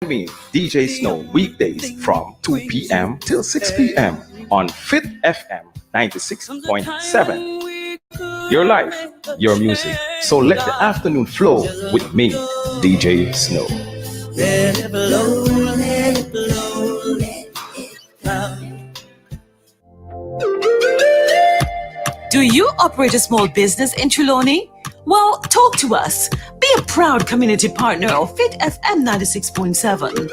me, DJ Snow, weekdays from 2 p.m. till 6 p.m. on Fit FM 96.7. Your life, your music. So let the afternoon flow with me, DJ Snow. Let it blow, let it blow, let it blow. Do you operate a small business in Trelawney? Well, talk to us. Be a proud community partner of Fit FM 96.7.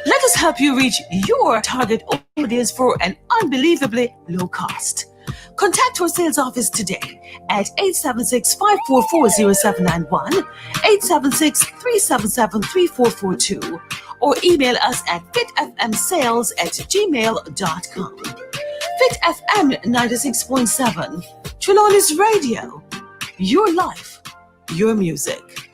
Let us help you reach your target audience for an unbelievably low cost. Contact our sales office today at 876-544-0791, 876-377-3442, or email us at fitfmsales@gmail.com. Fit FM 96.7, Trelawney's radio. Your life, your music.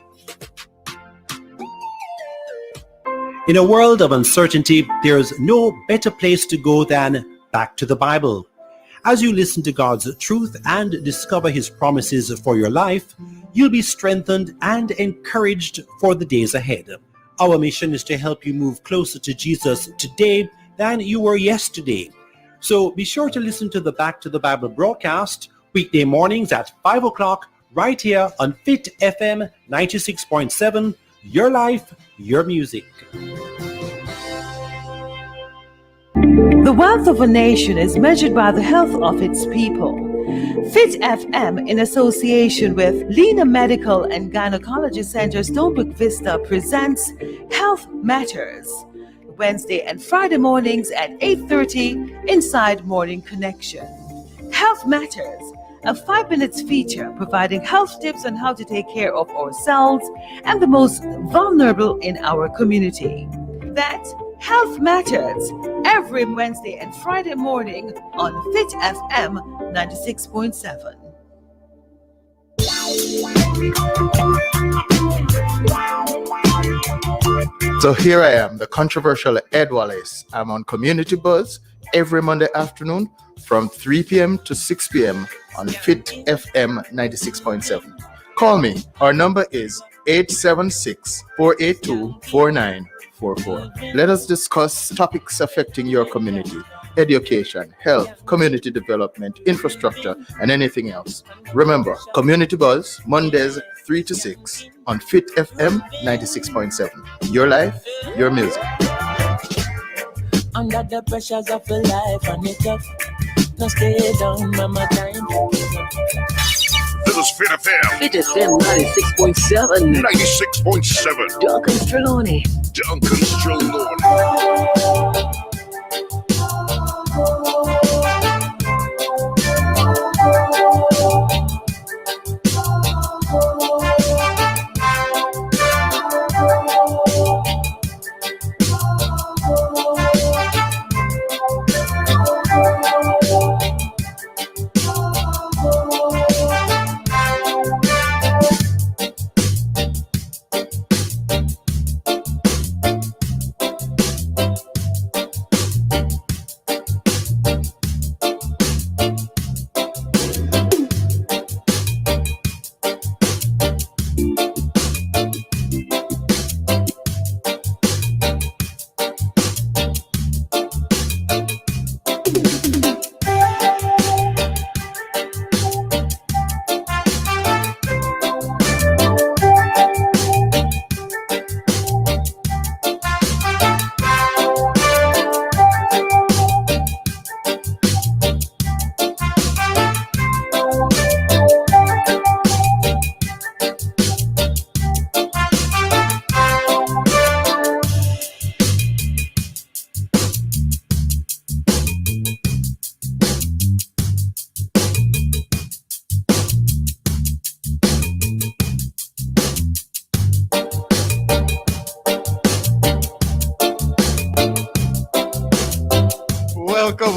In a world of uncertainty, there's no better place to go than back to the Bible. As you listen to God's truth and discover His promises for your life, you'll be strengthened and encouraged for the days ahead. Our mission is to help you move closer to Jesus today than you were yesterday. So be sure to listen to the Back to the Bible broadcast weekday mornings at 5 o'clock right here on Fit FM 96.7, your life, your music. The wealth of a nation is measured by the health of its people. Fit FM, in association with Lena Medical and Gynecology Center Stonebrook Vista, presents Health Matters, Wednesday and Friday mornings at 8:30 inside Morning Connection. Health Matters, a 5-minute feature providing health tips on how to take care of ourselves and the most vulnerable in our community. That's Health Matters, every Wednesday and Friday morning on Fit FM 96.7. So here I am, the controversial Ed Wallace. I'm on Community Buzz every Monday afternoon from 3 p.m. to 6 p.m. on Fit FM 96.7. Call me. Our number is 876-482-4944. Let us discuss topics affecting your community: education, health, community development, infrastructure, and anything else. Remember, Community Buzz, Mondays 3 to 6 on Fit FM 96.7. Your life, your music. Under the pressures of the life and it tough. No stay down, mama time. This is Fit FM. Fit FM 96.7. 96.7. Duncan's Trelawney. Duncan's Trelawney.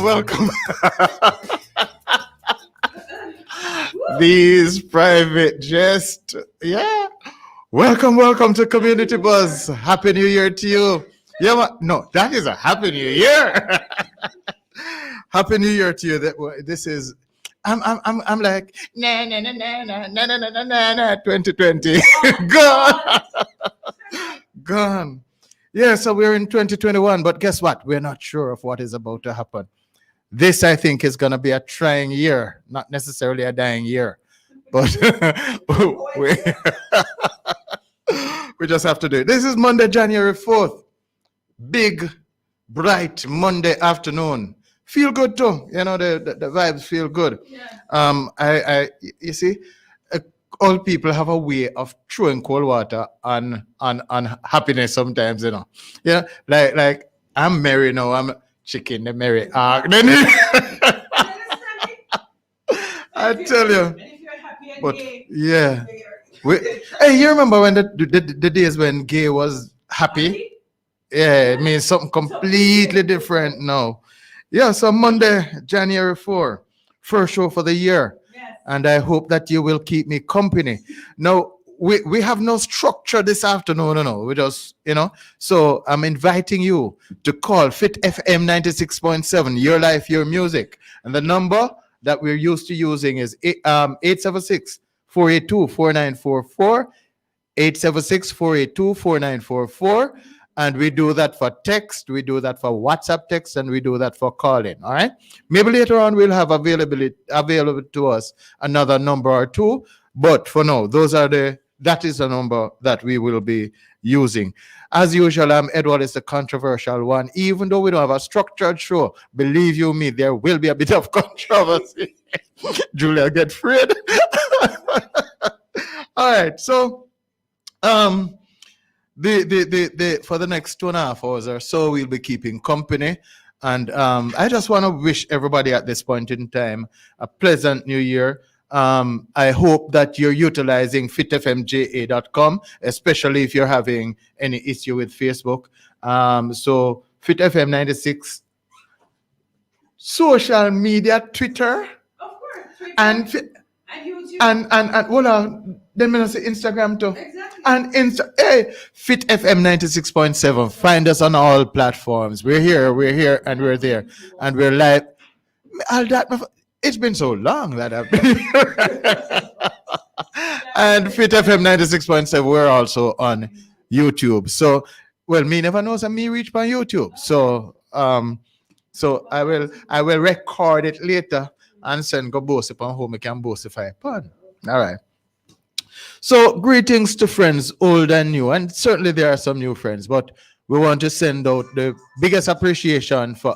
Welcome. These private jest. Yeah. Welcome to Community Buzz. Happy New Year to you. Yeah, no, that is a Happy New Year. Happy New Year to you. This is I'm like na 2020. Gone. Yeah, so we're in 2021, but guess what? We're not sure of what is about to happen. This, I think, is going to be a trying year, not necessarily a dying year, but we, we just have to do it. This is Monday, January 4th. Big, bright Monday afternoon. Feel good too. You know, the vibes feel good. You see, all people have a way of throwing cold water on happiness sometimes, you know. Yeah, like I'm merry now, I'm chicken the merry ark. I tell you. But yeah. Hey, you remember when the days when gay was happy? Yeah, it means something completely different now. Yeah, so Monday, January 4, first show for the year. And I hope that you will keep me company. Now, we have no structure this afternoon, no. We just, you know. So I'm inviting you to call Fit FM 96.7, Your Life, Your Music. And the number that we're used to using is 876 482 4944. 876 482 4944. And we do that for text, we do that for WhatsApp text, and we do that for calling. All right. Maybe later on we'll have available to us another number or two. But for now, that is the number that we will be using. As usual, I'm Ed Wallace, the controversial one. Even though we don't have a structured show, believe you me, there will be a bit of controversy. Julia, get afraid. All right. So the for the next 2.5 hours or so, we'll be keeping company. And I just want to wish everybody at this point in time a pleasant new year. I hope that you're utilizing fitfmja.com, especially if you're having any issue with Facebook. So FitFM 96 social media, Twitter, of course, Twitter. And YouTube. And hold on, then me say Instagram too. Exactly. And hey, Fit FM 96.7. Find us on all platforms. We're here, and we're there, and we're live. All that. It's been so long that I've been here. And Fit FM 96.7. We're also on YouTube. So, well, me never knows that me reach by YouTube. So, so I will record it later and send go boast upon home. I can boastify upon. All right. So greetings to friends old and new, and certainly there are some new friends, but we want to send out the biggest appreciation for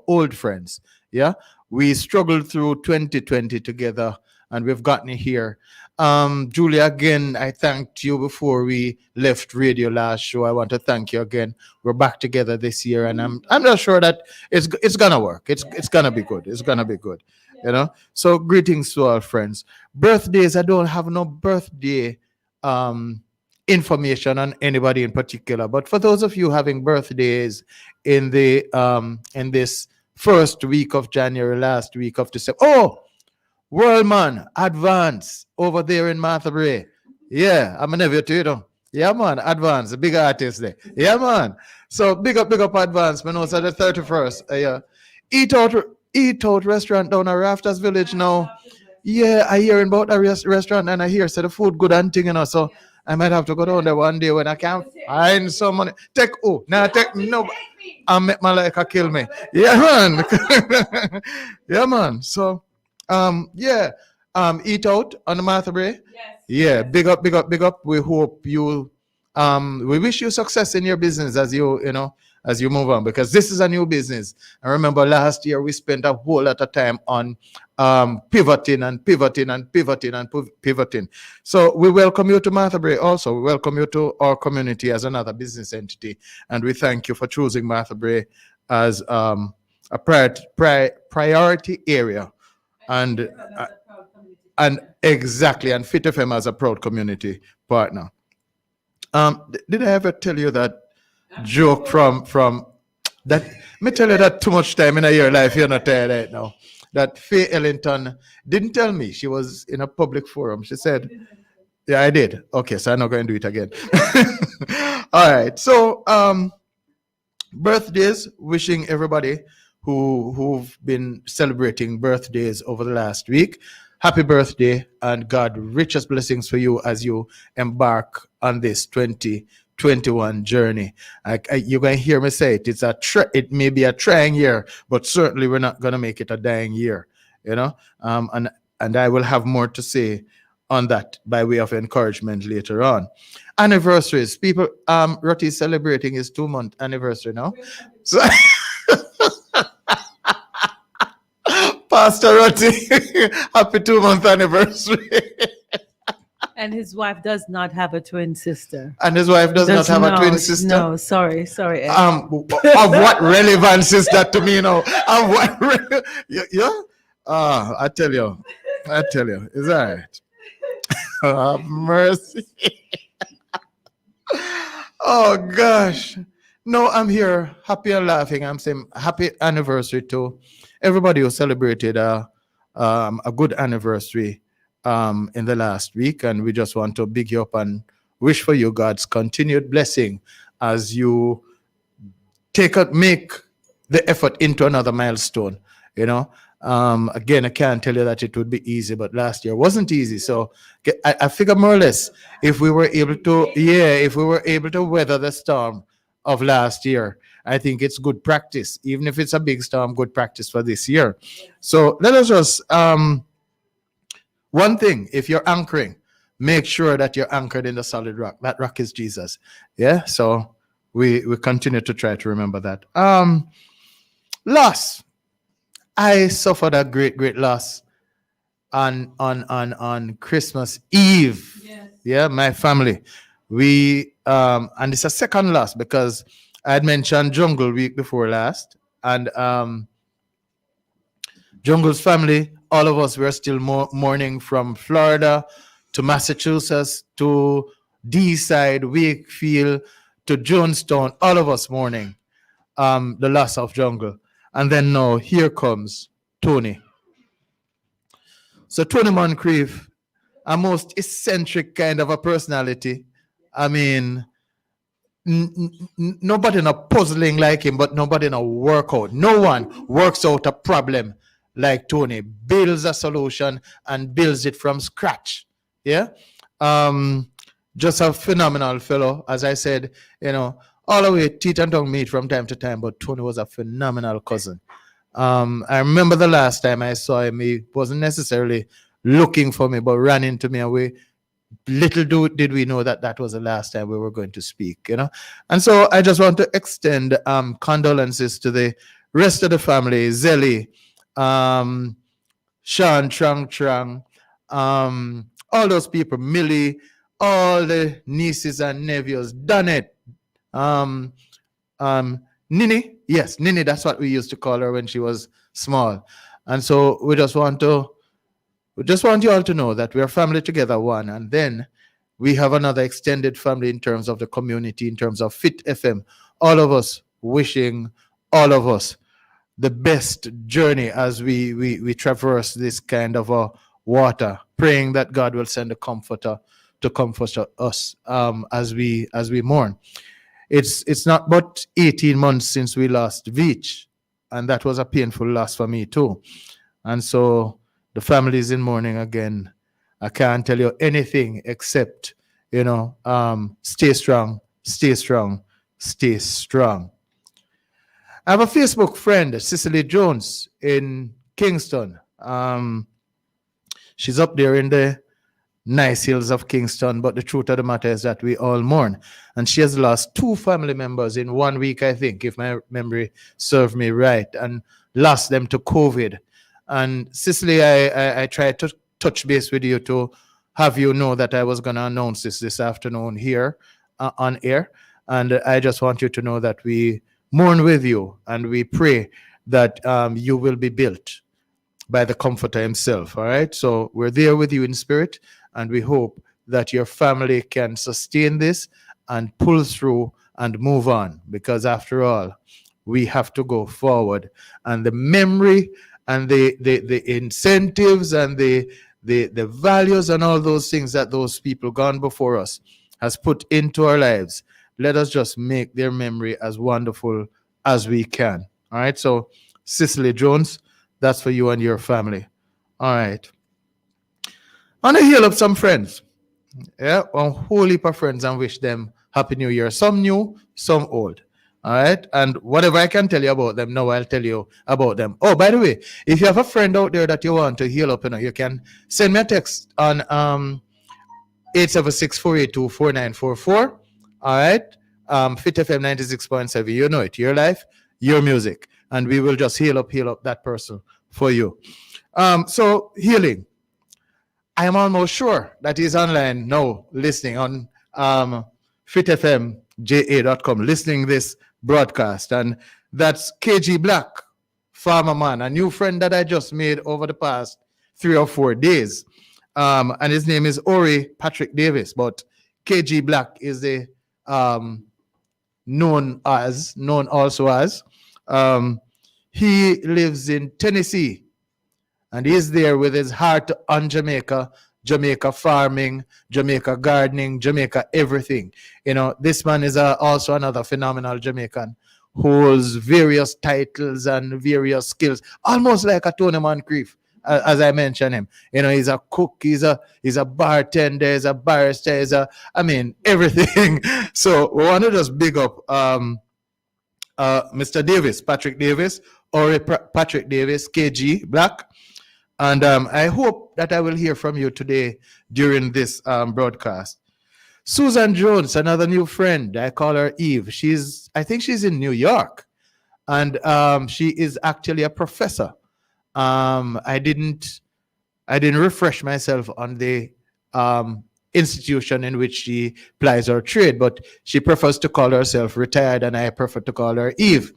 old friends. Yeah, we struggled through 2020 together, and we've gotten here. Julia, again, I thanked you before we left radio last show. I want to thank you again. We're back together this year, and I'm not sure that it's gonna work. It's gonna be good. It's gonna be good. You know. So greetings to all friends. Birthdays, I don't have no birthday information on anybody in particular, but for those of you having birthdays in this first week of January, last week of December. Oh, Worldman Advance over there in Martha Bray. Yeah, I'm a nephew to you know. Yeah, man, Advance, the big artist there. Yeah, man. So big up Advance. Man, also the 31st. Yeah. Eat out restaurant down at Rafters Village now. Yeah, I hear about the restaurant, and I hear say the food good and thing, you know. So I might have to go down there one day when I can find some money. I make my like a kill me. Yeah, man. Yeah, man. So eat out on the Martha Bray. Yes. Yeah, big up. We hope you we wish you success in your business as you move on, because this is a new business. I remember last year we spent a whole lot of time on pivoting. So we welcome you to Martha Bray also. We welcome you to our community as another business entity, and we thank you for choosing Martha Bray as a priority area, and exactly, and Fit FM as a proud community partner. Did I ever tell you that joke from that? Me tell you that too much time in your life, you're not tired right now. That Faye Ellington didn't tell me. She was in a public forum. She said, yeah, I did. Okay, so I'm not going to do it again. All right. So birthdays, wishing everybody who've been celebrating birthdays over the last week happy birthday, and God richest blessings for you as you embark on this 2021 2021 journey. You're going to hear me say it. It may be a trying year, but certainly we're not going to make it a dying year, you know. And I will have more to say on that by way of encouragement later on. Anniversaries. People, Roti is celebrating his 2-month anniversary now. So Pastor Roti, happy 2-month anniversary. And his wife does not have a twin sister. And his wife does not have a twin sister? No, sorry, Ed. Of what relevance is that to me now? Of what yeah? I tell you, it's all right. Have mercy. Oh gosh. No, I'm here happy and laughing. I'm saying happy anniversary to everybody who celebrated a good anniversary in the last week, and we just want to big you up and wish for you God's continued blessing as you make the effort into another milestone. You know, again, I can't tell you that it would be easy, but last year wasn't easy. So I figure more or less if we were able to weather the storm of last year, I think it's good practice, even if it's a big storm, good practice for this year. So let us just one thing, if you're anchoring, make sure that you're anchored in the solid rock. That rock is Jesus. Yeah. So we continue to try to remember that. Loss. I suffered a great loss on Christmas Eve. Yes. Yeah, my family. We and it's a second loss because I had mentioned Jungle week before last, and Jungle's family, all of us were still mourning from Florida to Massachusetts to D-side, Wakefield to Jonestown, all of us mourning the loss of Jungle. And then now here comes Tony. So Tony Moncrief, a most eccentric kind of a personality. I mean, nobody no puzzling like him, but nobody no work out. No one works out a problem like Tony. Builds a solution and builds it from scratch. Yeah. Just a phenomenal fellow. As I said, you know, all the way teeth and tongue meet from time to time, but Tony was a phenomenal cousin. I remember the last time I saw him, he wasn't necessarily looking for me, but ran into me, and we little did we know that was the last time we were going to speak, you know. And so I just want to extend condolences to the rest of the family, Zelly, Sean Trang, all those people, Millie, all the nieces and nephews, Donette, Nini, yes, Nini, that's what we used to call her when she was small. And so we just want you all to know that we are family together, one, and then we have another extended family in terms of the community, in terms of Fit FM. All of us wishing all of us the best journey as we traverse this kind of a water, praying that God will send a comforter to comfort us as we mourn. It's not but 18 months since we lost Veach, and that was a painful loss for me too. And so the family is in mourning again. I can't tell you anything except, you know, stay strong, stay strong, stay strong. I have a Facebook friend, Cicely Jones in Kingston. She's up there in the nice hills of Kingston, but the truth of the matter is that we all mourn. And she has lost 2 family members in 1 week, I think, if my memory serves me right, and lost them to COVID. And Cicely, I tried to touch base with you to have you know that I was going to announce this afternoon here on air. And I just want you to know that we mourn with you, and we pray that you will be built by the Comforter himself. All right. So we're there with you in spirit, and we hope that your family can sustain this and pull through and move on, because after all, we have to go forward. And the memory and the incentives and the values and all those things that those people gone before us has put into our lives, let us just make their memory as wonderful as we can. All right. So Cicely Jones, that's for you and your family. All right. I want to heal up some friends. Yeah, a whole heap of friends, and wish them Happy New Year. Some new, some old. All right. And whatever I can tell you about them now, I'll tell you about them. Oh, by the way, if you have a friend out there that you want to heal up, you can send me a text on 876-482-4944. All right. Fit FM 96.7. You know it. Your life, your music. And we will just heal up that person for you. So healing. I am almost sure that he's online now, listening on fitfmja.com, listening this broadcast. And that's KG Black, Farmer Man, a new friend that I just made over the past 3 or 4 days. And his name is Ori Patrick Davis, but KG Black is the known also as. He lives in Tennessee, and he's there with his heart on Jamaica farming, Jamaica gardening, Jamaica everything. This man is also another phenomenal Jamaican who holds various titles and various skills, almost like a Tony Moncrief, as I mentioned him. He's a cook, he's a bartender, he's a barrister, everything. So we want to just big up Mr. Davis, Patrick Davis, or Patrick Davis, KG Black. And I hope that I will hear from you today during this broadcast. Susan Jones, another new friend. I call her Eve. I think she's in New York. And she is actually a professor. I didn't refresh myself on the institution in which she plies her trade, but she prefers to call herself retired, and I prefer to call her Eve.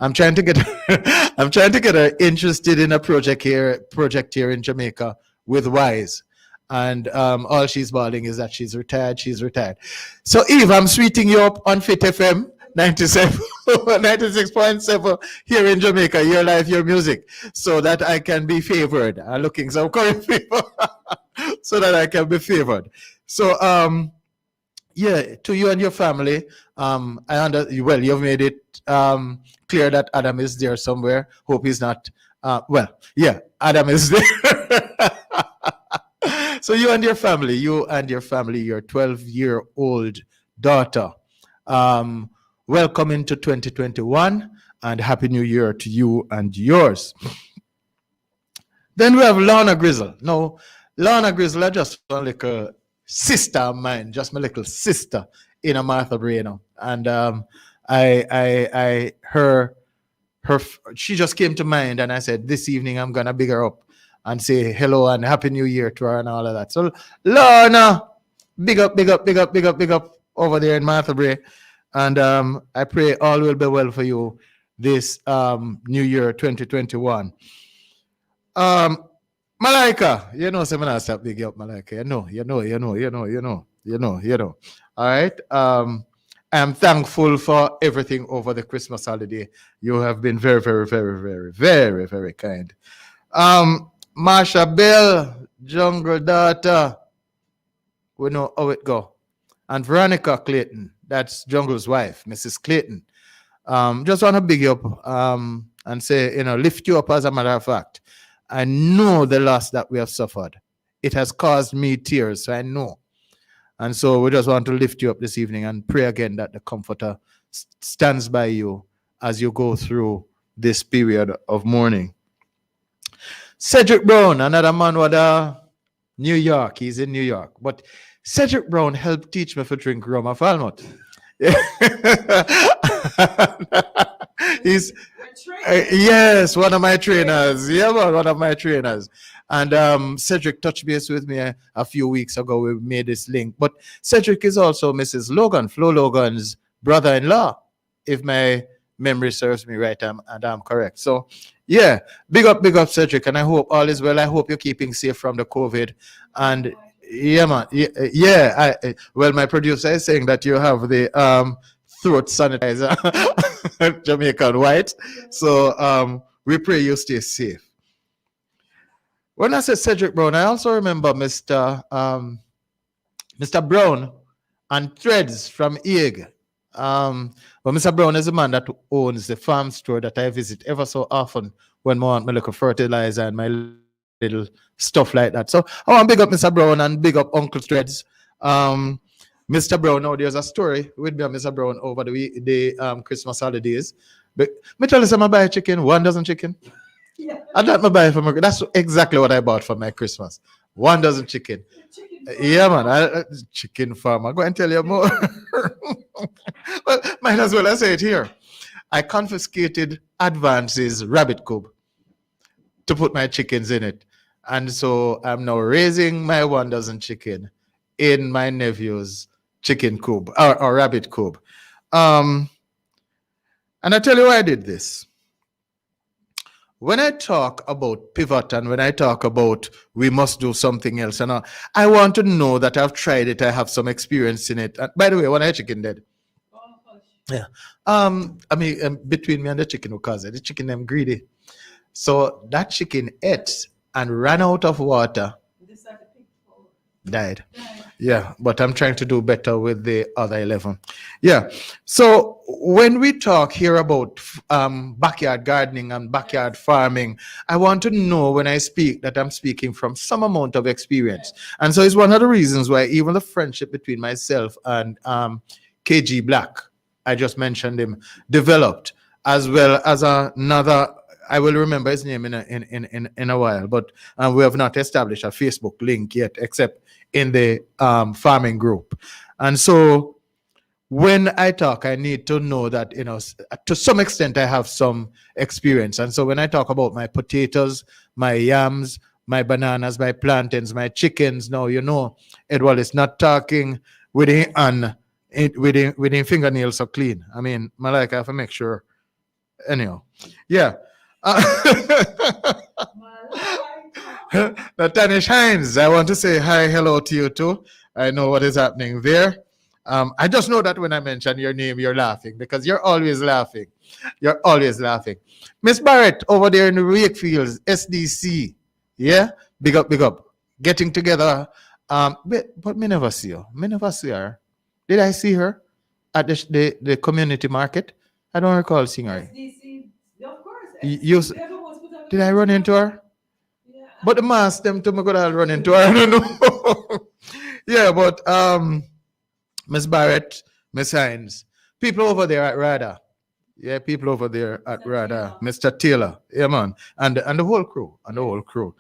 I'm trying to get her interested in a project here in Jamaica with Wise. And all she's bawling is that she's retired. So Eve, I'm sweeting you up on Fit FM 96.7 here in Jamaica, your life, your music, so that I can be favored. I'm looking some current favor so that I can be favored. So to you and your family, you've made it clear that Adam is there somewhere. Hope he's not. Adam is there. So you and your family, your 12-year-old daughter, welcome into 2021, and Happy New Year to you and yours. Then we have Lorna Grizzle. No, Lorna Grizzle, I just one little sister of mine, just my little sister in a Martha Breno. And she just came to mind, and I said, this evening I'm gonna big her up and say hello and Happy New Year to her and all of that. So Lorna, big up over there in Martha Bray. And I pray all will be well for you this New Year 2021. Malaika, I'm gonna stop big up Malaika. You know. All right. I'm thankful for everything over the Christmas holiday. You have been very, very, very, very, very, very kind. Marsha Bell, Jungle Daughter, we know how it go. And Veronica Clayton, that's Jungle's wife, Mrs. Clayton. Just want to big you up and say, lift you up. As a matter of fact, I know the loss that we have suffered. It has caused me tears, so I know. And so we just want to lift you up this evening and pray again that the Comforter stands by you as you go through this period of mourning. Cedric Brown, another man with New York. He's in New York. But Cedric Brown helped teach me to drink rum of Falmouth. He's yes, one of my trainers. Yeah, one of my trainers. And Cedric touched base with me a few weeks ago. We made this link. But Cedric is also Mrs. Logan, Flo Logan's brother-in-law, if my memory serves me right, and I'm correct. So, yeah, big up, Cedric. And I hope all is well. I hope you're keeping safe from the COVID. And yeah, man. Yeah. My producer is saying that you have the throat sanitizer, Jamaican white. So we pray you stay safe. When I said Cedric Brown, I also remember Mr. Brown and Threads from Eag. But Mr. Brown is the man that owns the farm store that I visit ever so often when I want my little fertilizer and my little stuff like that. So I want to big up Mr. Brown and big up Uncle Threads. Mr. Brown, now there's a story with me and Mr. Brown over the Christmas holidays. But me tell you some I buy chicken, 1 dozen chicken. I thought I buy for my that's exactly what I bought for my Christmas. 1 dozen chicken. Yeah, man. Chicken farm. I'm going to tell you more. Well, might as well I say it here. I confiscated Advance's rabbit coop to put my chickens in it. And so I'm now raising my 1 dozen chicken in my nephew's chicken coop or rabbit coop. And I tell you why I did this. When I talk about pivot and when I talk about we must do something else, and I want to know that I've tried it, I have some experience in it. And by the way, when I chicken dead. Yeah. I mean, between me and the chicken, because the chicken them greedy. So that chicken ate and ran out of water. Died. Yeah, but I'm trying to do better with the other 11. Yeah. So when we talk here about backyard gardening and backyard farming, I want to know when I speak that I'm speaking from some amount of experience. And so it's one of the reasons why even the friendship between myself and KG Black, I just mentioned him, developed, as well as another. I will remember his name in a while, but we have not established a Facebook link yet, except in the farming group. And so when I talk, I need to know that, to some extent I have some experience. And so when I talk about my potatoes, my yams, my bananas, my plantains, my chickens, now, Ed Wallace not talking with his fingernails so clean. I mean, I have to make sure. Anyhow, yeah. Natanish Hines, I want to say hi, hello to you too. I know what is happening there. I just know that when I mention your name, you're laughing because you're always laughing. You're always laughing. Miss Barrett over there in the Wakefields, SDC. Yeah, big up, big up. Getting together. But me never see her. Me never see her. Did I see her at the community market? I don't recall seeing her. Did I run into her? Yeah. But the mask them to me could have run into her. I don't know. Yeah, but Miss Barrett, Miss Hines, people over there at RADA. Yeah, people over there at RADA. Mr. Taylor. Yeah, man. And the whole crew. And the whole crew.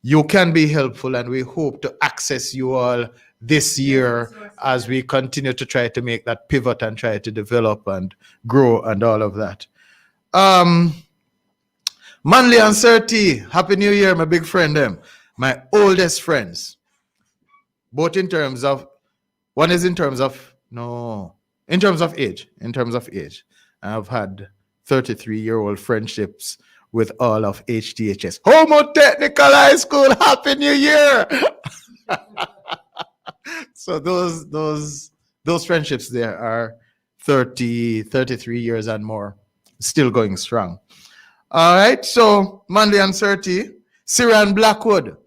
You can be helpful, and we hope to access you all this year as we continue to try to make that pivot and try to develop and grow and all of that. Manley and Surti, Happy New Year, my big friend them. My oldest friends. Both in terms of, one is in terms of age. In terms of age. I've had 33-year-old friendships with all of HTHS. Homo Technical High School, Happy New Year! So those friendships there are 33 years and more, still going strong. All right, so Manley and Surti, Syrian Blackwood,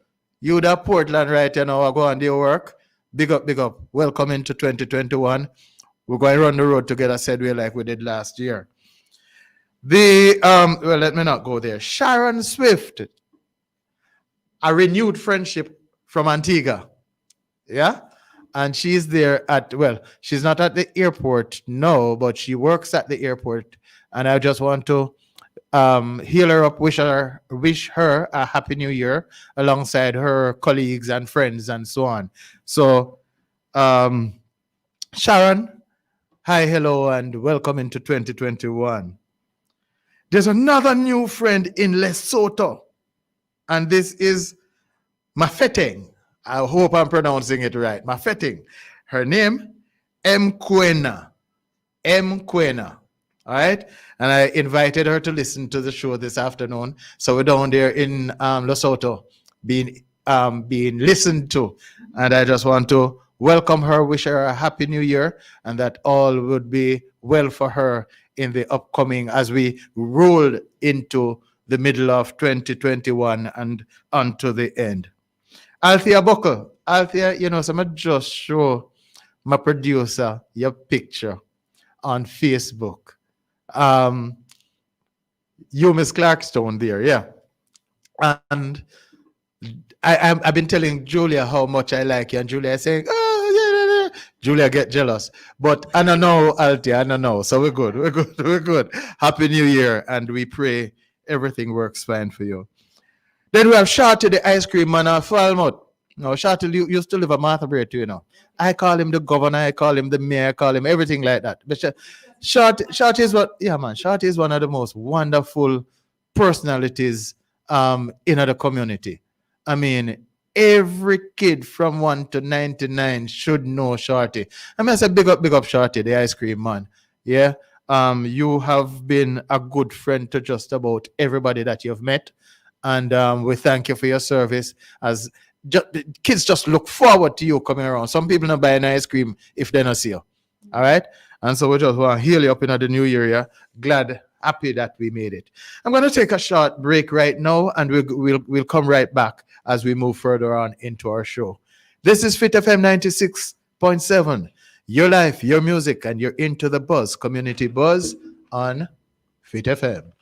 you that Portland right now are going to do work. Big up, big up. Welcome into 2021. We're going to run the road together, said we like we did last year. Well, let me not go there. Sharon Swift, a renewed friendship from Antigua. Yeah? And she's there she's not at the airport now, but she works at the airport. And I just want to heal her up, wish her a Happy New Year alongside her colleagues and friends and so on. So, Sharon, hi, hello, and welcome into 2021. There's another new friend in Lesotho, and this is Mafeteng. I hope I'm pronouncing it right. Mafeteng. Her name, Mkwena. Mkwena. All right. And I invited her to listen to the show this afternoon. So we're down there in Lesotho being listened to. And I just want to welcome her, wish her a Happy New Year, and that all would be well for her in the upcoming, as we roll into the middle of 2021 and onto the end. Althea Buckle. Althea, so I'm just show my producer your picture on Facebook. You, Miss Clarkstone there, yeah. And I've been telling Julia how much I like you, and Julia is saying, oh, Julia get jealous. But I don't know, Alti, I don't know. So we're good. We're good. We're good. Happy New Year. And we pray everything works fine for you. Then we have Shorty, the ice cream man of Falmouth. No, Shorty used to live at Martha Bray too, you know. I call him the governor, I call him the mayor, I call him everything like that. But Shorty is Shorty is one of the most wonderful personalities in the community. I mean, every kid from 1 to 99 should know Shorty. I mean, I say big up Shorty, the ice cream man. Yeah. You have been a good friend to just about everybody that you've met. And we thank you for your service. As kids just look forward to you coming around. Some people not buy an ice cream if they not see you. All right? And so we just want to heal you up in the new year. Yeah? Glad, happy that we made it. I'm going to take a short break right now, and we'll come right back as we move further on into our show. This is Fit FM 96.7. Your life, your music, and you're into the buzz, community buzz on Fit FM.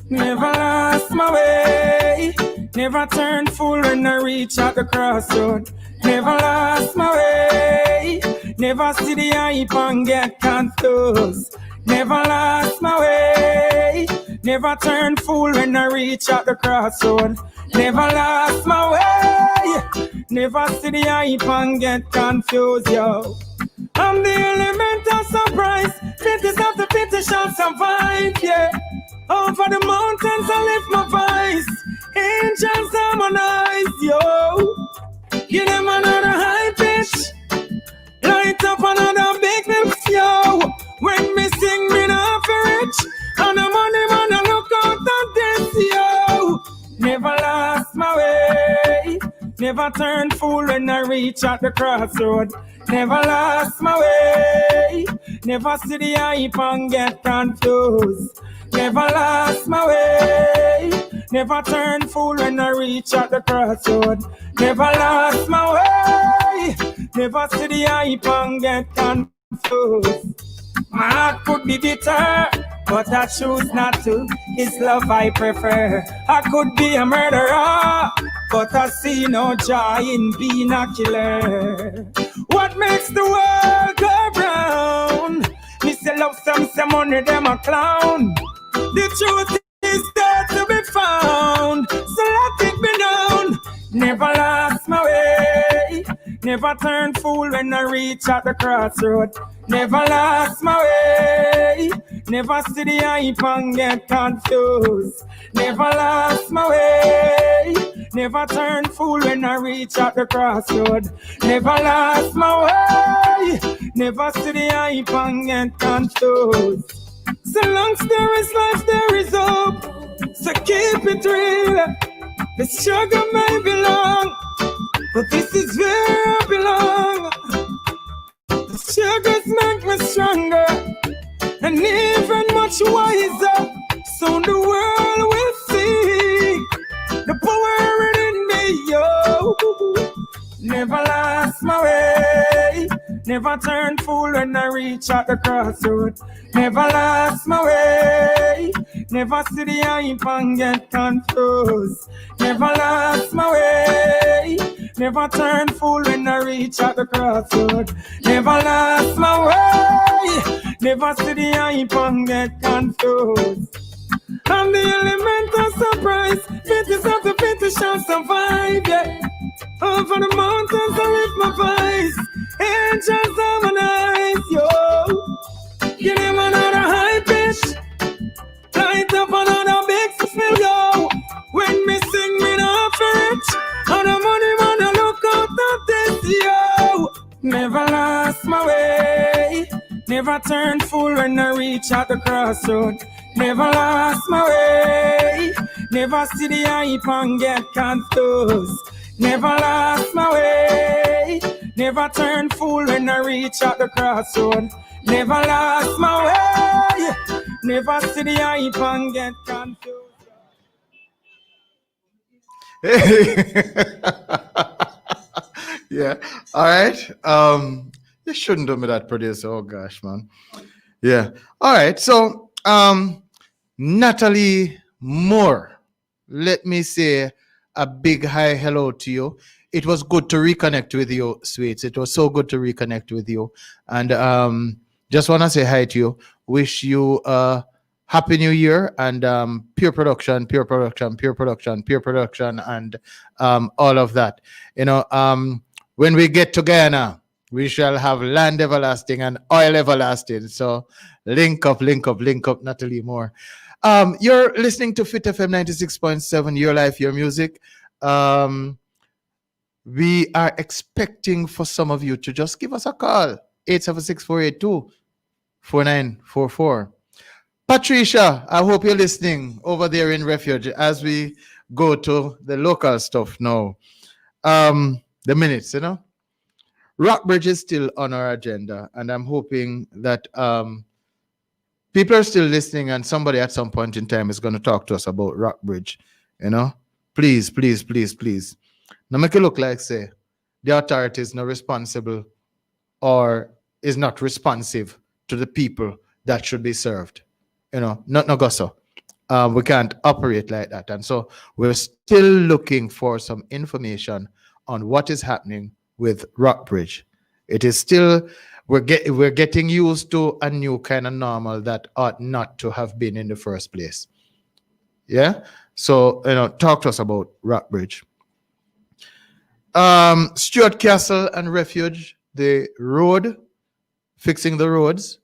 Never lost my way, never turned fool when I reach out the crossroad. Never lost my way, never see the hype and get confused. Never lost my way, never turned fool when I reach out the crossroad. Never lost my way, never see the hype and get confused, yo. I'm the element of surprise, 50 after 50 shall survive, yeah. Over the mountains I lift my voice, angels harmonize, yo. Give them another high pitch, light up another big mix, yo. When me sing, me not for rich, and the money man I look out at this, yo. Never lost my way, never turned fool when I reach at the crossroad. Never lost my way, never see the hype and get confused. Never lost my way, never turned fool when I reach at the crossroad. Never lost my way, never see the hype and get confused. My heart could be bitter, but I choose not to. It's love I prefer. I could be a murderer, but I see no joy in being a killer. What makes the world go round? Me say love some money, them a clown. The truth is there to be found, so let it be known. Never lost my way, never turned fool when I reach at the crossroad. Never lost my way, never see the hype and get confused. Never lost my way, never turned fool when I reach at the crossroad. Never lost my way, never see the hype and get confused. So long as there is life, there is hope. So keep it real. The struggle may be long, but this is where I belong. The struggles make me stronger and even much wiser. Soon the world will see the power in me, yo. Never lost my way, never turned fool when I reach at the crossroad. Never lost my way, never see the hype and get confused. Never lost my way, never turned fool when I reach at the crossroad. Never lost my way, never see the hype and get confused. I'm the element of surprise, 50 after 50 shall survive, yeah. Over the mountains I lift my voice, angels harmonize, yo. Give them another high pitch, light up another big spill, yo. When me sing, me not for rich, and the money man I look out at this, yo. Never lost my way, never turned fool when I reach at the crossroad. Never lost my way, never see the hype and get confused. Never lost my way, never turned fool when I reach at the crossroad. Never lost my way, never see the hype and get confused. Yeah. All right. You shouldn't do me that, producer. Oh gosh, man. Yeah. All right. So, Natalie Moore, let me say a big hi hello to you. It was good to reconnect with you, sweets. It was so good to reconnect with you. And just want to say hi to you. Wish you a happy new year and pure production, pure production, pure production, pure production, and all of that. You know, when we get to Guyana, we shall have land everlasting and oil everlasting. So link up, link up, link up, Natalie Moore. You're listening to Fit FM 96.7, Your Life, Your Music. Um, we are expecting for some of you to just give us a call. 876-482-4944. Patricia, I hope you're listening over there in Refuge as we go to the local stuff now. The minutes, you know. Rockbridge is still on our agenda, and I'm hoping that people are still listening, and somebody at some point in time is going to talk to us about Rockbridge. You know, please, please, please, please. Now make it look like say the authority is not responsible or is not responsive to the people that should be served. You know, not no go so. We can't operate like that, and so we're still looking for some information on what is happening with Rockbridge. It is still we're getting used to a new kind of normal that ought not to have been in the first place. Yeah. So talk to us about Rockbridge. Stuart Castle and Refuge, the road, fixing the roads,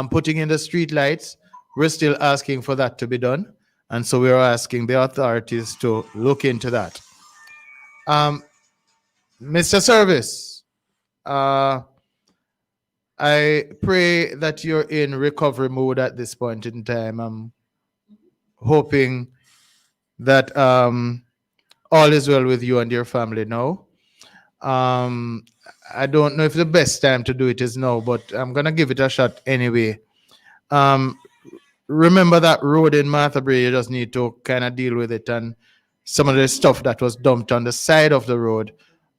putting in the street lights. We're still asking for that to be done. And so we're asking the authorities to look into that. Mr. Service, I pray that you're in recovery mode at this point in time. I'm hoping that all is well with you and your family now. I don't know if the best time to do it is now, but I'm gonna give it a shot anyway. Remember that road in Martha Brae, you just need to kind of deal with it, and some of the stuff that was dumped on the side of the road.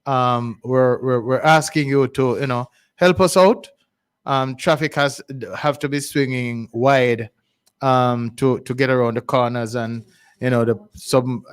We're asking you to help us out. Traffic have to be swinging wide to get around the corners, and some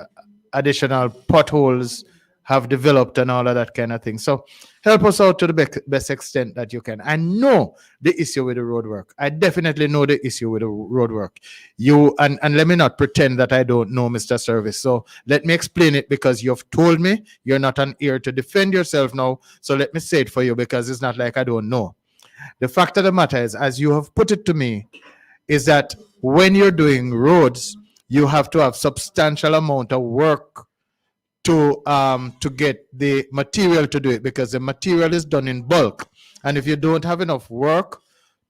additional potholes have developed and all of that kind of thing. So help us out to the best extent that you can. I know the issue with the road work. I definitely know the issue with the road work. And let me not pretend that I don't know, Mr. Service. So let me explain it, because you've told me you're not an ear to defend yourself now. So let me say it for you, because it's not like I don't know. The fact of the matter is, as you have put it to me, is that when you're doing roads, you have to have substantial amount of work to get the material to do it, because the material is done in bulk. And if you don't have enough work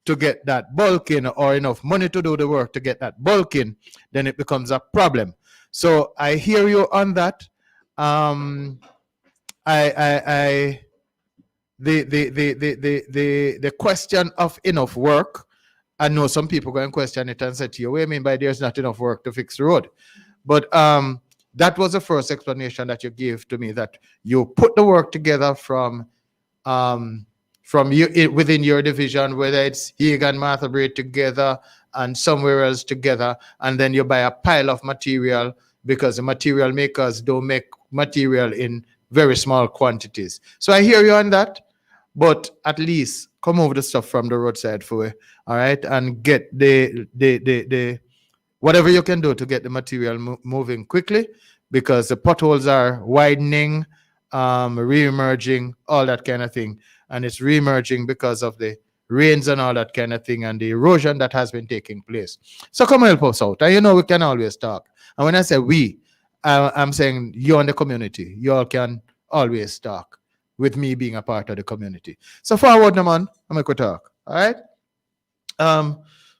to get that bulk in, or enough money to do the work to get that bulk in, then it becomes a problem. So I hear you on that. The question of enough work, I know some people go and question it and say to you, what do you mean by there's not enough work to fix the road? But that was the first explanation that you gave to me, that you put the work together from you within your division, whether it's Hague and Martha Brae together and somewhere else together, and then you buy a pile of material, because the material makers don't make material in very small quantities. So I hear you on that, but at least come over the stuff from the roadside for it, all right, and get the whatever you can do to get the material moving quickly, because the potholes are widening, re-emerging, all that kind of thing. And it's re-emerging because of the rains and all that kind of thing, and the erosion that has been taking place. So come help us out. And we can always talk. And when I say we, I'm saying you and the community. You all can always talk, with me being a part of the community. So forward, no man, I'm going to talk. All right?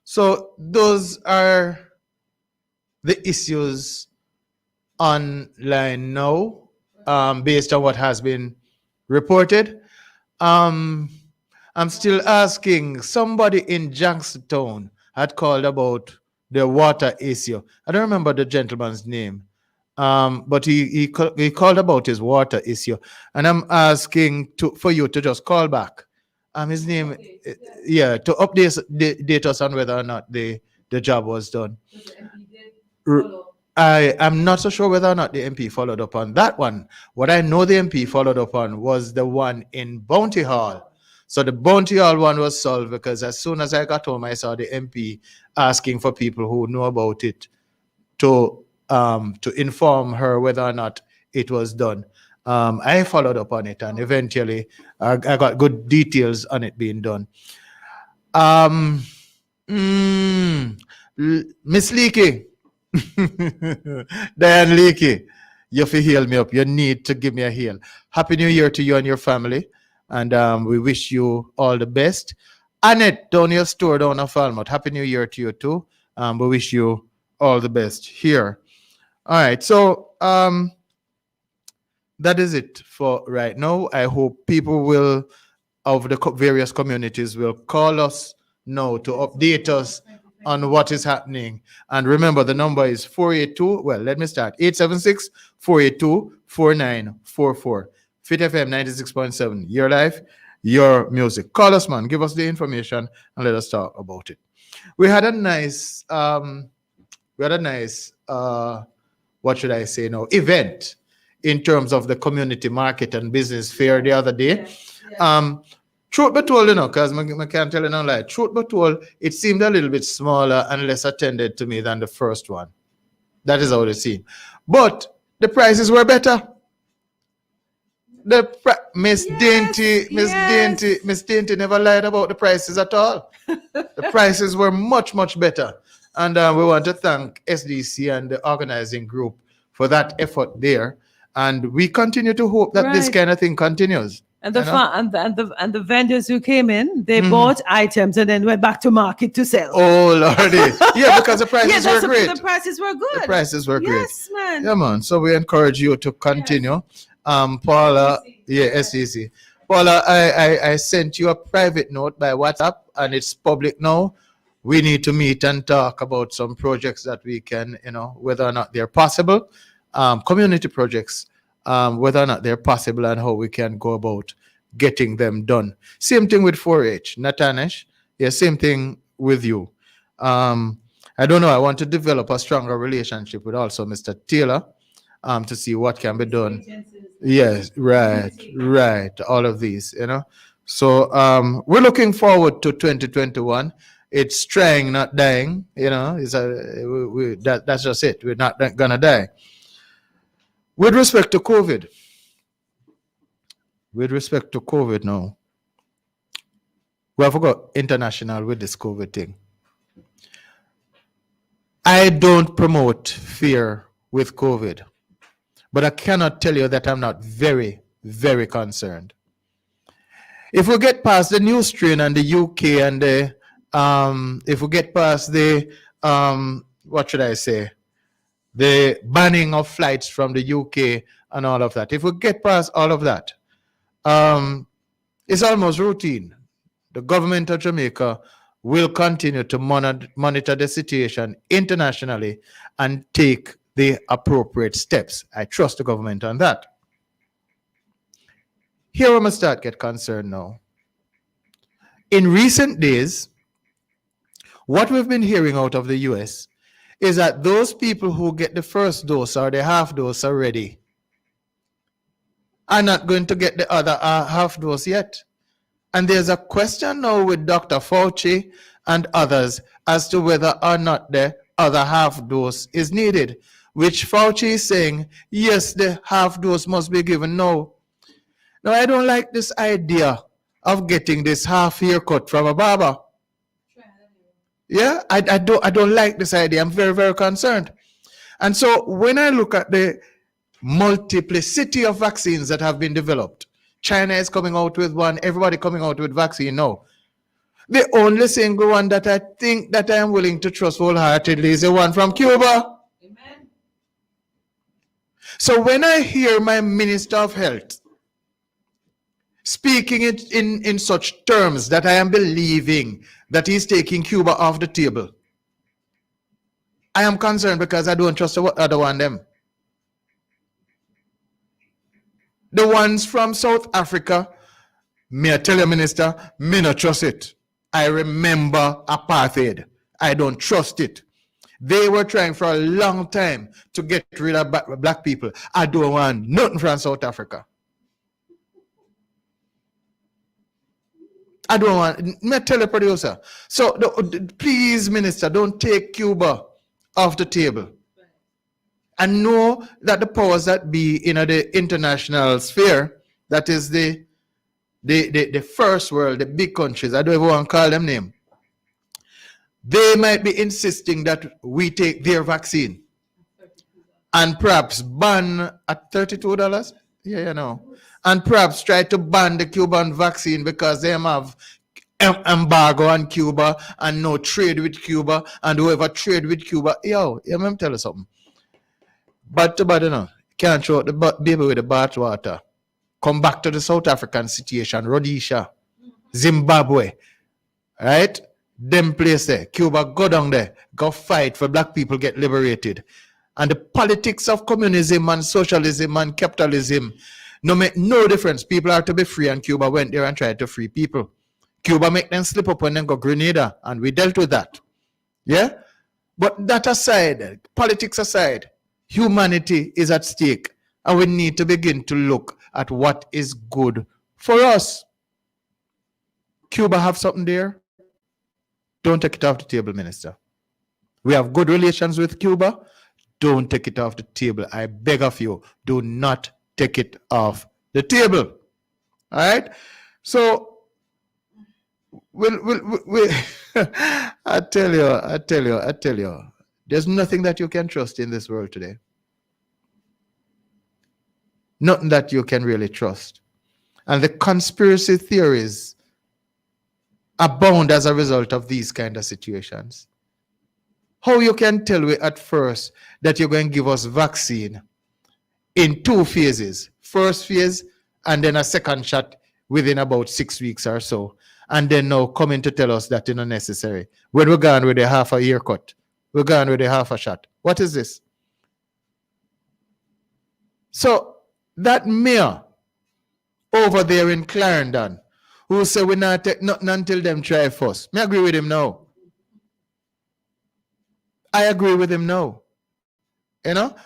So those are the issues online now, based on what has been reported. I'm still asking, somebody in Jackson had called about the water issue. I don't remember the gentleman's name. But he called about his water issue, and I'm asking for you to just call back. His name, yeah, to date us on whether or not the job was done. I am not so sure whether or not the MP followed up on that one. What I know the MP followed up on was the one in Bounty Hall. So the Bounty Hall one was solved because as soon as I got home, I saw the MP asking for people who know about it to inform her whether or not it was done. I followed up on it, and eventually I got good details on it being done. Miss Leakey, Diane Leakey, you have to heal me up. You need to give me a heal. Happy New Year to you and your family, and we wish you all the best. Annette, down your store down in Falmouth, Happy New Year to you too. We wish you all the best here. All right, so that is it for right now. I hope people will, of the various communities, will call us now to update us on what is happening. And remember, the number is 482, well, let me start, 876-482-4944. Fit FM 96.7, your life, your music. Call us, man, give us the information, and let us talk about it. We had a nice, what should I say now, event in terms of the community market and business fair the other day. Truth be told, because I can't tell you no lie, truth be told, it seemed a little bit smaller and less attended to me than the first one. That is how it seemed. But the prices were better. Miss Dainty never lied about the prices at all. The prices were much, much better. And we want to thank SDC and the organizing group for that effort there. And we continue to hope that this kind of thing continues. And the vendors who came in, they bought items and then went back to market to sell. Oh Lordy. Yeah, because the prices were great. The prices were good. The prices were great. Yes, man. Yeah, man. So we encourage you to continue. Paula, SCC. Paula, I sent you a private note by WhatsApp, and it's public now. We need to meet and talk about some projects that we can, whether or not they're possible, community projects, whether or not they're possible and how we can go about getting them done. Same thing with 4-H. Natanesh, yeah, same thing with you. I don't know, I want to develop a stronger relationship with also Mr. Taylor to see what can be done. Yes, right. All of these, So we're looking forward to 2021. It's trying, not dying, that's just it. We're not gonna die. With respect to COVID now, we have got international with this COVID thing. I don't promote fear with COVID, but I cannot tell you that I'm not very, very concerned. If we get past the new strain and the UK and if we get past the, what should I say, the banning of flights from the UK and all of that, if we get past all of that, it's almost routine. The government of Jamaica will continue to monitor the situation internationally and take the appropriate steps. I trust the government on that. Here I'm going to start get concerned now. In recent days, what we've been hearing out of the US is that those people who get the first dose or the half dose already are not going to get the other half dose yet. And there's a question now with Dr. Fauci and others as to whether or not the other half dose is needed, which Fauci is saying, yes, the half dose must be given now. Now, I don't like this idea of getting this half haircut from a barber. Yeah, I don't like this idea. I'm very, very concerned. And so when I look at the multiplicity of vaccines that have been developed, China is coming out with one, everybody coming out with vaccine now. The only single one that I think that I am willing to trust wholeheartedly is the one from Cuba. Amen. So when I hear my Minister of Health speaking it in such terms that I am believing that he's taking Cuba off the table, I am concerned because I don't trust the other one them. The ones from South Africa, may I tell you, Minister, me not trust it. I remember apartheid. I don't trust it. They were trying for a long time to get rid of black people. I don't want nothing from South Africa. I don't want, me tell the producer. So please, Minister, don't take Cuba off the table. I know that the powers that be in the international sphere, that is the first world, the big countries, I don't even want to call them name, they might be insisting that we take their vaccine and perhaps ban at $32. Yeah, you know. And perhaps try to ban the Cuban vaccine because they have embargo on Cuba and no trade with Cuba, and whoever trade with Cuba, yo, let me tell you something. But you know, can't throw out the baby with the bathwater. Come back to the South African situation, Rhodesia, Zimbabwe, right? Them place there, Cuba, go down there, go fight for black people get liberated. And the politics of communism and socialism and capitalism no make no difference. People are to be free, and Cuba went there and tried to free people. Cuba make them slip up when they go Grenada, and we dealt with that. Yeah? But that aside, politics aside, humanity is at stake, and we need to begin to look at what is good for us. Cuba have something there. Don't take it off the table, Minister. We have good relations with Cuba. Don't take it off the table. I beg of you, do not take it off the table. All right? So, we'll I tell you, there's nothing that you can trust in this world today. Nothing that you can really trust. And the conspiracy theories abound as a result of these kind of situations. How you can tell me at first that you're going to give us vaccine in 2 phases. First phase and then a second shot within about 6 weeks or so. And then now coming to tell us that it's not necessary. When we're gone with a half a haircut, we're gone with a half a shot. What is this? So that mayor over there in Clarendon who say we not take nothing until them try first. I agree with him now. I agree with him now. You know,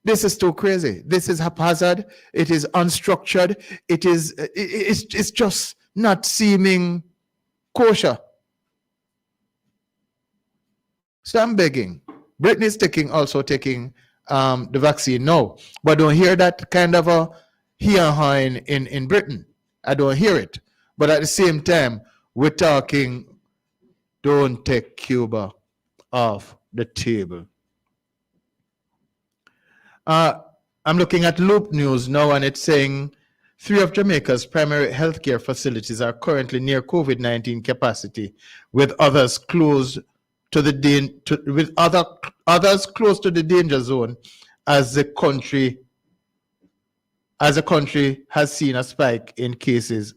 this is too crazy. This is haphazard. It is unstructured. It's just not seeming kosher. So I'm begging. Britain is also taking the vaccine now, but don't hear that kind of a here in Britain. I don't hear it. But at the same time, we're talking, don't take Cuba off the table. I'm looking at Loop News now, and it's saying 3 of Jamaica's primary healthcare facilities are currently near COVID-19 capacity, with others close to the close to the danger zone, as the country has seen a spike in cases.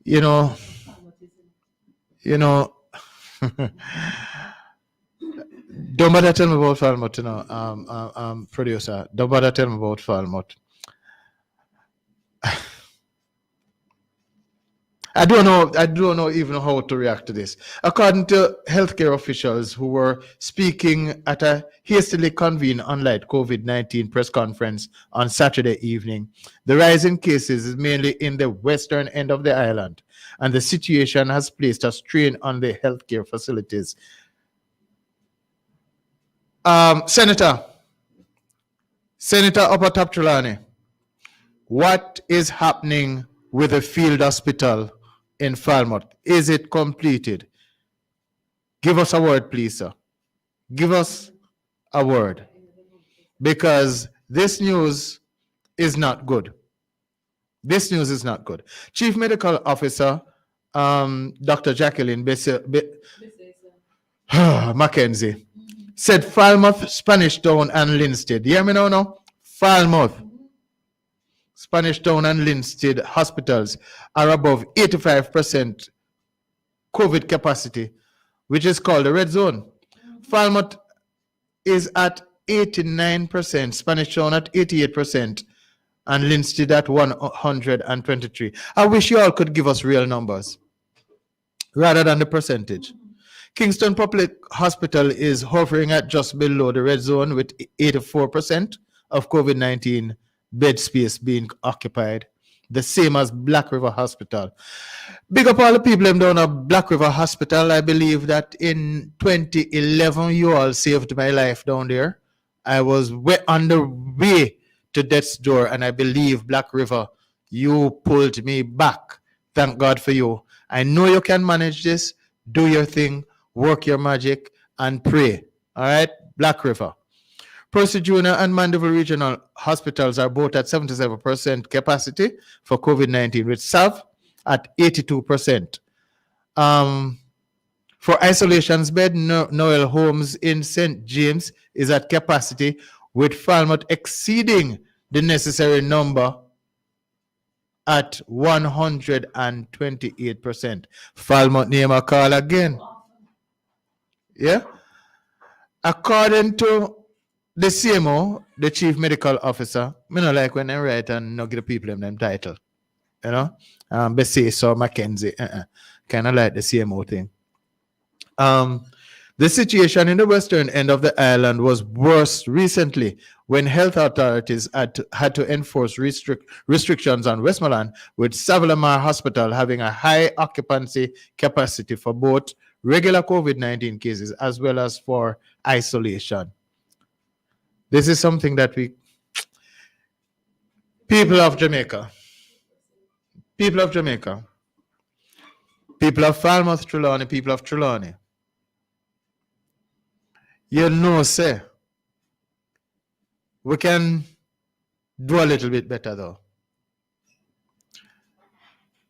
You know. Don't bother tell me about Falmouth, you know, producer. Don't bother tell me about Falmouth. I don't know even how to react to this. According to healthcare officials who were speaking at a hastily convened online COVID-19 press conference on Saturday evening, the rise in cases is mainly in the western end of the island, and the situation has placed a strain on the healthcare facilities. Senator Upper Trelawney, what is happening with the field hospital in Falmouth? Is it completed? Give us a word, please, sir. Give us a word. Because this news is not good. This news is not good. Chief Medical Officer, Dr. Jacqueline Mackenzie, said Falmouth, Spanish Town, and Linstead. You hear me now? No? Falmouth, Spanish Town, and Linstead hospitals are above 85% COVID capacity, which is called the red zone. Falmouth is at 89%, Spanish Town at 88%, and Linstead at 123. I wish you all could give us real numbers rather than the percentage. Kingston Public Hospital is hovering at just below the red zone with 84% of COVID-19 bed space being occupied, the same as Black River Hospital. Big up all the people down at Black River Hospital. I believe that in 2011, you all saved my life down there. I was on the way to death's door, and I believe Black River, you pulled me back. Thank God for you. I know you can manage this. Do your thing, work your magic, and pray. All right, Black River. Percy Junior and Mandeville Regional Hospitals are both at 77% capacity for COVID-19, with SAV at 82%. For isolations bed, Noel Homes in St. James is at capacity, with Falmouth exceeding the necessary number at 128%. Falmouth name a call again. Yeah? According to the CMO, the Chief Medical Officer, me not like when they write and not give the people them title. You know? Bessie so Mackenzie. Kind of like the CMO thing. The situation in the western end of the island was worse recently when health authorities had to enforce restrictions on Westmoreland, with Savalamar Hospital having a high occupancy capacity for both regular COVID-19 cases as well as for isolation. This is something that people of Jamaica, people of Falmouth, Trelawney, people of Trelawney, you know, say, we can do a little bit better though.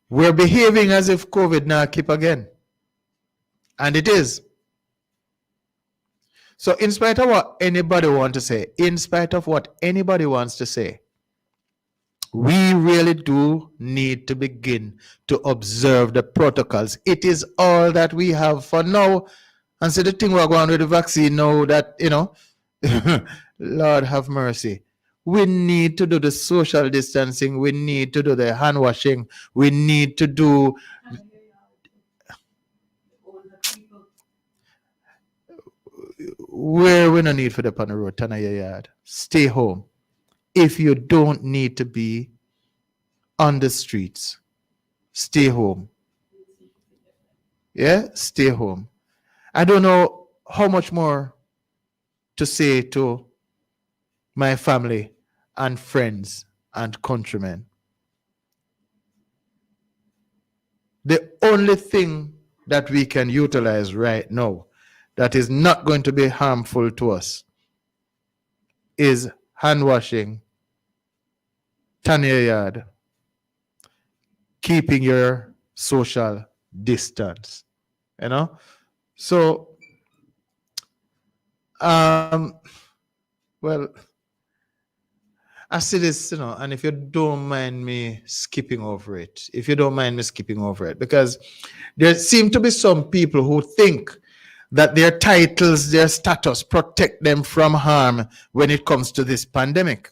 We're behaving as if COVID now keep again. And it is. So in spite of what anybody wants to say, we really do need to begin to observe the protocols. It is all that we have for now. And so the thing we're going with the vaccine now that, you know, Lord have mercy. We need to do the social distancing. We need to do the hand washing. We need to do... Where we no need for the on the road, turn your yard. Stay home. If you don't need to be on the streets, stay home. Yeah, stay home. I don't know how much more to say to my family and friends and countrymen. The only thing that we can utilize right now that is not going to be harmful to us is hand washing, turn your yard, keeping your social distance, you know? So, well, I see this, you know, and if you don't mind me skipping over it, because there seem to be some people who think that their titles, their status protect them from harm when it comes to this pandemic.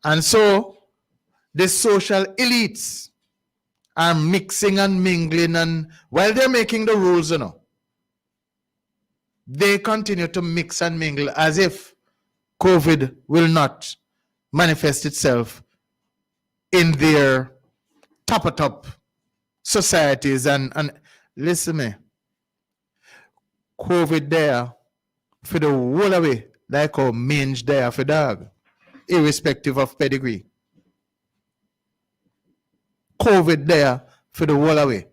And so the social elites are mixing and mingling, and while they're making the rules, you know, they continue to mix and mingle as if COVID will not manifest itself in their top societies. And listen to me, COVID there for the whole away, like how mange there for dog, irrespective of pedigree. COVID there for the whole away.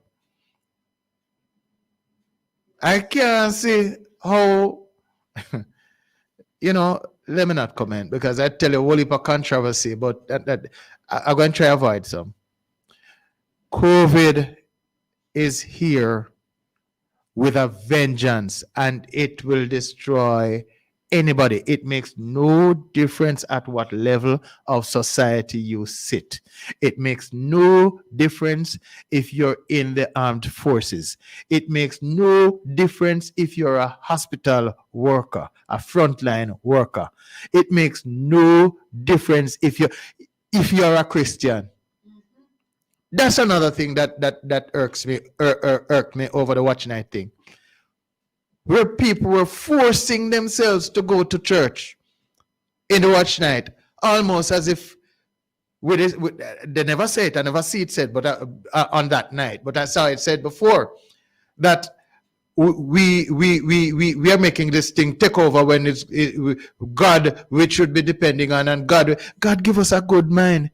I can't see how, you know, let me not comment because I tell you a whole heap of controversy, but I'm going to try to avoid some. COVID is here with a vengeance, and it will destroy anybody. It makes no difference at what level of society you sit. It makes no difference if you're in the armed forces. It makes no difference if you're a hospital worker, a frontline worker. It makes no difference if you're a Christian. That's another thing that irks me, irked me over the watch night thing, where people were forcing themselves to go to church in the watch night, almost as if they never say it, I never see it said, but on that night, but I saw it said before that we are making this thing take over when God we should be depending on, and God give us a good mind.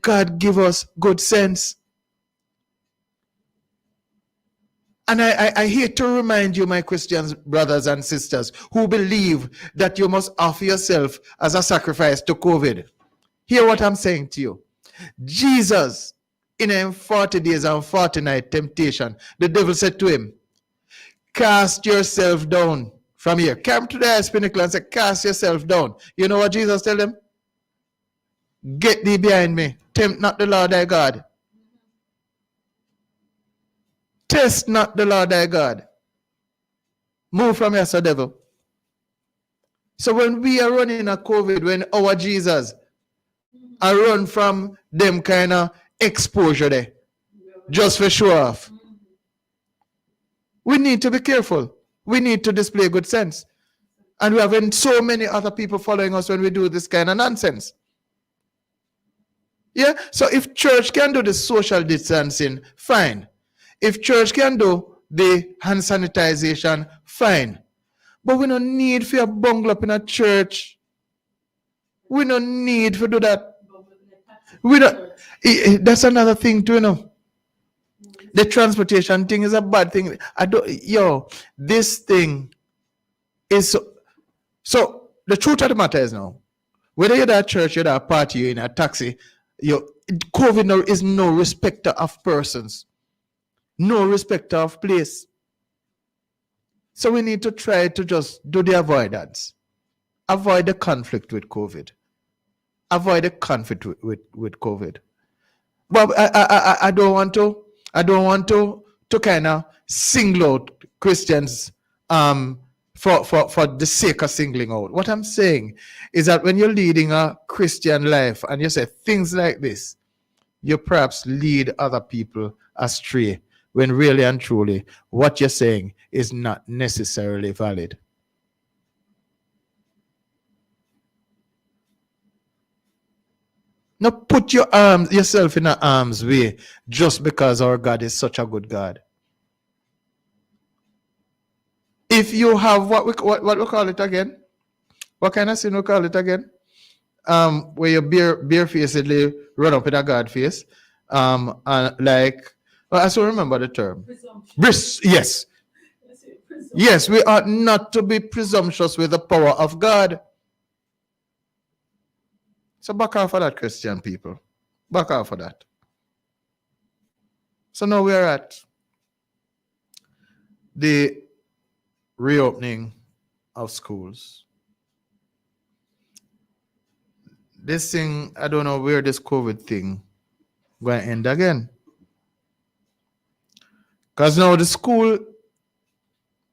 God give us good sense. And I hate to remind you, my Christian brothers and sisters, who believe that you must offer yourself as a sacrifice to COVID. Hear what I'm saying to you. Jesus, in a 40 days and 40 night temptation, the devil said to him, cast yourself down from here. Come to the highest pinnacle and say, cast yourself down. You know what Jesus told him? Get thee behind me. Tempt not the Lord thy God. Test not the Lord thy God. Move from here, so devil. So when we are running a COVID, when our Jesus are run from them kind of exposure there, just for show off, we need to be careful. We need to display good sense. And we have so many other people following us when we do this kind of nonsense. Yeah? So if church can do the social distancing, fine. If church can do the hand sanitization, fine. But we don't need for a bungle up in a church. We don't need to do that. We don't. That's another thing too, you know. The transportation thing is a bad thing. This thing is so the truth of the matter is now, whether you're at church, you're at a party, you're in a taxi, COVID is no respecter of persons, no respecter of place. So we need to try to just do the avoidance. Avoid the conflict with COVID. Avoid the conflict with COVID. But I don't want to kind of single out Christians for the sake of singling out. What I'm saying is that when you're leading a Christian life and you say things like this, you perhaps lead other people astray, when really and truly what you're saying is not necessarily valid. Now put yourself in an arm's way just because our God is such a good God. If you have what we call it again? What kind of sin we call it again? Where you barefacedly run up in a God face. And like, I still remember the term. Yes. Yes, we ought not to be presumptuous with the power of God. So back off of that, Christian people. Back off of that. So now we are at the reopening of schools. This thing, I don't know where this COVID thing going to end again. Because now the school,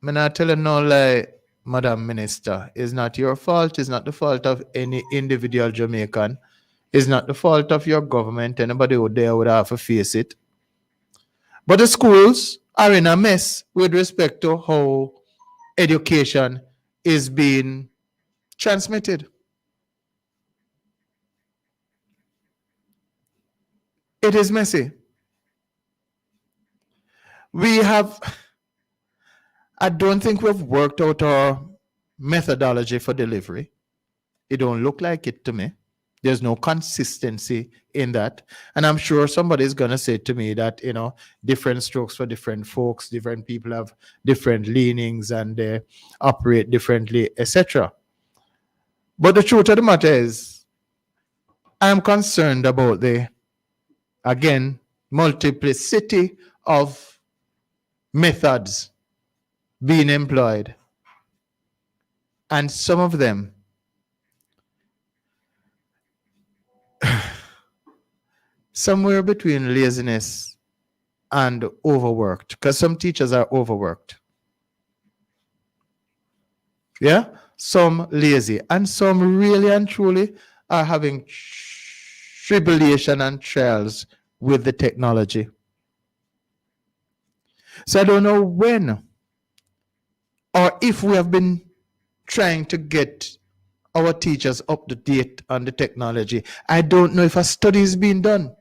I'm not telling no lie, Madam Minister, is not your fault. It's not the fault of any individual Jamaican. It's not the fault of your government. Anybody out there would have to face it. But the schools are in a mess with respect to how education is being transmitted. It is messy. I don't think we've worked out our methodology for delivery. It don't look like it to me. There's no consistency in that. And I'm sure somebody's going to say to me that, different strokes for different folks, different people have different leanings and they operate differently, etc. But the truth of the matter is, I'm concerned about the, again, multiplicity of methods being employed And some of them, somewhere between laziness and overworked, because some teachers are overworked. Yeah? Some lazy, and some really and truly are having tribulation and trials with the technology. So I don't know when or if we have been trying to get our teachers up to date on the technology. I don't know if a study is being done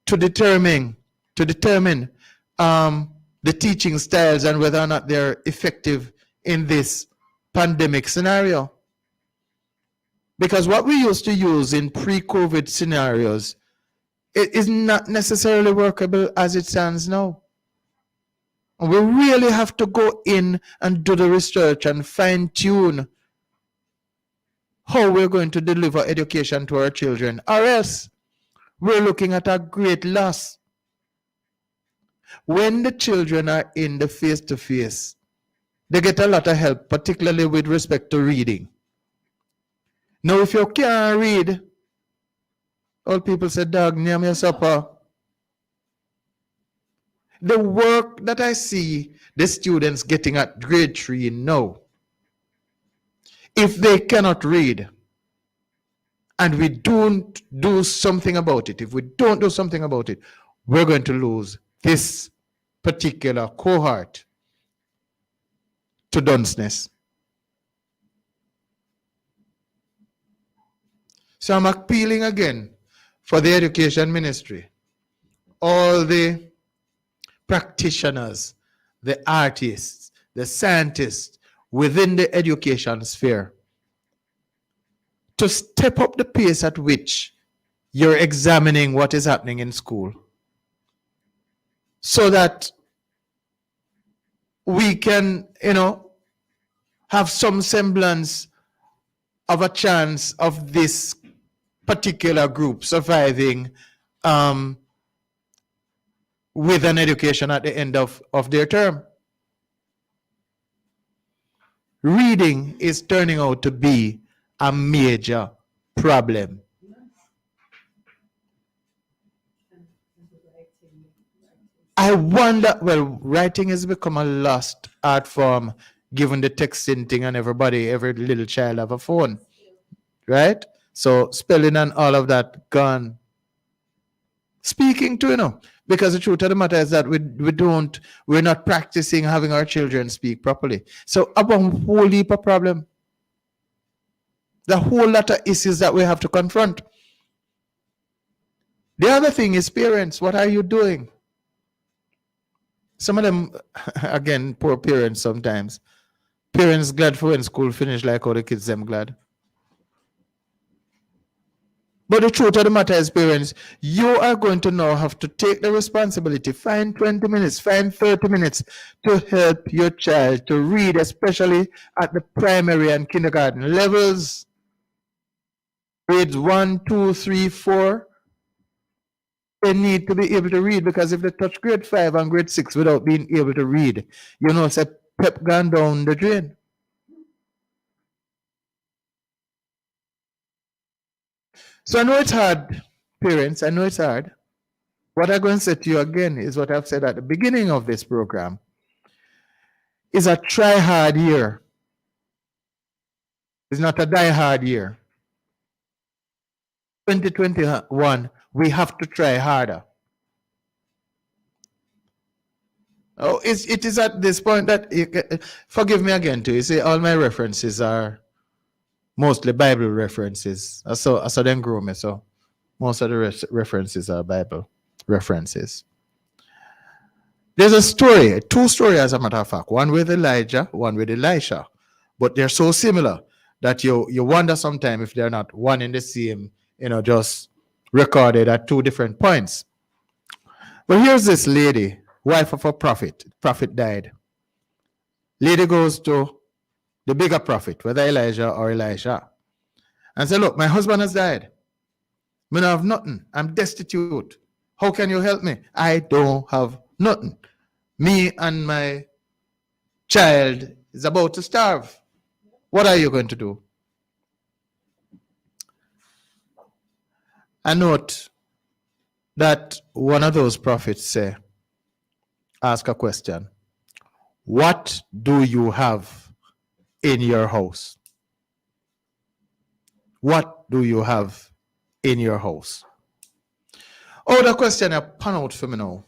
to determine the teaching styles and whether or not they're effective in this pandemic scenario. Because what we used to use in pre-COVID scenarios, it is not necessarily workable as it stands now. And we really have to go in and do the research and fine-tune how we're going to deliver education to our children, or else we're looking at a great loss. When the children are in the face-to-face, they get a lot of help, particularly with respect to reading. Now, if you can't read, old people say, dog, name your supper. The work that I see the students getting at grade 3 now, if they cannot read, and we don't do something about it, if we don't do something about it, we're going to lose this particular cohort to dunceness. So I'm appealing again for the education ministry, all the practitioners, the artists, the scientists within the education sphere to step up the pace at which you're examining what is happening in school, so that we can, have some semblance of a chance of this particular group surviving with an education at the end of their term. Reading is turning out to be a major problem. I wonder, well, writing has become a lost art form given the texting thing and every little child have a phone, right? So spelling and all of that gone. Speaking too, because the truth of the matter is that we're not practicing having our children speak properly. So about a whole heap of problem. The whole lot of issues that we have to confront. The other thing is parents. What are you doing? Some of them, again, poor parents sometimes. Parents glad for when school finish, like how the kids them glad. But the truth of the matter is, parents, you are going to now have to take the responsibility. Find 20 minutes, find 30 minutes to help your child to read, especially at the primary and kindergarten levels. Grades 1, 2, 3, 4. They need to be able to read, because if they touch grade 5 and grade 6 without being able to read, say pep gone down the drain. So I know it's hard, parents. I know it's hard. What I'm going to say to you again is what I've said at the beginning of this program. Is a try hard year. It's not a die hard year. 2021, we have to try harder. Oh, it is at this point that, forgive me again too, you see, all my references are mostly Bible references. I saw them grow me, so most of the references are Bible references. There's a story, 2 stories as a matter of fact, one with Elijah, one with Elisha, but they're so similar that you wonder sometimes if they're not one in the same, just recorded at 2 different points. But here's this lady, wife of a prophet. Prophet died. Lady goes to the bigger prophet, whether Elijah or Elisha, and say, look, my husband has died. I don't have nothing. I'm destitute. How can you help me? I don't have nothing. Me and my child is about to starve. What are you going to do? I note that one of those prophets say, ask a question. What do you have in your house? What do you have in your house? Oh, the question I pan out for me now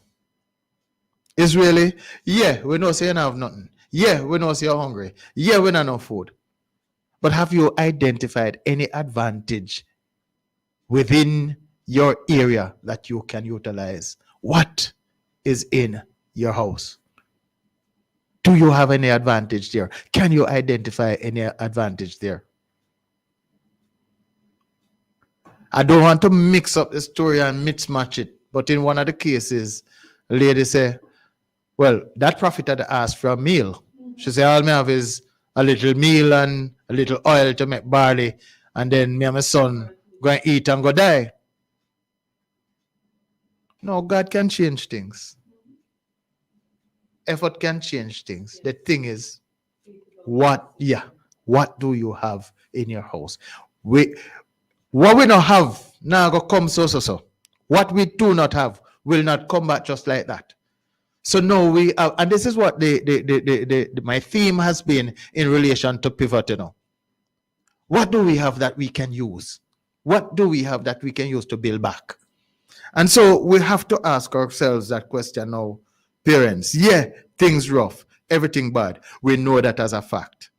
is really, yeah, we know say you don't have nothing. Yeah, we know say you're hungry. Yeah, we don't have no food. But have you identified any advantage within your area that you can utilize? What is in your house? Do you have any advantage there? Can you identify any advantage there? I don't want to mix up the story and mismatch it, but in one of the cases, a lady said, well, that prophet had asked for a meal. She said, all me have is a little meal and a little oil to make barley, and then me and my son go and eat and go die. No, God can change things. Effort can change things. The thing is, what do you have in your house? What we don't have now go come so. What we do not have will not come back just like that. So no, we have, and this is what my theme has been in relation to pivot. What do we have that we can use? What do we have that we can use to build back? And so we have to ask ourselves that question now, parents. Yeah, things rough, everything bad. We know that as a fact.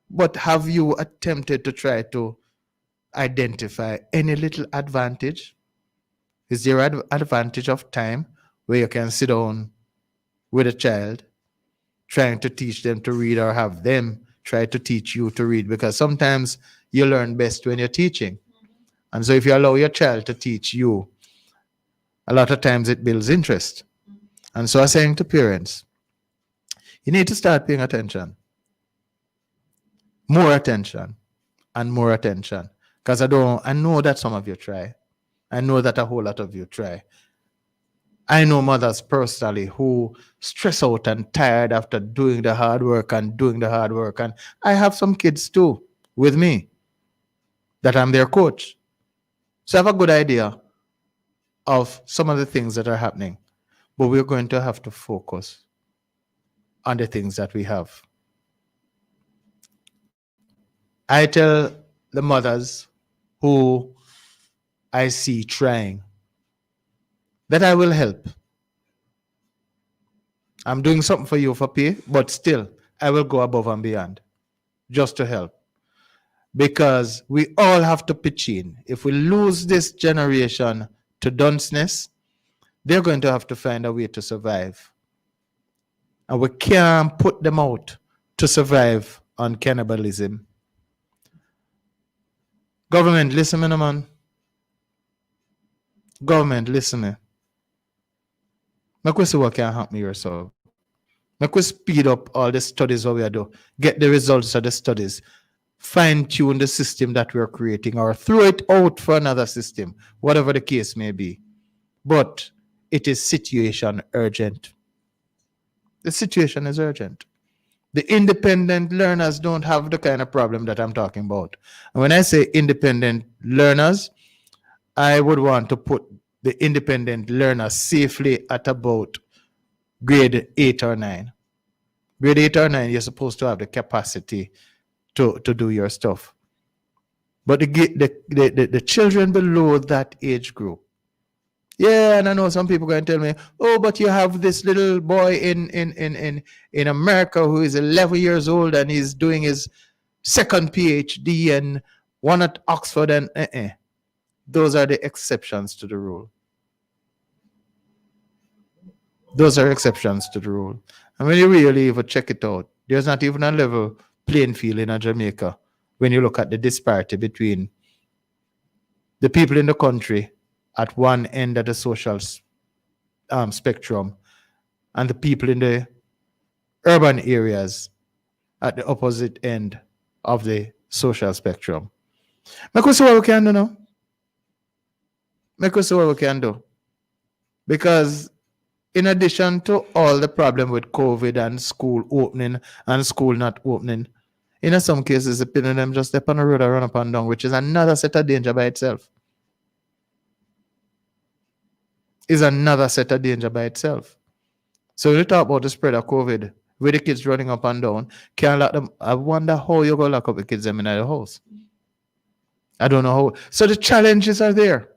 But have you attempted to try to identify any little advantage? Is there an advantage of time where you can sit down with a child trying to teach them to read, or have them try to teach you to read? Because sometimes you learn best when you're teaching. And so if you allow your child to teach you, a lot of times it builds interest. And so I'm saying to parents, you need to start paying attention. More attention and more attention. Because I know that some of you try. I know that a whole lot of you try. I know mothers personally who stress out and tired after doing the hard work. And I have some kids too with me that I'm their coach. So I have a good idea of some of the things that are happening. But we're going to have to focus on the things that we have. I tell the mothers who I see trying that I will help. I'm doing something for you for pay, but still, I will go above and beyond just to help. Because we all have to pitch in. If we lose this generation to dunceness, they're going to have to find a way to survive. And we can't put them out to survive on cannibalism. Government, listen me, no man. Government, listen me. Make we see what can happen here, so. Make we speed up all the studies what we are doing. Get the results of the studies. Fine-tune the system that we're creating, or throw it out for another system, whatever the case may be. But it is situation urgent. The situation is urgent. The independent learners don't have the kind of problem that I'm talking about. And when I say independent learners, I would want to put the independent learner safely at about grade 8 or 9. Grade 8 or 9, you're supposed to have the capacity to do your stuff. But the children below that age group, yeah, and I know some people are going to tell me, oh, but you have this little boy in America who is 11 years old and he's doing his second PhD and one at Oxford, and those are the exceptions to the rule. Those are exceptions to the rule. And when you really even check it out, there's not even a level playing field in Jamaica when you look at the disparity between the people in the country at one end of the social spectrum and the people in the urban areas at the opposite end of the social spectrum. Make us see what we can do now. Make us see what we can do. Because in addition to all the problem with COVID and school opening and school not opening, In some cases, the pin of them just step on the road and run up and down, which is another set of danger by itself. Is another set of danger by itself. So when you talk about the spread of COVID, with the kids running up and down, can't lock them. I wonder how you're going to lock up the kids them in the house. I don't know how. So the challenges are there.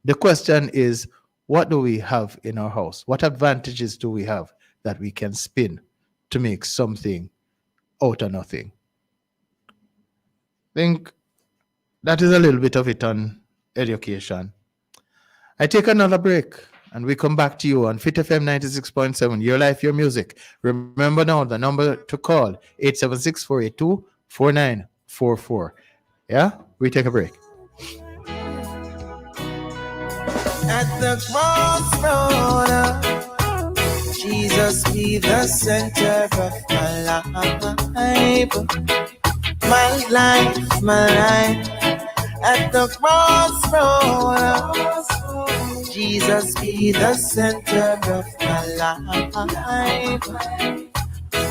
The question is, what do we have in our house? What advantages do we have that we can spin to make something out of nothing? I think that is a little bit of it on education. I take another break and we come back to you on Fit FM 96.7, Your Life, Your Music. Remember now the number to call, 876-482-4944. Yeah, we take a break. At the crossroad, Jesus be the center of my life. My life. At the crossroad, Jesus be the center of my life.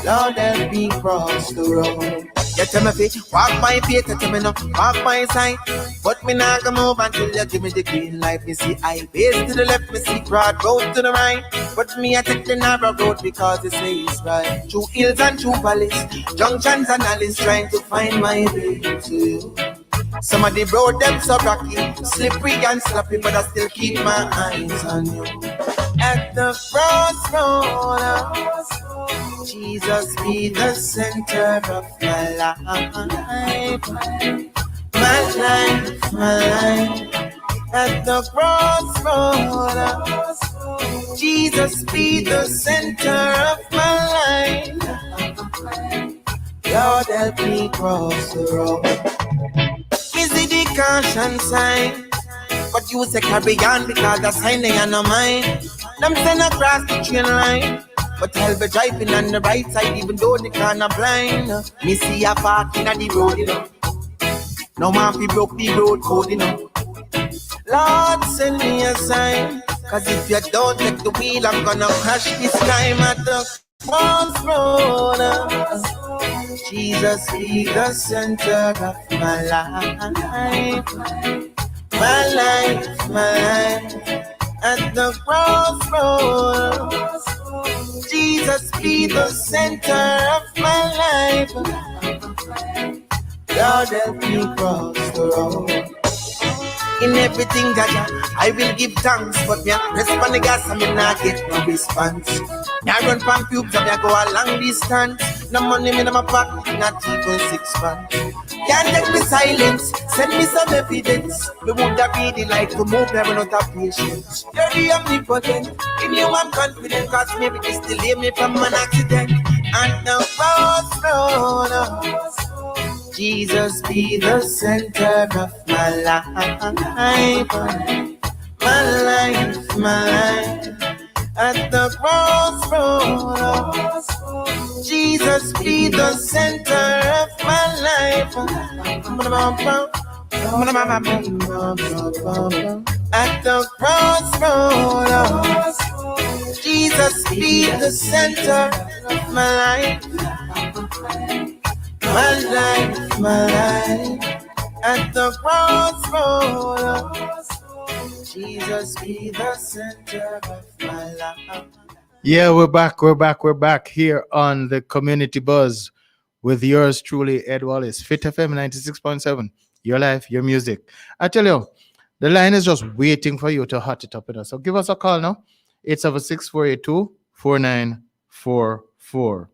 Lord, help me cross the road. You tell me fi walk my faith, you tell me no walk my side. But me not gonna move until you give me the green light. Me see highways to the left, me see broad road to the right. But me I take the narrow road because it says right. Through hills and through valleys, junctions and alleys, trying to find my way to you. Some of the road them so rocky, slippery and sloppy, but I still keep my eyes on you. At the crossroad, Jesus be the center of my life. My life, my life. At the crossroad, Jesus be the center of my life. Lord, help me cross the road. Is it the caution sign? But you say carry on because the sign they are not mine. Them send across the train line. But I'll be driving on the right side even though the car not blind. Me see a parking on the road, you know. No man fi broke the road code, you know. Lord, send me a sign. Cause if you don't take the wheel, I'm gonna crash this time at the crossroad. Jesus be the center of my life. My life, my life. At the crossroad, Jesus be the center of my life. Lord, help me cross the road. In everything that I will give thanks, but me press on the gas and me not get no response. Me I run from pubes and me I go a long distance. No money me in my pocket, not even 6 pounds. Can't take me silence, send me some evidence. Me would have really like to move, never not have patience. You're the omnipotent, in you I'm confident, cause maybe this delay me from an accident. And the crossroad, Jesus be the center of my life. My life, my life. At the crossroad, Jesus be the center of my life. At the crossroad, Jesus be the center of my life. My life, my life. At the crossroad, Jesus be the center of my life. Yeah, we're back here on the Community Buzz with yours truly, Ed Wallace, Fit FM 96.7, Your Life, Your Music. I tell you, the line is just waiting for you to hot it up with us. So give us a call now, 876-482-4944.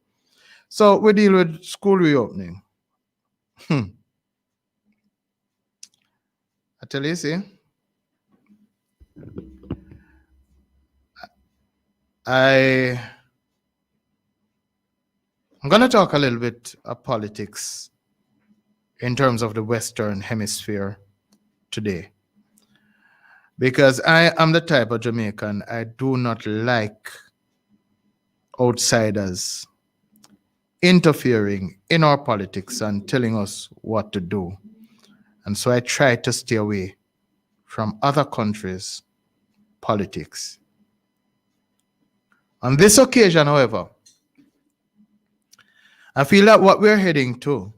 So we deal with school reopening. I tell you, see, I'm going to talk a little bit of politics in terms of the Western Hemisphere today. Because I am the type of Jamaican, I do not like outsiders interfering in our politics and telling us what to do. And so I try to stay away from other countries' politics. On this occasion, however, I feel that what we're heading to,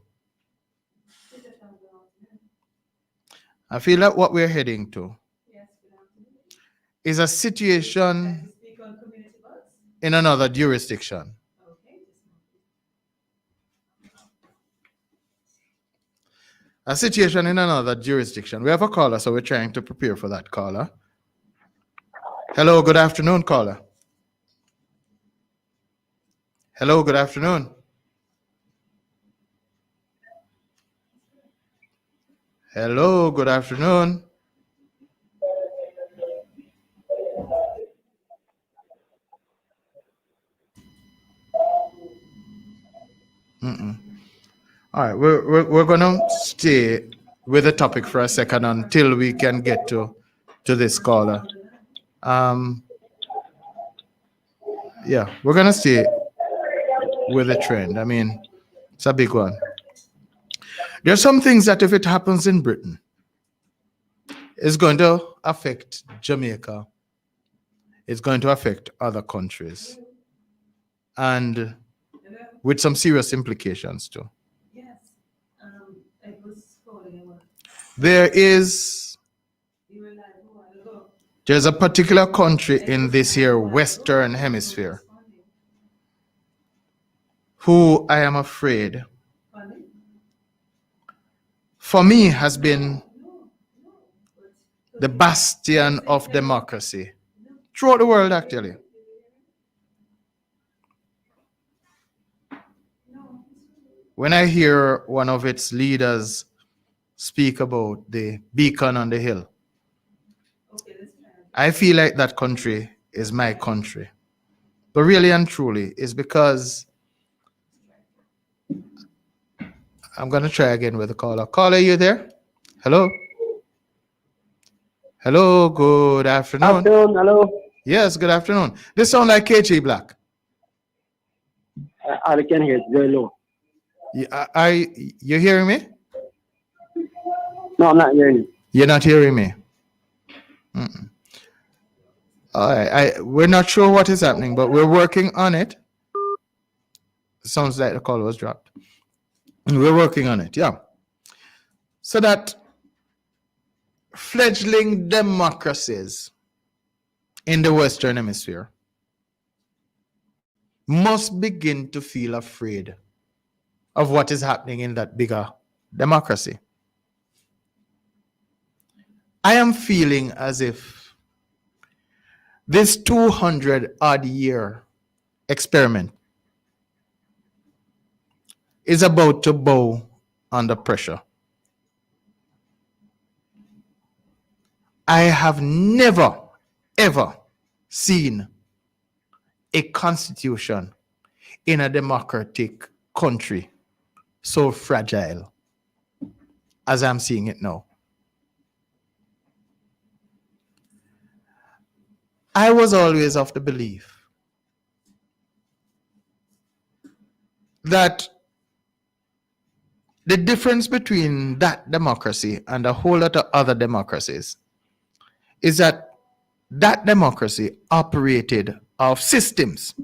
is a situation in another jurisdiction. A situation in another jurisdiction. We have a caller, so we're trying to prepare for that caller. Hello, good afternoon, caller. Hello, good afternoon. Hello, good afternoon. All right, we're gonna stay with the topic for a second until we can get to this caller. Yeah, we're gonna stay with the trend. I mean, it's a big one. There's some things that if it happens in Britain, it's going to affect Jamaica. It's going to affect other countries, and with some serious implications too. There's a particular country in this here Western Hemisphere who I am afraid, for me, has been the bastion of democracy throughout the world, actually. When I hear one of its leaders speak about the beacon on the hill, I feel like that country is my country. But really and truly, it's because I'm going to try again with the caller. Caller, you there? Hello? Hello, good afternoon. Afternoon, hello. Yes, good afternoon. This sound like KG Black. I can hear it very low. You hearing me? No, I'm not hearing you. You're not hearing me? All right. We're not sure what is happening, but we're working on it. Sounds like the call was dropped. We're working on it, yeah. So that fledgling democracies in the Western Hemisphere must begin to feel afraid of what is happening in that bigger democracy. I am feeling as if this 200-odd year experiment is about to bow under pressure. I have never, ever seen a constitution in a democratic country so fragile as I'm seeing it now. I was always of the belief that the difference between that democracy and a whole lot of other democracies is that that democracy operated off systems,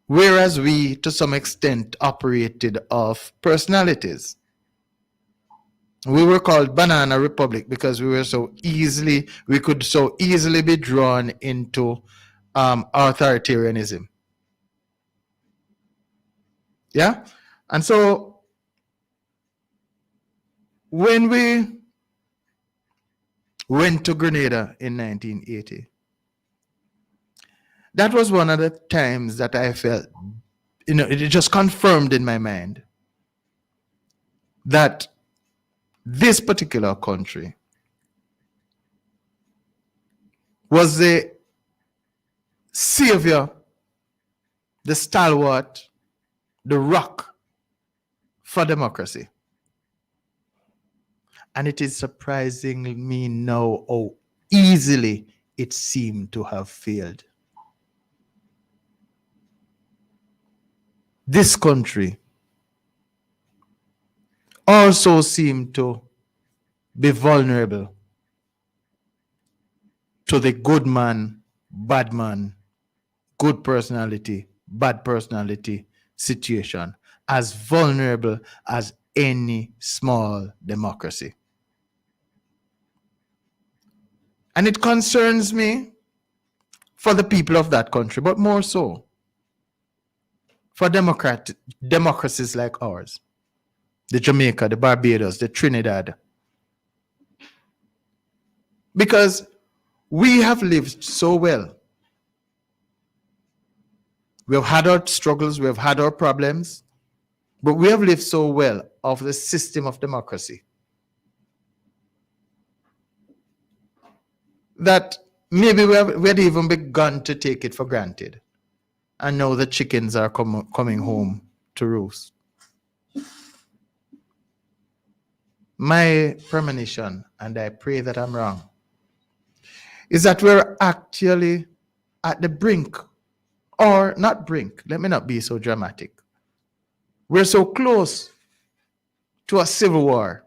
whereas we, to some extent, operated off personalities. We were called Banana Republic because we could so easily be drawn into authoritarianism. Yeah? And so when we went to Grenada in 1980, that was one of the times that I felt, it just confirmed in my mind that this particular country was the savior, the stalwart, the rock for democracy. And it is surprising me now how easily it seemed to have failed. This country also seemed to be vulnerable to the good man, bad man, good personality, bad personality situation, as vulnerable as any small democracy. And it concerns me for the people of that country, but more so for democracies like ours, the Jamaica, the Barbados, the Trinidad. Because we have lived so well. We have had our struggles, we have had our problems, but we have lived so well of the system of democracy that maybe we had even begun to take it for granted. And now the chickens are coming home to roost. My premonition, and I pray that I'm wrong, is that we're actually at the brink, or not brink, let me not be so dramatic. We're so close to a civil war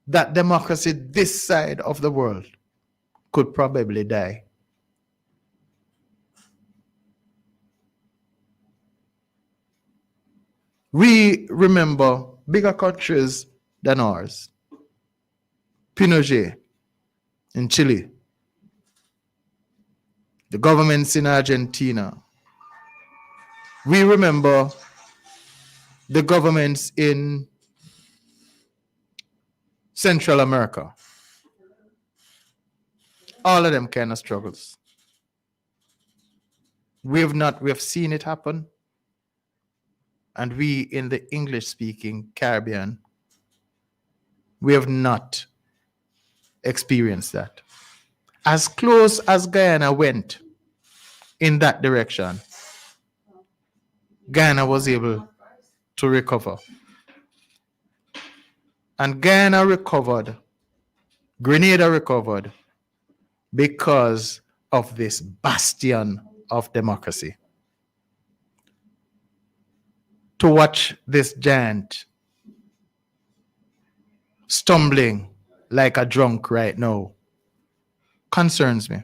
that democracy this side of the world could probably die. We remember bigger countries than ours. Pinochet in Chile, the governments in Argentina. We remember the governments in Central America. All of them kind of struggles. We have seen it happen. And we in the English-speaking Caribbean, we have not experienced that. As close as Guyana went in that direction, Guyana was able to recover. And Guyana recovered, Grenada recovered, because of this bastion of democracy. To watch this giant stumbling like a drunk right now concerns me.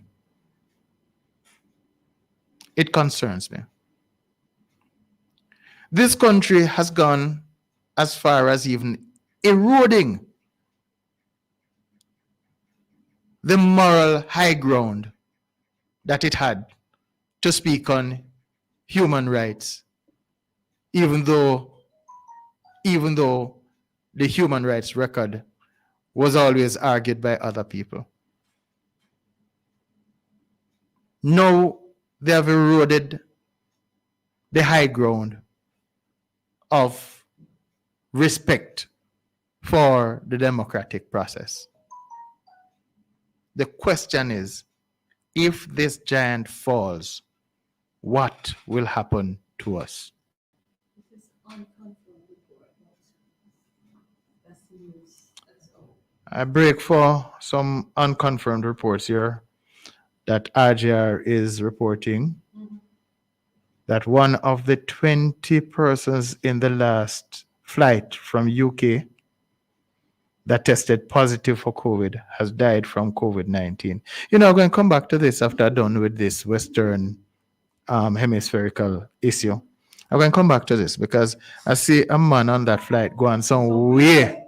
It concerns me. This country has gone as far as even eroding the moral high ground that it had to speak on human rights, even though the human rights record was always argued by other people. Now they have eroded the high ground of respect for the democratic process. The question is, if this giant falls, what will happen to us? I break for some unconfirmed reports here that RJR is reporting that one of the 20 persons in the last flight from UK that tested positive for COVID has died from COVID-19. You know, I'm going to come back to this after I'm done with this Western hemispherical issue. I'm going to come back to this because I see a man on that flight going somewhere.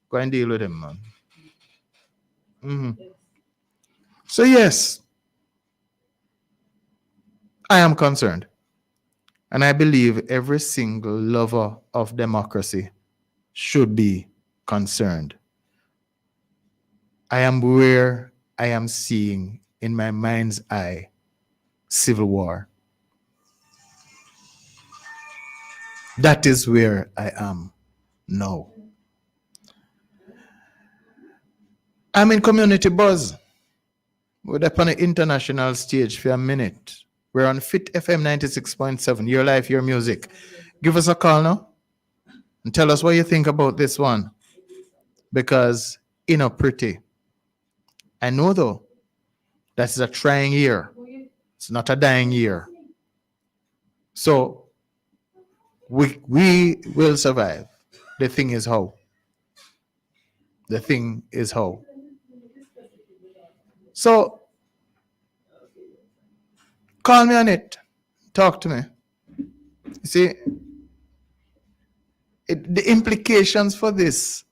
Go and deal with him, man. So yes, I am concerned. And I believe every single lover of democracy should be concerned. I am where I am seeing in my mind's eye civil war. That is where I am now. I'm in Community Buzz. We're up on an international stage for a minute. We're on Fit FM 96.7. Your life, your music. Give us a call now and tell us what you think about this one. Because, pretty. I know, though, that's a trying year. It's not a dying year. So, we will survive. The thing is how. The thing is how. So, call me on it. Talk to me. See, the implications for this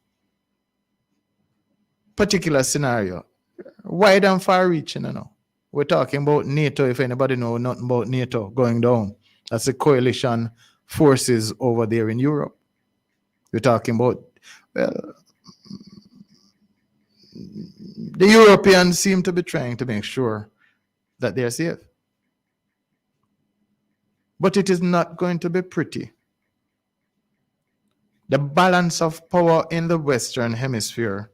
particular scenario, wide and far reaching, you know. We're talking about NATO, if anybody knows nothing about NATO going down. That's the coalition forces over there in Europe. We're talking about, well, the Europeans seem to be trying to make sure that they're safe. But it is not going to be pretty. The balance of power in the Western Hemisphere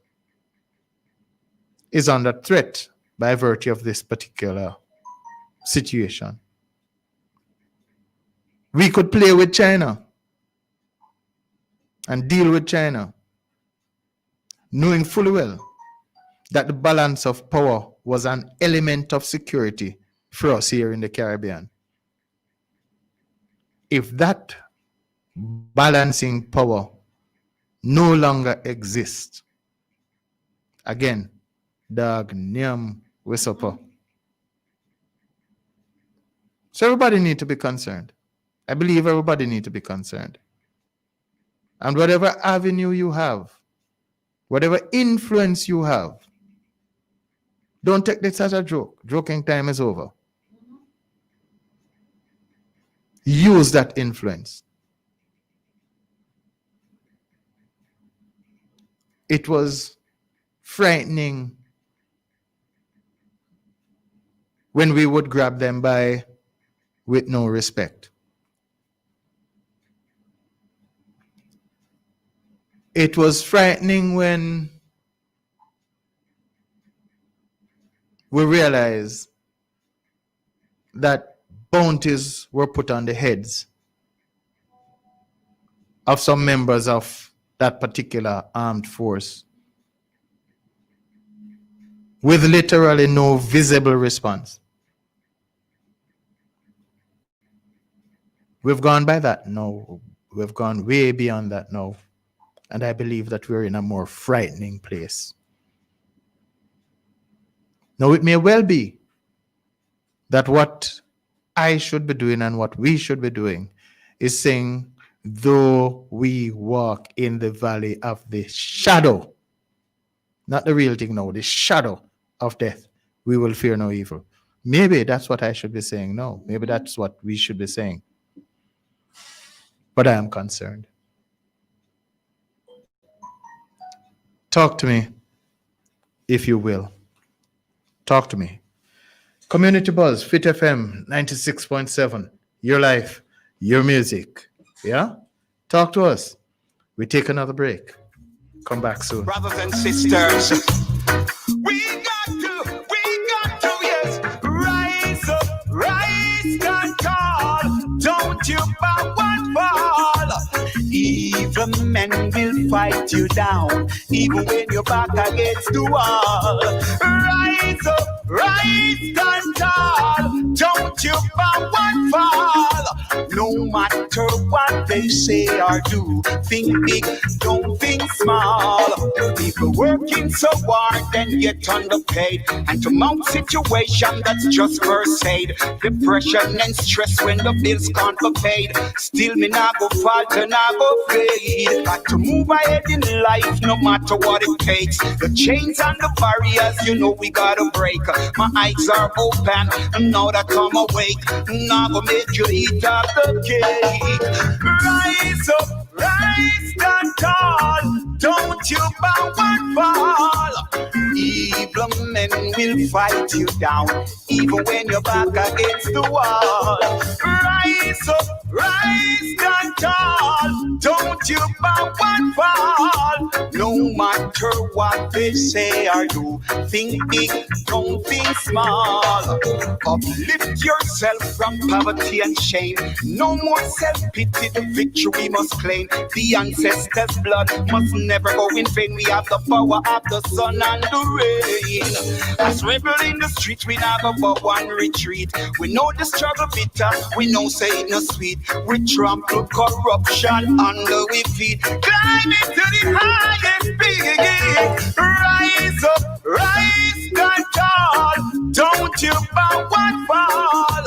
is under threat by virtue of this particular situation. We could play with China and deal with China, knowing fully well that the balance of power was an element of security for us here in the Caribbean. If that balancing power no longer exists, again, dog nyam whisper. So everybody need to be concerned. I believe everybody need to be concerned. And whatever avenue you have, whatever influence you have, don't take this as a joke. Joking time is over. Use that influence. It was frightening when we would grab them by with no respect. It was frightening when we realized that bounties were put on the heads of some members of that particular armed force with literally no visible response. We've gone by that now. We've gone way beyond that now. And I believe that we're in a more frightening place. Now, it may well be that what I should be doing and what we should be doing is saying, though we walk in the valley of the shadow, not the real thing now, the shadow of death, we will fear no evil. Maybe that's what I should be saying now. Maybe that's what we should be saying. But I am concerned. Talk to me, if you will. Talk to me. Community Buzz, Fit FM 96.7. Your life, your music. Yeah? Talk to us. We take another break. Come back soon. Brothers and sisters, we got to, yes, rise up, rise and tall. Don't you bow and fall. Evil men will fight you down, even when you're back against the wall. Rise up, rise and tall. Don't you bow and fall. No matter what they say or do, think big, don't think small. People working so hard and get underpaid, and to mount situation that's just first aid. Depression and stress when the bills can't be paid. Still me not go fault and I go fade. Got to move ahead in life no matter what it takes. The chains and the barriers, you know we gotta break. My eyes are open and now that I'm awake. Now go make you eat up the cake. Rise up, rise and tall. Don't you bow and fall. Evil men will fight you down, even when you're back against the wall. Rise up, rise and tall. Don't you bow and fall. No matter what they say or do, think big, don't think small. Uplift yourself from poverty and shame. No more self-pity, the victory must claim. The ancestors' blood must never go in vain. We have the power of the sun and the rain. As rebel in the street, we never go one retreat. We know the struggle bitter, we know say it no sweet. We trample corruption under we feet. Climb into the highest peak. Rise up, rise and tall. Don't you bow and fall.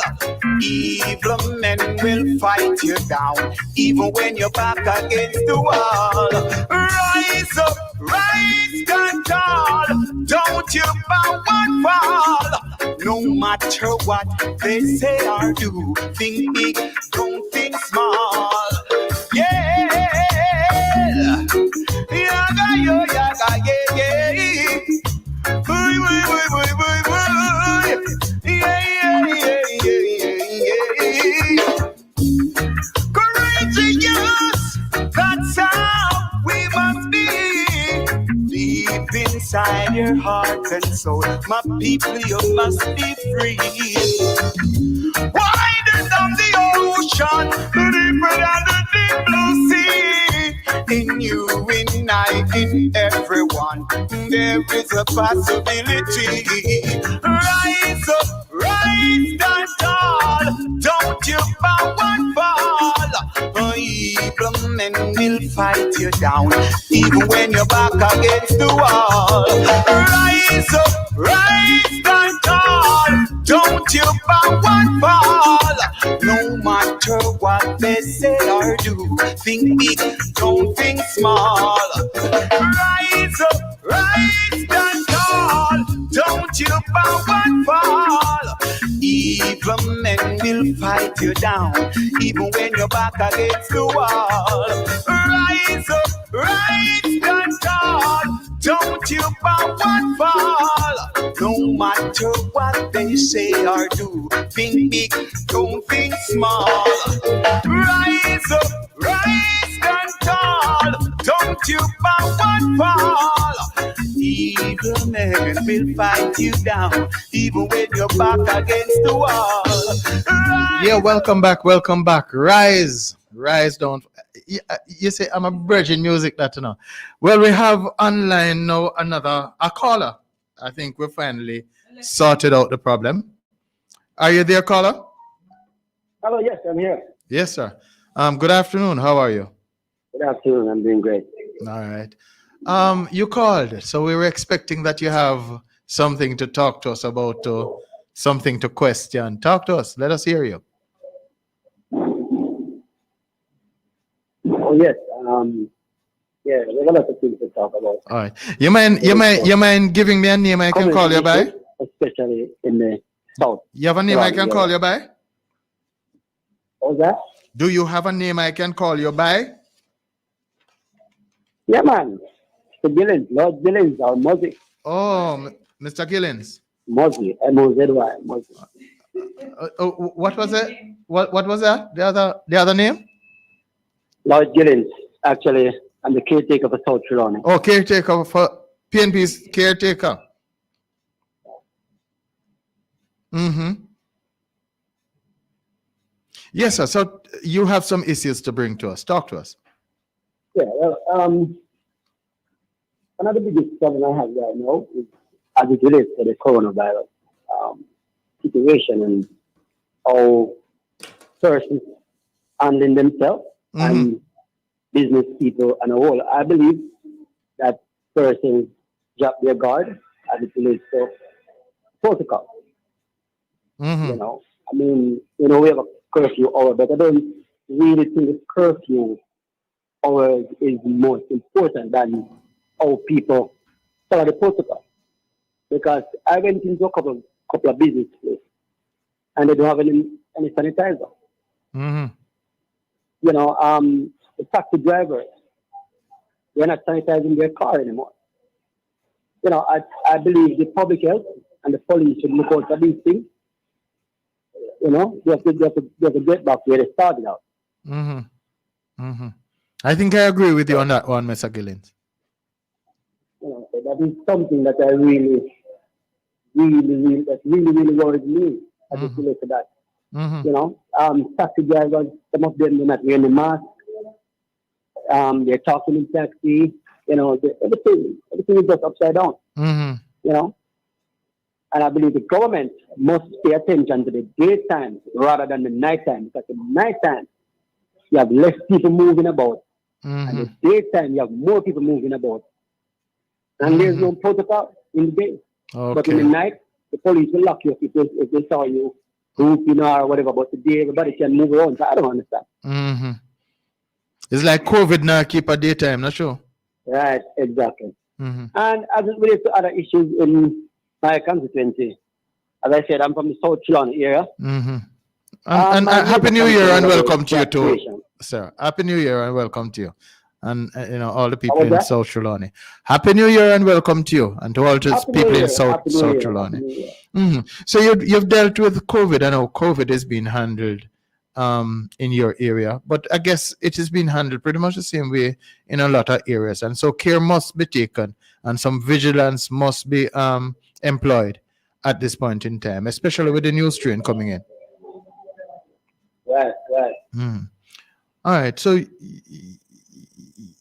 Evil men will fight fight you down, even when you're back against the wall. Rise up, rise stand tall. Don't you bow and fall. No matter what they say or do, think big, don't think small. Yeah, yaga yo yaga yeah yeah. Boy, boy, boy, boy, boy, boy. Yeah, yeah, yeah, yeah, yeah. Courageous, that's how we must be. Deep inside your heart and soul, my people, you must be free. Wider than the ocean, deeper than the deep blue sea. In you, in I, in everyone, there is a possibility. Rise up, rise stand tall. Don't you bow and fall. Evil men will fight you down, even when you're back against the wall. Rise up, rise stand tall. Don't you bow and fall. No matter what they say or do, think big, don't think small. Rise up, rise stand tall. Don't you bow and fall. Evil men will fight you down, even when you're back against the wall. Rise up, rise stand tall. Don't you bow and fall. No matter what they say or do, think big, don't think small. Rise up, rise stand tall. Don't you bow and fall. Evil men will fight you down, even when you're back against the wall. Yeah, welcome back, welcome back. Rise, rise, don't. You say I'm a virgin music, that you know. Well, we have online now a caller. I think we finally sorted out the problem. Are you there, caller? Hello, yes, I'm here. Yes, sir. Good afternoon. How are you? Good afternoon, I'm doing great. All right. You called, so we were expecting that you have something to talk to us about, something to question. Talk to us. Let us hear you. Oh, yes. Yeah, there's a lot of things to talk about. All right. You mind giving me a name I can call you by? Especially in the south. You have a name I can call you by? What's that? Do you have a name I can call you by? Yeah, man. Mr. Gillens, Lord Gillens, or Mosey. Oh, Mr. Gillens. Mosey, M-O-Z-Y, Mosey. What was it? What was that? The other name? Lord Gillens, actually, I'm the caretaker for South Trelawney. Oh, caretaker for PNP's caretaker. Mm-hmm. Yes, sir. So you have some issues to bring to us. Talk to us. Yeah, well, one of the biggest problem I have right now is as it relates to the coronavirus situation and how persons handling themselves and business people and a whole. I believe that persons drop their guard as it relates to protocol. You know, I mean, you know, we have a curfew hour, but I don't really think the curfew hours is most important than how people follow the protocol. Because I went into a couple of business places and they don't have any sanitizer. You know, the taxi drivers, they're not sanitizing their car anymore. You know, I believe the public health and the police should look out for these things. You know, they have to get back where they started out. I think I agree with you on that one, Mr. Gillens. You know, so that is something that I really worries me as it relates to that. You know, taxi drivers, some of them are not wearing the mask. They're talking in taxi. You know, everything is just upside down. You know, and I believe the government must pay attention to the daytime rather than the nighttime, because the nighttime you have less people moving about, and the daytime you have more people moving about. And there's no protocol in the day. Okay. But in the night, the police will lock you up if they saw you grouping or whatever, but today everybody can move around. So I don't understand. Mm-hmm. It's like COVID now keep a daytime, not sure. Right, exactly. Mm-hmm. And as it relates to other issues in my constituency, as I said, I'm from the South Chilon area. Mm-hmm. And Happy New Year and welcome to you too, sir. Happy New Year and welcome to you. And all the people in South Trelawney. Happy New Year and welcome to you and to all the people in South Trelawney. Mm-hmm. So you've dealt with COVID. I know COVID is being handled in your area, but I guess it is being handled pretty much the same way in a lot of areas. And so care must be taken and some vigilance must be employed at this point in time, especially with the new strain coming in. Right. Mm. All right. So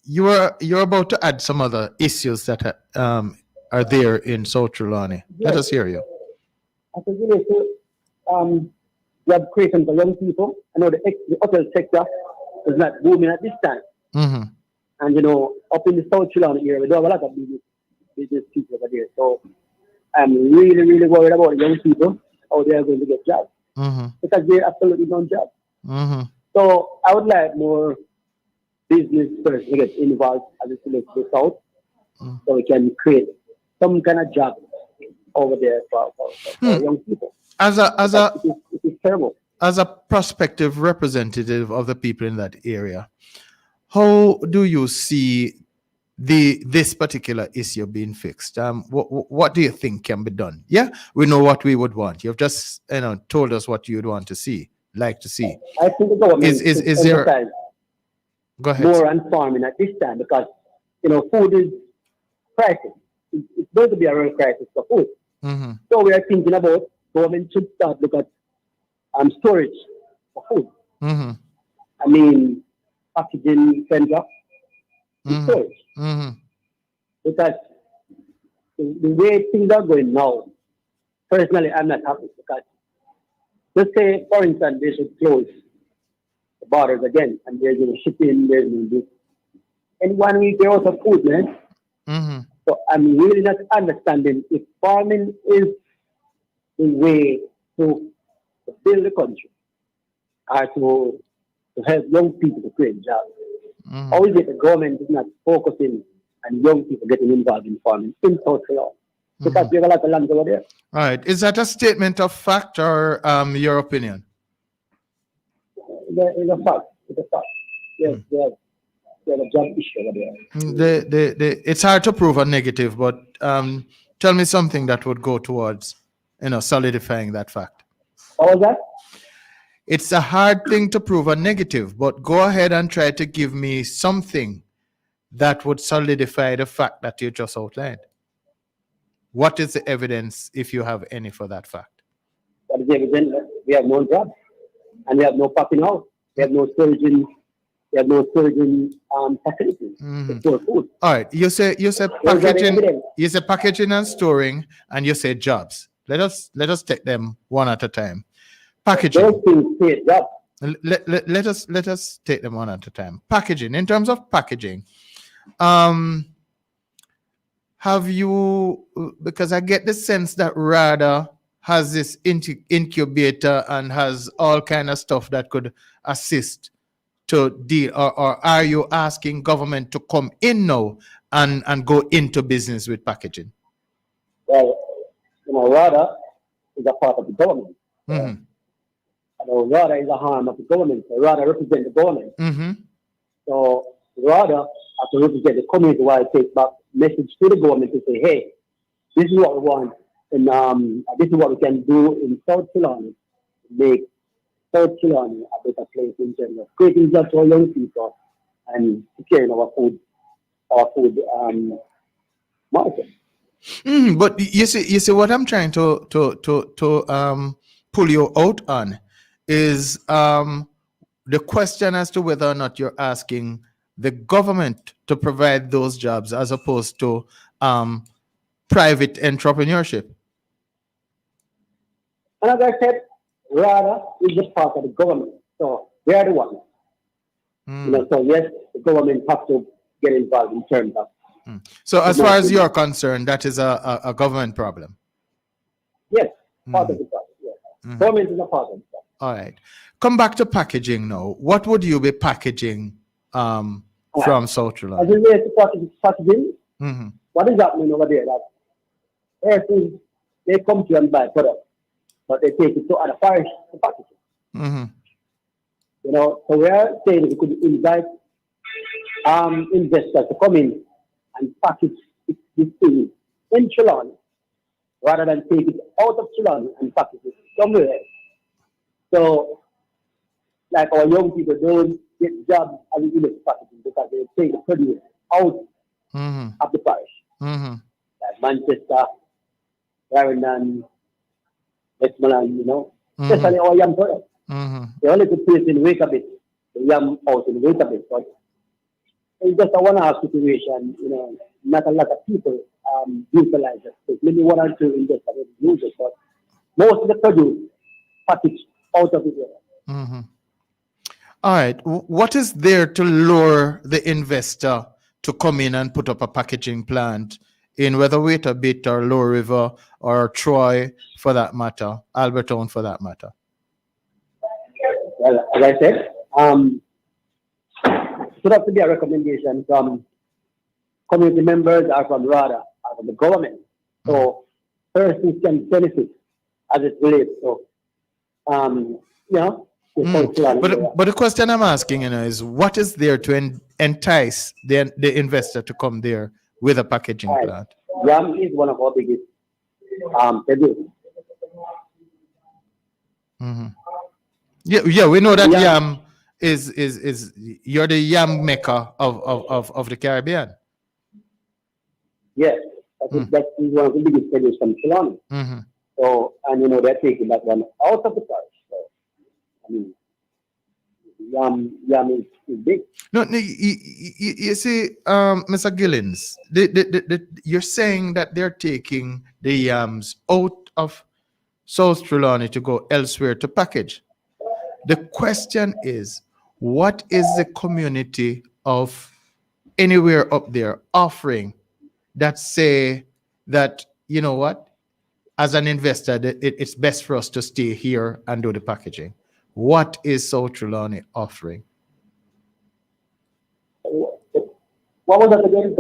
you're about to add some other issues that are there in South Trelawney. Yes. Let us hear you. I think we need to job creation for young people. I know the hotel sector is not booming at this time. Mm-hmm. And up in the South Trelawney area, we do have a lot of business people over there. So I'm really, really worried about the young people, how they are going to get jobs. Mm-hmm. Because they're absolutely no job. Mm-hmm. So I would like more business person to get involved as it relates to the South, so we can create some kind of job over there for young people. It is terrible. As a prospective representative of the people in that area, how do you see this particular issue being fixed? What do you think can be done? Yeah, we know what we would want. You've just told us what you'd want to see, like to see. I think the government is there? Go ahead. More on farming at this time because food is crisis. It's going to be a real crisis for food. Mm-hmm. So we are thinking about government should start look at storage for food. Mm-hmm. I mean, packaging center, storage. Mm-hmm. Because the way things are going now, personally, I'm not happy because let's say, for instance, they should close the borders again and there's shipping, there's this. And 1 week they're out of food, man. Mm-hmm. So I'm really not understanding if farming is the way to build the country or to help young people to create jobs. Mm-hmm. How is it the government is not focusing on young people getting involved in farming in South Carolina? Because we have a lot of land over there. All right. Is that a statement of fact or your opinion? It's a fact. It's a fact. Yes, yes. There's a job issue over there. It's hard to prove a negative, but tell me something that would go towards, solidifying that fact. What was that? It's a hard thing to prove a negative, but go ahead and try to give me something that would solidify the fact that you just outlined. What is the evidence, if you have any, for that fact? What is the evidence? We have no jobs, and we have no popping out. We have no surgeon. We have no surgeon facilities to store food. All right, you say packaging. You say packaging and storing, and you say jobs. Let us take them one at a time. Packaging. Those things create jobs. Let us take them one at a time. Packaging. In terms of packaging, have you? Because I get the sense that RADA has this incubator and has all kind of stuff that could assist to deal, or are you asking government to come in now and go into business with packaging? Well, RADA is a part of the government. Mm-hmm. RADA is a arm of the government. So RADA represents the government. Mm-hmm. So RADA has to represent the community while it takes back message to the government to say, hey, this is what we want, and this is what we can do in South Carolina to make South Carolina a better place in terms of creating jobs for young people and securing our food market. But you see, what I'm trying to pull you out on is the question as to whether or not you're asking the government to provide those jobs as opposed to private entrepreneurship. And as I said, RADA is just part of the government. So they are the ones. So yes, the government has to get involved in terms of. So as far as you're concerned, that is a government problem. Yes, part of the problem. Yes. Government is a part of that. All right. Come back to packaging now. What would you be packaging from South As Trelawney? it relates to packaging, Mm-hmm. what is happening over there? That persons, they come to and buy products, but they take it to other parish to package it. Mm-hmm. You know, so we are saying we could invite investors to come in and package this thing in Trelawney rather than take it out of Trelawney and package it somewhere else. So, like our young people don't get jobs as it relates to packaging because they take the produce out Mm-hmm. of the parish, Mm-hmm. like Manchester, Clarendon, Westmoreland, you know, Mm-hmm. especially our young products. Mm-hmm. They only could place in wait a bit, the yam out in wait a bit, but it's just a one-off situation, you know, not a lot of people utilize it. So maybe one or two investors use it, but most of the produce packaged out of the area. Mm-hmm. All right. What is there to lure the investor to come in and put up a packaging plant in whether Wait a Bit or Low River or Troy for that matter, Albertown for that matter? Well, as I said, it should have to be a recommendation from community members or from rather or from the government. So persons can benefit as it relates. So, you know, But the question I'm asking, you know, is what is there to entice the investor to come there with a packaging plant? Yam is one of our biggest producers. Mm-hmm. Yeah, we know that yam is you're the yam maker of the Caribbean. Yes, that is one of the biggest producers from Trelawney. Mm-hmm. So, and you know, they're taking that one out of the parish. So, I mean, yam is big. No, you see, Mr. Gillens, you're saying that they're taking the yams out of South Trelawney to go elsewhere to package. The question is, what is the community of anywhere up there offering that say that, you know what, as an investor, it's best for us to stay here and do the packaging? What is South Trelawney offering? What was that again?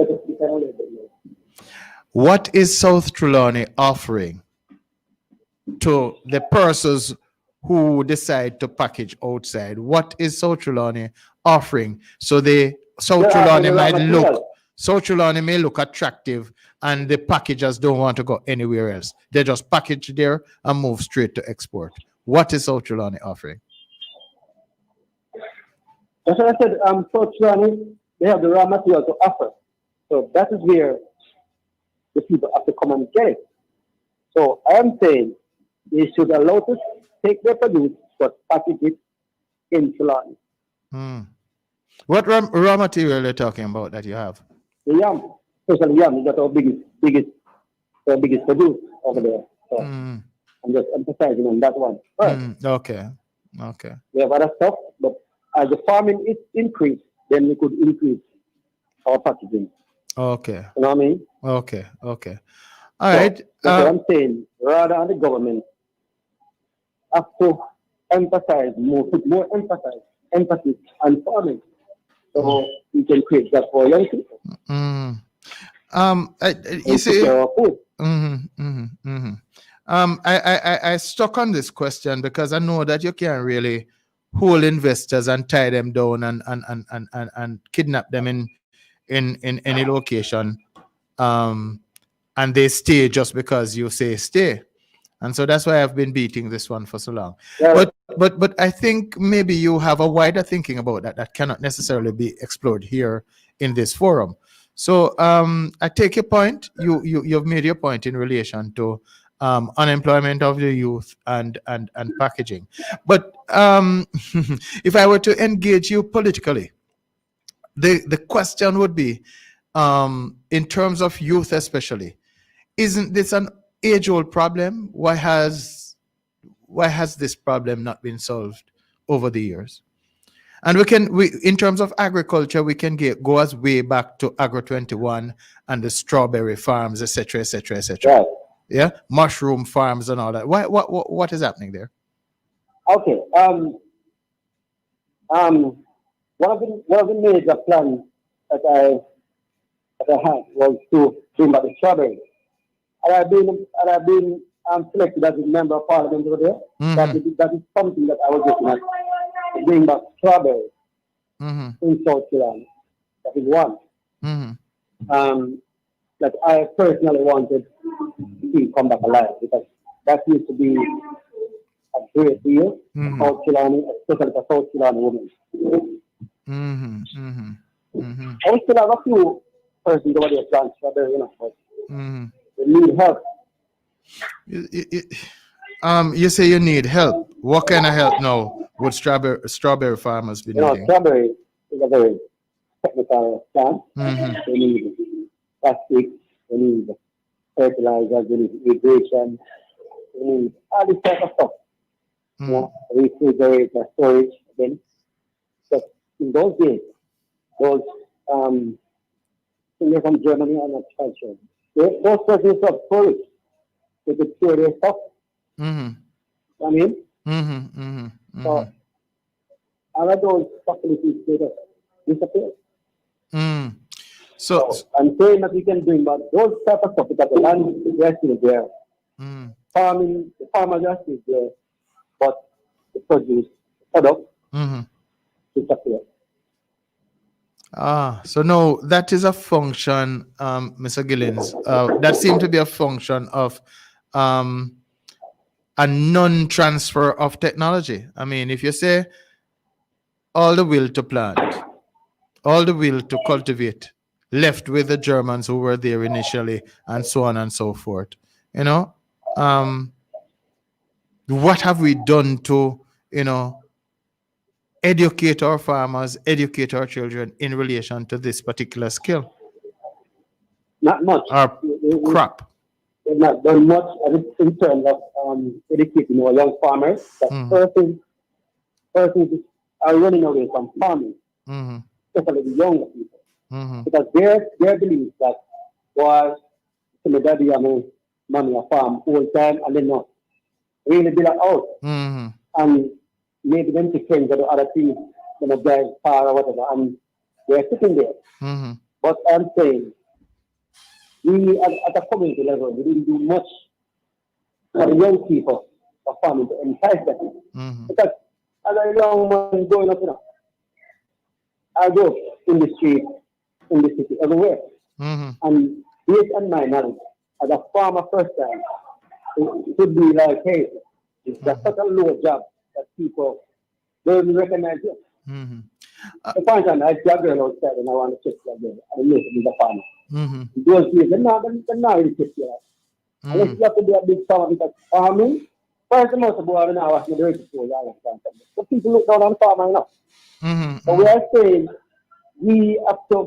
What is South Trelawney offering to the persons who decide to package outside? What is South Trelawney offering? So South Trelawney may look attractive and the packagers don't want to go anywhere else. They just package there and move straight to export. What is South Trelawney offering? That's what I said. South Trelawney, they have the raw material to offer. So that is where the people have to come and get it. So I am saying they should allow us take their produce but package it in Trelawney. What raw material are you talking about that you have? The yam, especially yam, is that our biggest produce over there. So I'm just emphasizing on that one. Right. Okay. We have other stuff, but as the farming is increased, then we could increase our packaging. Okay. You know what I mean? Okay. All right. That's what I'm saying. Rather than the government have to emphasize more, put more emphasis on farming, so we can create that for young people. You see, I stuck on this question because I know that you can't really hold investors and tie them down and kidnap them in any location, and they stay just because you say stay. And so that's why I've been beating this one for so long. Yeah. But I think maybe you have a wider thinking about that cannot necessarily be explored here in this forum. So I take your point. You've made your point in relation to unemployment of the youth and packaging. But if I were to engage you politically, the question would be, in terms of youth especially, isn't this an age-old problem? Why has this problem not been solved over the years? And we in terms of agriculture, we can go as way back to Agro 21 and the strawberry farms, etc. Right. Yeah, mushroom farms and all that. What is happening there? Okay. One of the major plans that I had was to bring back the strawberry. And I've been selected as a member of parliament over there. That is something that I was looking at, to bring back strawberry in South Carolina. That is one. That I personally wanted to see come back alive, because that used to be a great deal for South Carolina, especially for South Carolina women. I still have a few persons over there plant strawberry, but they need help. You say you need help. What kind of help now would strawberry farmers be needing? Strawberry is a very technical plant. They need plastic, they need fertilizers, they need irrigation, they need all this type of stuff. Refrigerator, storage, then. But in those days, those things from Germany are not transferred. Those persons have storage. They could store their stuff. I mean, so all of those facilities they just disappear. So I'm saying that we can bring back those type of stuff, because the land is still there. The farmers are still there, but the produce, the product disappear. So no, that is a function, Mr. Gillens. That seemed to be a function of a non-transfer of technology. I mean, if you say all the will to plant, all the will to cultivate left with the Germans who were there initially, and so on and so forth, what have we done to, educate our farmers, educate our children in relation to this particular skill? Not much. Our crop. They've not done much in terms of educating our young farmers. That persons are running away from farming, especially the younger people, because their belief that was my daddy and my mommy a farm all time, and they not really be like out, and maybe them to friends or the other things, drive car or whatever, and they're sitting there. But I'm saying, we at a community level, we didn't do much for the young people for farming to entice them. Because as a young man growing up, I go in the street, in the city, everywhere. And based on my knowledge, as a farmer first time, it would be like, hey, it's just such a low job that people don't recognize it. The point is, I see a girl outside and I want to check that girl. I don't know if it's a farmer. Those days, they're not really check that. Unless you have to be a big farmer, because farming, first of all, I don't know what's the dirty story, I understand. But people look down on farming enough. But we are saying, we have to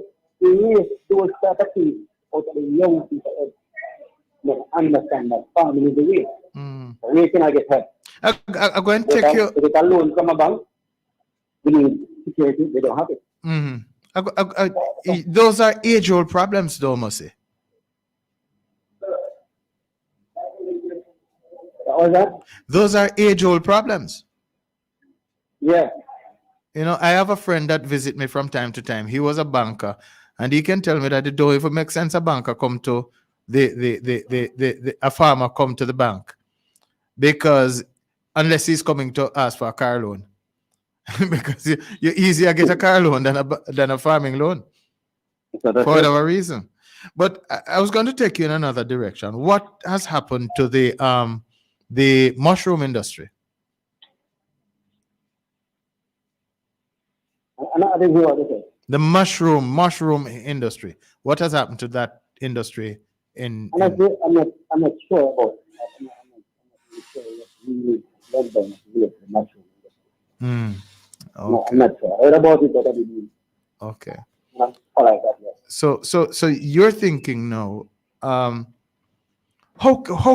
erase those type of things out of the young people. Understand that farming is the way. Where can I get help? I'm going to take you. If it's a loan from a bank, we need security, they don't have it. Those are age-old problems, though, Mosi. What was that? Those are age-old problems. Yeah. I have a friend that visit me from time to time. He was a banker, and he can tell me that it don't even make sense a banker come to a farmer come to the bank, because unless he's coming to ask for a car loan, because you easier get a car loan than a farming loan for whatever reason. But I was going to take you in another direction. What has happened to the mushroom industry? The mushroom industry. What has happened to that industry? I'm not sure about it. I'm not really sure the mushroom industry. No, I'm not sure. I heard about it, but I didn't. Okay. Not like that yet. So you're thinking now, how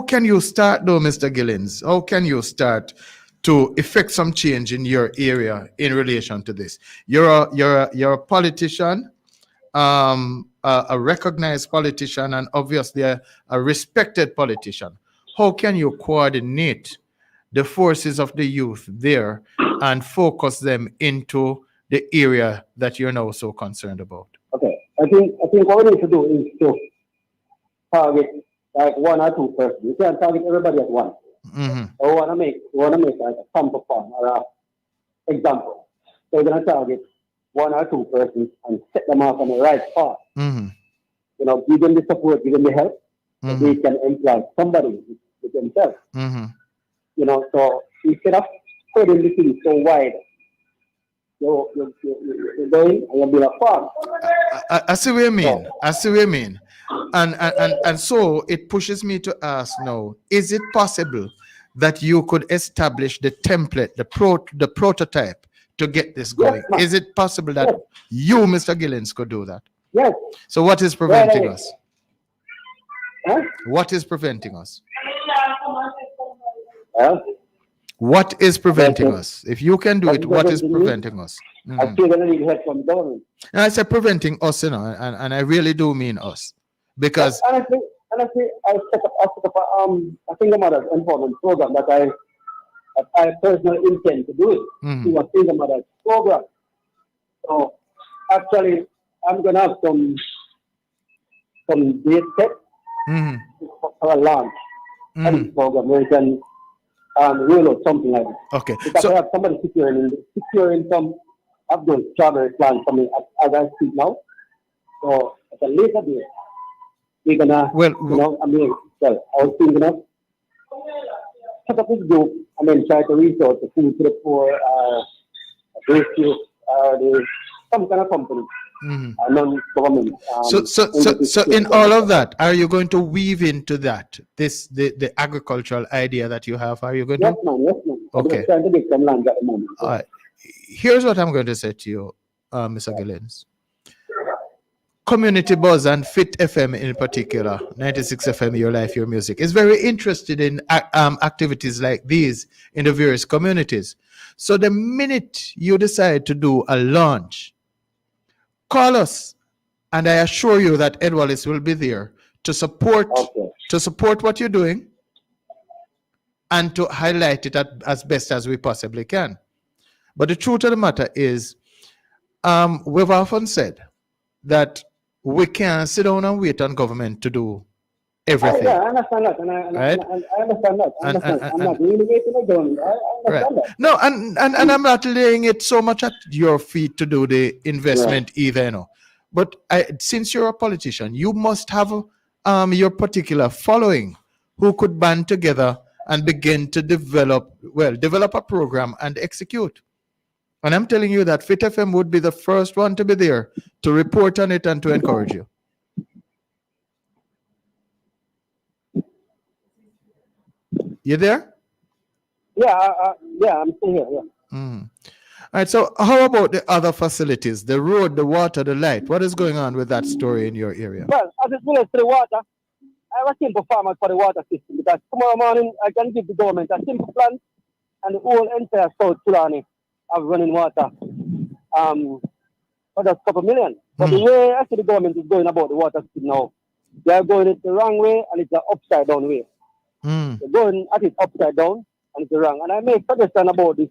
can you start though, Mr. Gillens? How can you start to effect some change in your area in relation to this? You're a politician, a recognized politician and obviously a respected politician, how can you coordinate the forces of the youth there and focus them into the area that you're now so concerned about? Okay, I think what we need to do is to target like one or two persons. You can't target everybody at once. Mm-hmm. So we wanna make like a sample form or a example. So we're gonna target one or two persons and set them off on the right path. Mm-hmm. You know, give them the support, give them the help, so Mm-hmm. they can employ somebody with themselves. Mm-hmm. You know, so instead of spreading the thing so wide, you're going and you're being a farm. I see what you mean. So, I see what you mean. And so it pushes me to ask now, is it possible that you could establish the template, the prototype to get this yes, going? man. Is it possible that Yes, you, Mr. Gillens, could do that? yes. So what is Right preventing away. us? Huh? What is preventing us? Huh? What is preventing Preventing. us? If you can do What it, is what is preventing me? preventing us? I Mhm. still gonna need help from the government. And I say preventing us, and I really do mean us. But Because honestly, I set up a single mother's empowerment program that I personally intend to do it. Mhm. Do a single mother's program. So actually, I'm gonna have some date set Mhm. for a launch of Mhm. this program where you can roll out something like this. Okay. Because I So have somebody securing some of those travel plans for me as I speak now. So at a later date, we're gonna, well, well, I was thinking of set up this group and then try to reach out to food to the poor, rescue, some kind of company, mhm. non-government. So in all of that, are you going to weave into that the agricultural idea that you have? Are you going Yes, to? man, yes, man. I'm Okay. just trying to get some land at the moment. All right. Here's what I'm going to say to you, Mr. Gillens. Community Buzz and Fit FM in particular, 96 FM, Your Life, Your Music, is very interested in activities like these in the various communities. So the minute you decide to do a launch, call us, and I assure you that Ed Wallace will be there to support Okay. what you're doing and to highlight it as best as we possibly can. But the truth of the matter is, we've often said that we can't sit down and wait on government to do everything. Yeah, I understand that, and Right? I understand that. I And, understand. and, I'm and, not really waiting on government. I right. understand that. No, and I'm not laying it so much at your feet to do the investment either, you know. But since you're a politician, you must have your particular following who could band together and begin to develop a program and execute. And I'm telling you that Fit FM would be the first one to be there to report on it and to encourage you. You there? Yeah, I'm still here. Yeah. Mm. All right. So, how about the other facilities, the road, the water, the light? What is going on with that story in your area? Well, as it relates to the water, I have a simple format for the water system because tomorrow morning I can give the government a simple plan and the whole entire South Sudan have running water for just a couple million. But the way I see the government is going about the water system now, they are going it the wrong way and it's an upside down way. Mm. They're going at it upside down and it's wrong. And I made suggestion about this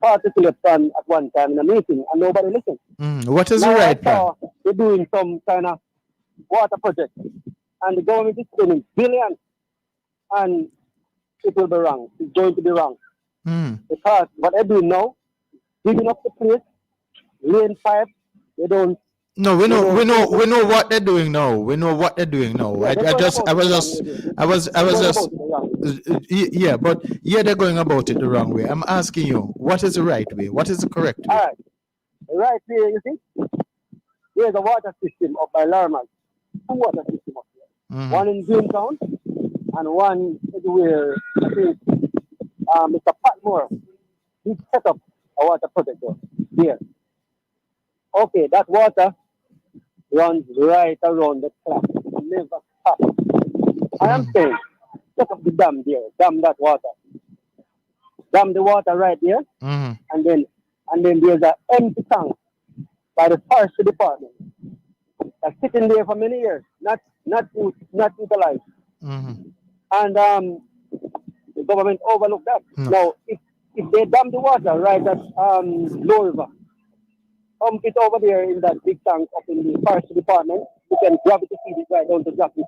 particular plan at one time in a meeting and nobody listened. Mm. What is Now the I right plan? saw they're doing some kind of water project and the government is spending billions and it will be wrong. It's going to be wrong. Mm. Because what they're doing now, digging up the place, laying pipe, they don't. No, we know what they're doing now. We know what they're doing now. Yeah, they're going about it the wrong way. Yeah, but they're going about it the wrong way. I'm asking you, what is the right way? What is the correct way? All right. The right way, you see, there's a water system up by Larman. Two water systems up there. Mhm. One in Greentown and one where I think Mr. Patmore, he set up a water project there. Okay, that water runs right around the clock. It never stops. I am saying, set up the dam there, dam that water. Dam the water right there, Mhm. and then there's an empty tank by the forestry department. that's sitting there for many years, not utilized. And the government overlooked that. Now, if they dam the water right at Low River, pump it over there in that big tank up in the forestry department, you can gravity feed it right down to Jackson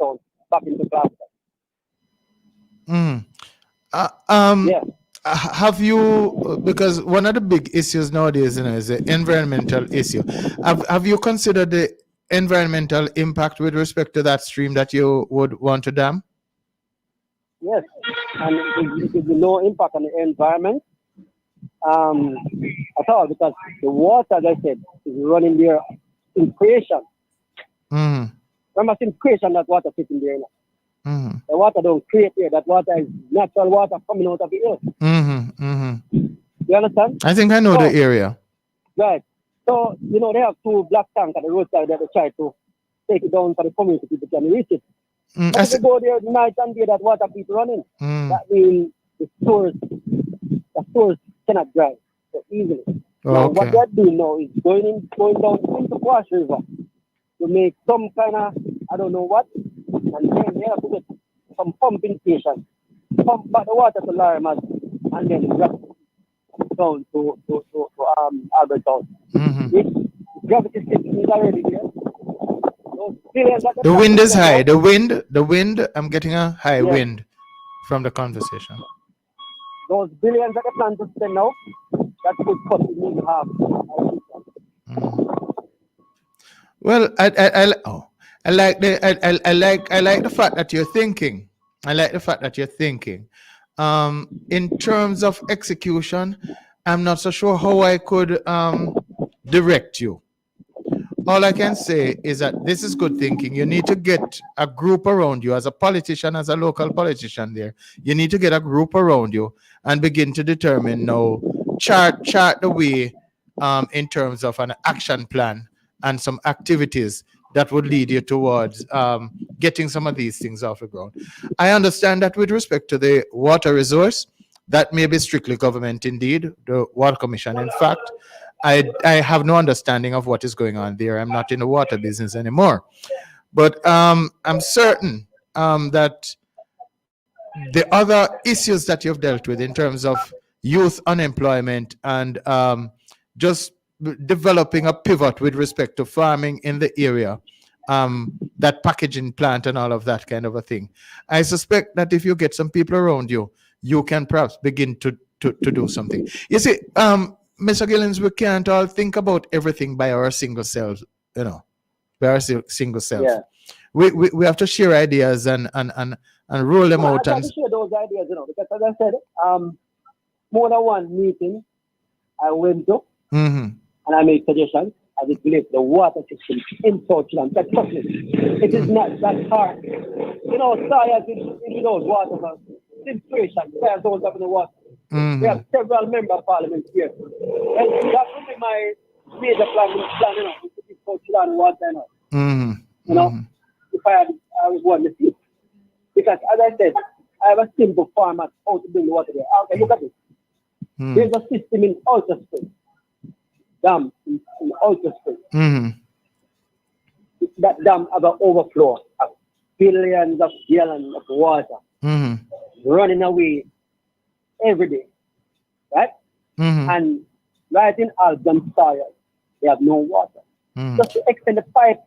back into Glasgow. Yeah. Have you, because one of the big issues nowadays, is the environmental issue. Have you considered the environmental impact with respect to that stream that you would want to dam? Yes, and it will be no impact on the environment at all, because the water, as I said, is running there in creation. Remember, in creation, that water sitting there. The water don't create here. That water is natural water coming out of the earth. You understand? I think I know the area. Right. So, they have two black tanks at the roadside that they try to take it down for the community people can reach it. But if you go there night and day, that water keep running. That means the stores cannot dry so easily. Now, what they're doing now is going down into Wash River to make some kind of, I don't know what, and then they have to get some pumping station, pump back the water to Larimas, and then drop down to Albertown. Gravity system is already there. The wind is high. The wind, I'm getting a high wind from the conversation. Those billions that they plan to spend now, that could cost me half. Well, I like the fact that you're thinking. I like the fact that you're thinking. In terms of execution, I'm not so sure how I could direct you. All I can say is that this is good thinking. You need to get a group around you as a politician, as a local politician there. You need to get a group around you and begin to determine now, chart the way in terms of an action plan and some activities that would lead you towards getting some of these things off the ground. I understand that with respect to the water resource, that may be strictly government indeed, the Water Commission. In fact, I have no understanding of what is going on there. I'm not in the water business anymore. But I'm certain that the other issues that you've dealt with in terms of youth unemployment and just developing a pivot with respect to farming in the area, that packaging plant and all of that kind of a thing. I suspect that if you get some people around you, you can perhaps begin to do something. You see, Mr. Gillens, we can't all think about everything by our single selves, by our single selves. Yeah. We have to share ideas and roll them out. I share those ideas, because as I said, more than one meeting I went to, and I made suggestions as it relates to the water system in South Sudan. It is not that hard. Science in those water situation, science goes up in the water. We have several member of parliament here. And that would be my major plan, to keep South Sudan water, if I was one to see. Because as I said, I have a simple format how to bring the water there. Okay, look at it. There's a system in Ultra Spring. Dam in Ultra Spring. That dam has an overflow of billions of gallons of water running away every day, right? And right in Albion soil, they have no water. Just to extend the pipe,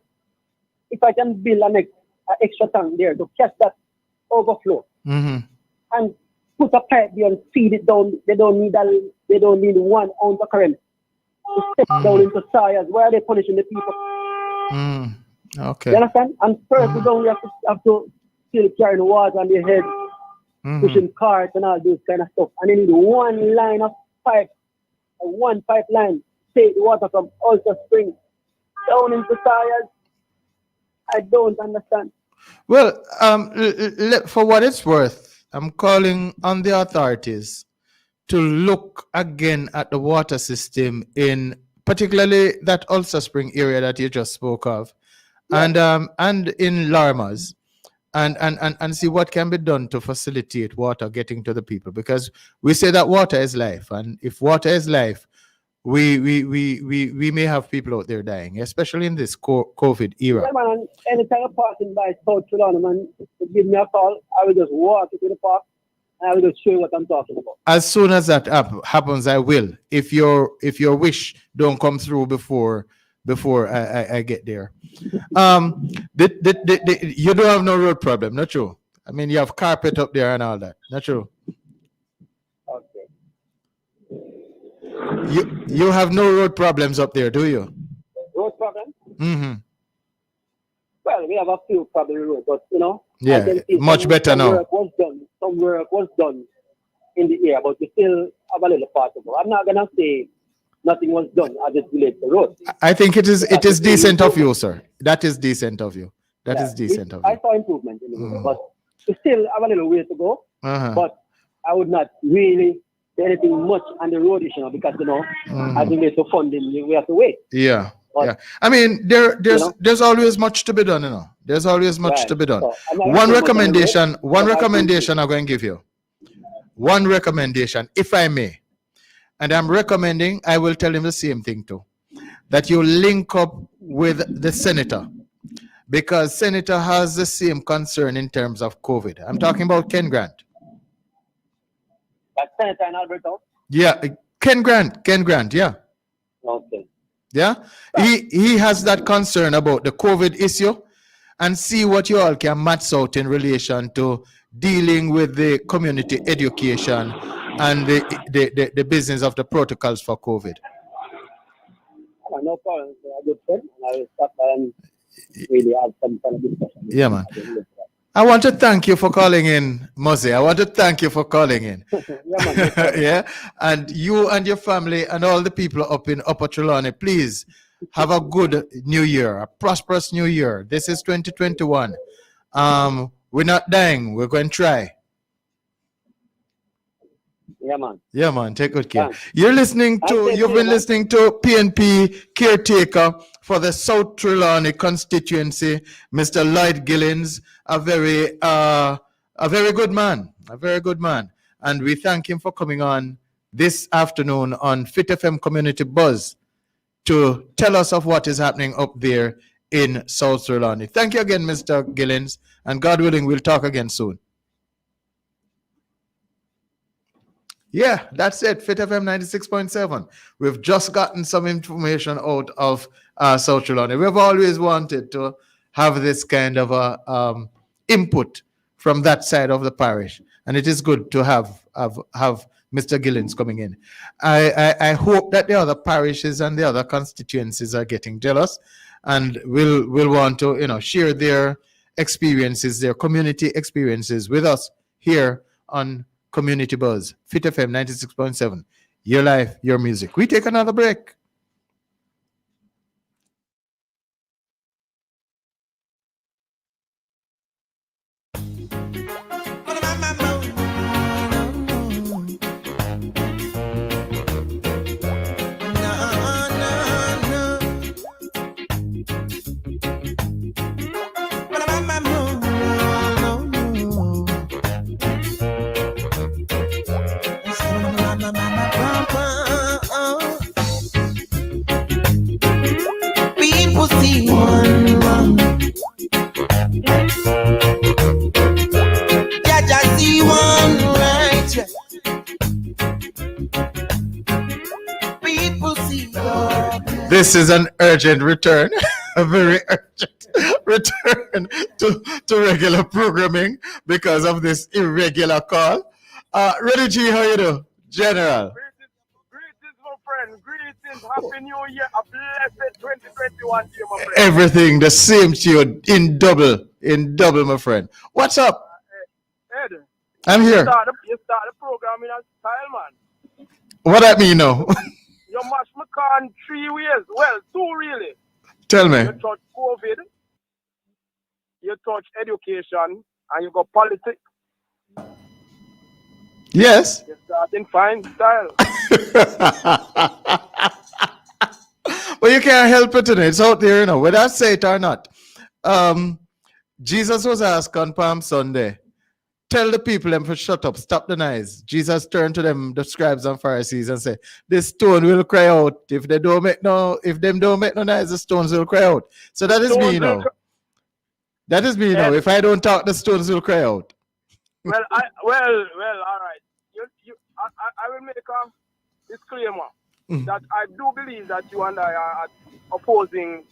if I can build an extra tank there to catch that overflow and put a pipe there and feed it down, they don't need 1 ounce of current to step down into soils. Why are they punishing the people? Okay. You understand? And first, we don't have to still carry the water on their head. Pushing carts and all this kind of stuff. And they need one line of pipe, one pipeline, take the water from Ulster Spring down into Sayers. I don't understand. Well, for what it's worth, I'm calling on the authorities to look again at the water system in particularly that Ulster Spring area that you just spoke of, and in Larmas. And see what can be done to facilitate water getting to the people, because we say that water is life, and if water is life, we may have people out there dying, especially in this COVID era. Yeah, man, anytime I'm passing by South Carolina, man, give me a call. I will just walk to the park and I will just show you what I'm talking about. As soon as that happens, I will. If your wish don't come through before I get there. You don't have no road problem, not true? I mean, you have carpet up there and all that, not true? Okay. You have no road problems up there, do you? Road problem? Mm-hmm. Well, we have a few probably road, but Yeah, much better now. Some work was done in the air, but we still have a little part of it. I'm not gonna say nothing was done as it relates to road. I think it is decent of you, sir. That is decent of you. That is decent of you. I saw improvement in the road, but we still have a little way to go. But I would not really say anything much on the road issue because as it relates to funding, we have to wait. Yeah. Yeah, I mean, there's always much to be done, There's always much to be done. So, one recommendation I'm going to give you. One recommendation, if I may. And I'm recommending, I will tell him the same thing too. That you link up with the senator. Because senator has the same concern in terms of COVID. I'm talking about Ken Grant. That's Senator in Alberta? Yeah, Ken Grant, yeah. Okay. Yeah, he has that concern about the COVID issue and see what you all can match out in relation to dealing with the community education and the business of the protocols for COVID. No problem. I just said, I will stop and really have some kind of discussion. Yeah, man. I want to thank you for calling in, Mose. I want to thank you for calling in. Yeah, and you and your family and all the people up in Upper Trelawney, please have a good new year, a prosperous new year. This is 2021. We're not dying. We're going to try. Yeah, man. Yeah, man. Take good care. You've been listening to PNP caretaker for the South Trelawney constituency, Mr. Lloyd Gillens, a very good man, and we thank him for coming on this afternoon on Fit FM Community Buzz to tell us of what is happening up there in South Trelawney. Thank you again, Mr. Gillens, and God willing, we'll talk again soon. Yeah, that's it. Fit FM 96.7. We've just gotten some information out of South Trelawney. We've always wanted to have this kind of a input from that side of the parish, and it is good to have Mr. Gillens coming in. I hope that the other parishes and the other constituencies are getting jealous, and will want to share their experiences, their community experiences with us here on Community Buzz, Fit FM 96.7. Your life, your music. We take another break. People see one wrong. Yeah, just see one right. People see one. This is an urgent return, a very urgent return to regular programming because of this irregular call. Reddy G, how you do? General. Greetings, my friend. Greetings. Happy New Year. A blessed 2021 to you, my friend. Everything the same to you in double, my friend. What's up? Ed. I'm here. You start the program in a style, man. What that mean now? You mash my car in 3 ways. Well, 2 really. Tell me. You touch COVID, you touch education, and you got politics. Yes. You're starting fine style. But you can't help it today. It's out there, whether I say it or not. Jesus was asked on Palm Sunday, tell the people them to shut up, stop the noise. Jesus turned to them, the scribes and Pharisees, and said, "This stone will cry out. If them don't make no noise, the stones will cry out." So that is me now. That is me now. If I don't talk, the stones will cry out. Well, all right. I will make a disclaimer that I do believe that you and I are opposing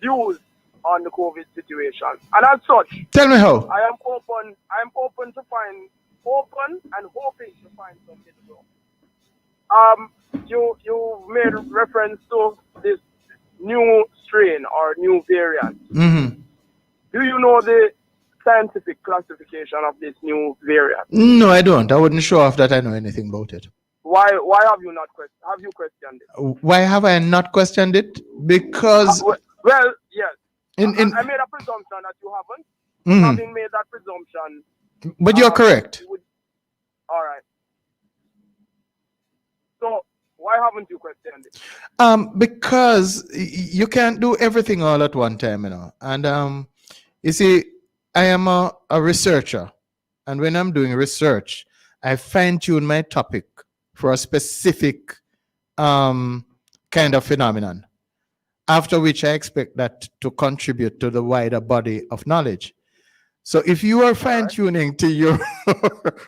views on the COVID situation, and as such, tell me how. I am open and hoping to find something to do. You made reference to this new strain or new variant. Mm-hmm. Do you know the scientific classification of this new variant? No, I don't. I wouldn't show off that I know anything about it. Why have you not questioned it? Why have I not questioned it? Because well, yes. I made a presumption that you haven't. Having made that presumption. But you're correct. All right. So why haven't you questioned it? Because you can't do everything all at one time, you know. And you see, I am a researcher, and when I'm doing research, I fine-tune my topic for a specific kind of phenomenon, after which I expect that to contribute to the wider body of knowledge. So if you are fine-tuning to your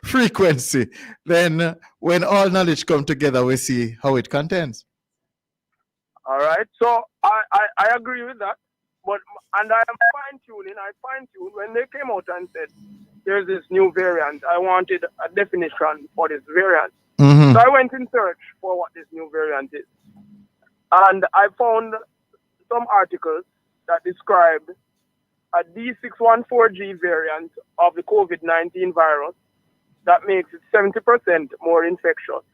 frequency, then when all knowledge come together, we see how it contends. All right. So I agree with that. And I am fine-tuning. I fine-tuned when they came out and said, there's this new variant. I wanted a definition for this variant. Mm-hmm. So I went in search for what this new variant is. And I found some articles that described a D614G variant of the COVID-19 virus that makes it 70% more infectious.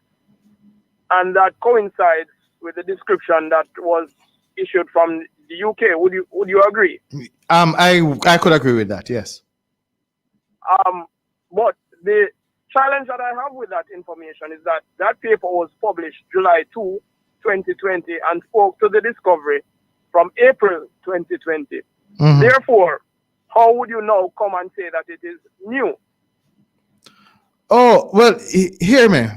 And that coincides with the description that was issued from the UK. Would you agree? I could agree with that, yes. But the challenge that I have with that information is that that paper was published July 2, 2020 and spoke to the discovery from April 2020. Mm-hmm. Therefore, how would you now come and say that it is new? Oh, well, hear me.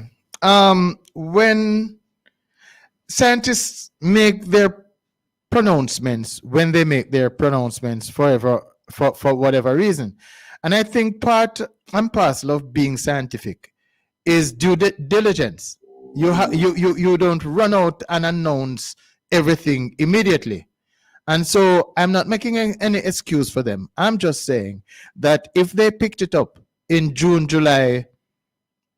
When scientists make their pronouncements, when they make their pronouncements for whatever reason, and I think part and parcel of being scientific is due diligence. You don't run out and announce everything immediately. And so I'm not making any excuse for them. I'm just saying that if they picked it up in June, July,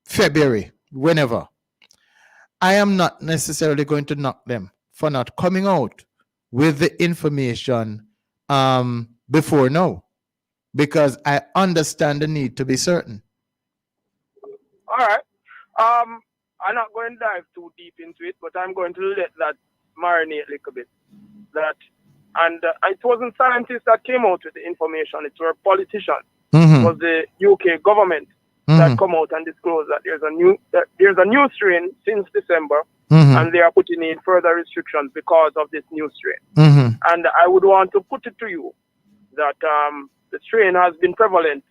February, whenever, I am not necessarily going to knock them for not coming out with the information before now, because I understand the need to be certain. All right. I'm not going to dive too deep into it, but I'm going to let that marinate a little bit. And it wasn't scientists that came out with the information; it were politicians. Mm-hmm. It was the UK government that come out and disclose that there's a new strain since December, and they are putting in further restrictions because of this new strain. And I would want to put it to you that the strain has been prevalent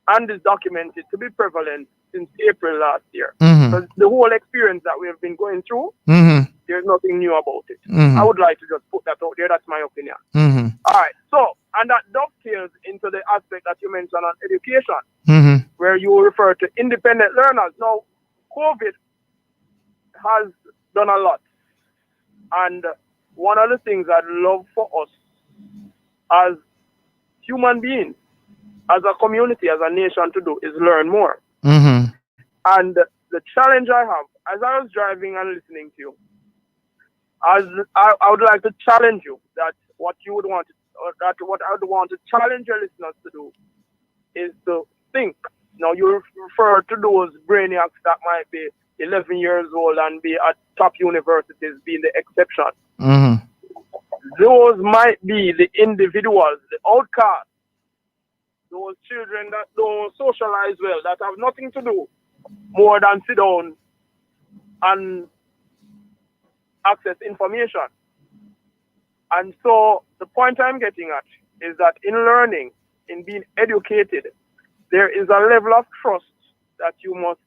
and is documented to be prevalent since April last year. So the whole experience that we have been going through, there's nothing new about it. I would like to just put that out there. That's my opinion. All right. So, and that dovetails into the aspect that you mentioned on education, where you refer to independent learners. Now, COVID has done a lot. And one of the things I'd love for us as human beings, as a community, as a nation to do is learn more. And the challenge I have, as I was driving and listening to you, I would like to challenge you that what I would want to challenge your listeners to do is to think. Now, you refer to those brainiacs that might be 11 years old and be at top universities being the exception. Those might be the individuals, the outcasts, those children that don't socialize well, that have nothing to do more than sit down and access information. And so the point I'm getting at is that in learning, in being educated, there is a level of trust that you must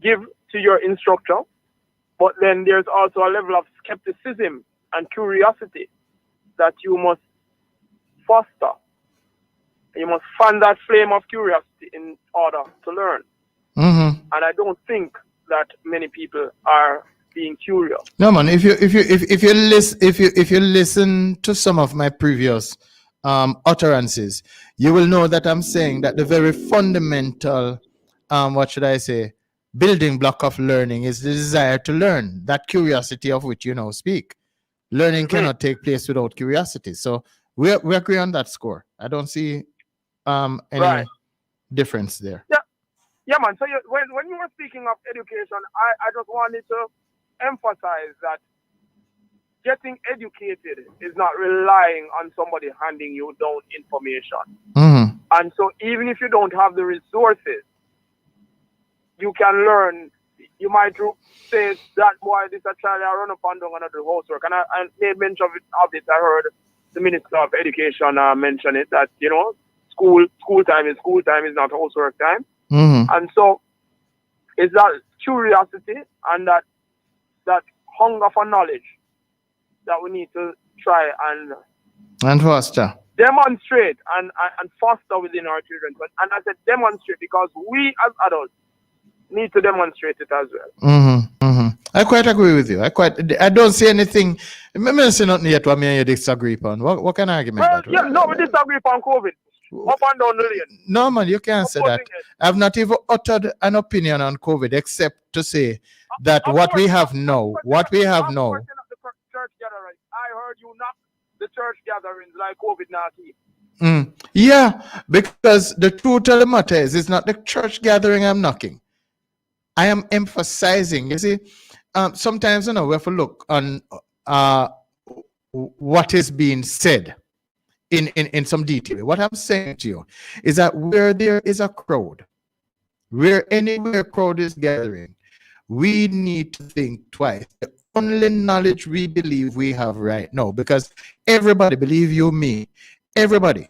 give to your instructor, but then there's also a level of skepticism and curiosity that you must foster. You must fan that flame of curiosity in order to learn. And I don't think that many people are being curious. No, man. If you listen to some of my previous utterances, you will know that I'm saying that the very fundamental, what should I say, building block of learning is the desire to learn. That curiosity of which you now speak. Learning cannot take place without curiosity. So we agree on that score. I don't see any difference there. Yeah, man. So when you were speaking of education, I just wanted to emphasize that getting educated is not relying on somebody handing you down information. And so even if you don't have the resources, you can learn. You might say that boy, this a child I run up and down and do housework. And I made mention of it. I heard the Minister of Education mention it, that, you know, school time is not housework time. And so it's that curiosity and that hunger for knowledge that we need to try and foster, demonstrate and foster within our children. And I said demonstrate because we as adults need to demonstrate it as well. I quite agree with you. I don't see anything. I say nothing yet what me and you disagree upon. What kind of argument? Well, yeah, no, we disagree upon COVID. Up and down the lane. No, man, you can't say that. I've not even uttered an opinion on COVID except to say that what we have now. Church gatherings. I heard you knock the church gatherings like COVID-19. Yeah, because the truth of the matter is, it's not the church gathering I'm knocking. I am emphasizing. You see, sometimes, you know, we have to look on what is being said in some detail. What I'm saying to you is that where there is a crowd, where anywhere a crowd is gathering, we need to think twice. The only knowledge we believe we have right now, because everybody, believe you me, everybody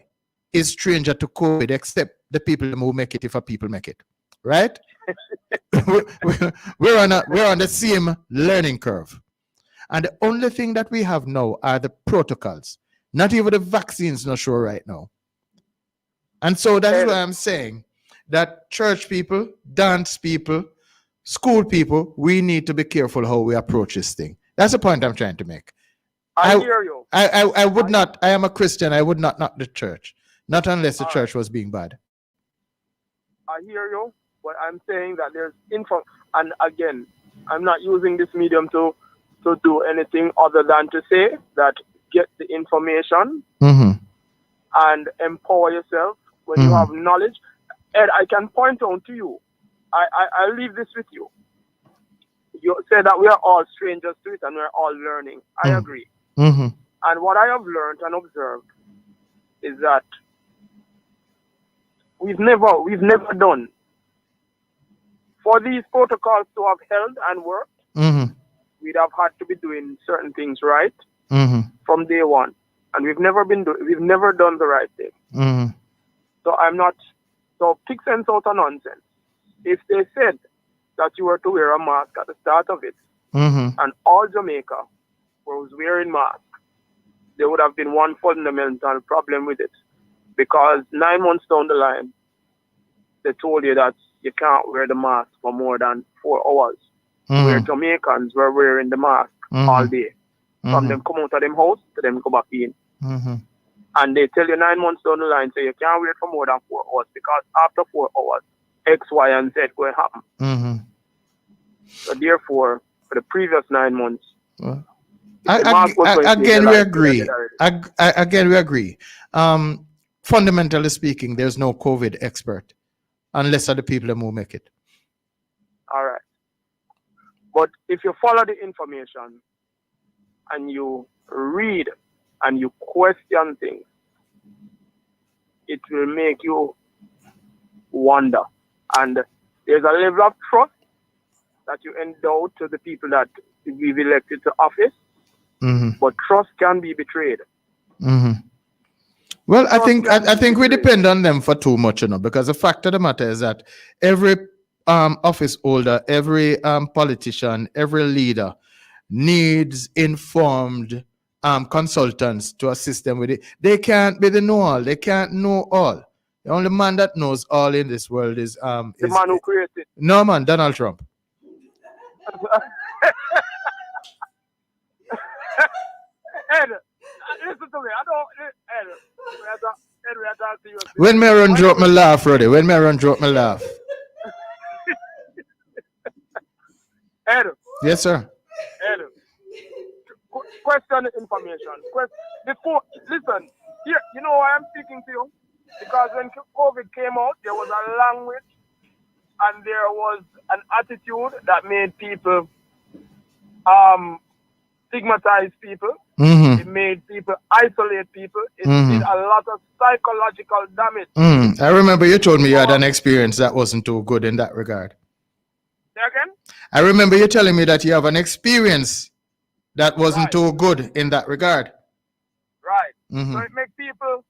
is stranger to COVID except the people who make it if a people make it, right? we're on the same learning curve, and the only thing that we have now are the protocols. Not even the vaccines not sure right now. And so that's why I'm saying that church people, dance people, school people, we need to be careful how we approach this thing. That's the point I'm trying to make. I hear you. I would not, I am a Christian, I would not knock the church. Not unless the church was being bad. I hear you, but I'm saying that there's info, and again, I'm not using this medium to do anything other than to say that get the information and empower yourself when you have knowledge. Ed, I can point out to you. I'll leave this with you. You say that we are all strangers to it and we're all learning. I agree. And what I have learned and observed is that we've never done for these protocols to have held and worked. We'd have had to be doing certain things right from day one, and we've never done the right thing. So pick sense out of nonsense. If they said that you were to wear a mask at the start of it, and all Jamaica was wearing masks, there would have been one fundamental problem with it, because 9 months down the line, they told you that you can't wear the mask for more than 4 hours. Where Jamaicans were wearing the mask all day. From them come out of them house to them go back in. And they tell you 9 months down the line, so you can't wear it for more than 4 hours, because after 4 hours, X, Y, and Z going to happen. So therefore, for the previous 9 months, again, we agree. Again, we agree. Fundamentally speaking, there's no COVID expert, unless other people who make it. All right. But if you follow the information and you read and you question things, it will make you wonder. And there's a level of trust that you endow to the people that we've elected to office, but trust can be betrayed. Well, I think we depend on them for too much, because the fact of the matter is that every office holder, every politician, every leader needs informed consultants to assist them with it. They can't be the know-all. They can't know all. The only man that knows all in this world is the man who created. No, man, Donald Trump. Ed, listen to me. I don't. Ed, we are talking to you. When me run drop my laugh, Roddy. When me run drop my laugh. Ed. Yes, sir. Ed. Question information. Listen. Here, you know why I'm speaking to you? Because when COVID came out, there was a language and there was an attitude that made people stigmatize people. Mm-hmm. It made people isolate people. It did a lot of psychological damage. I remember you told me you had an experience that wasn't too good in that regard. Say again? I remember you telling me that you have an experience that wasn't too good in that regard. Right. Mm-hmm. So it makes people,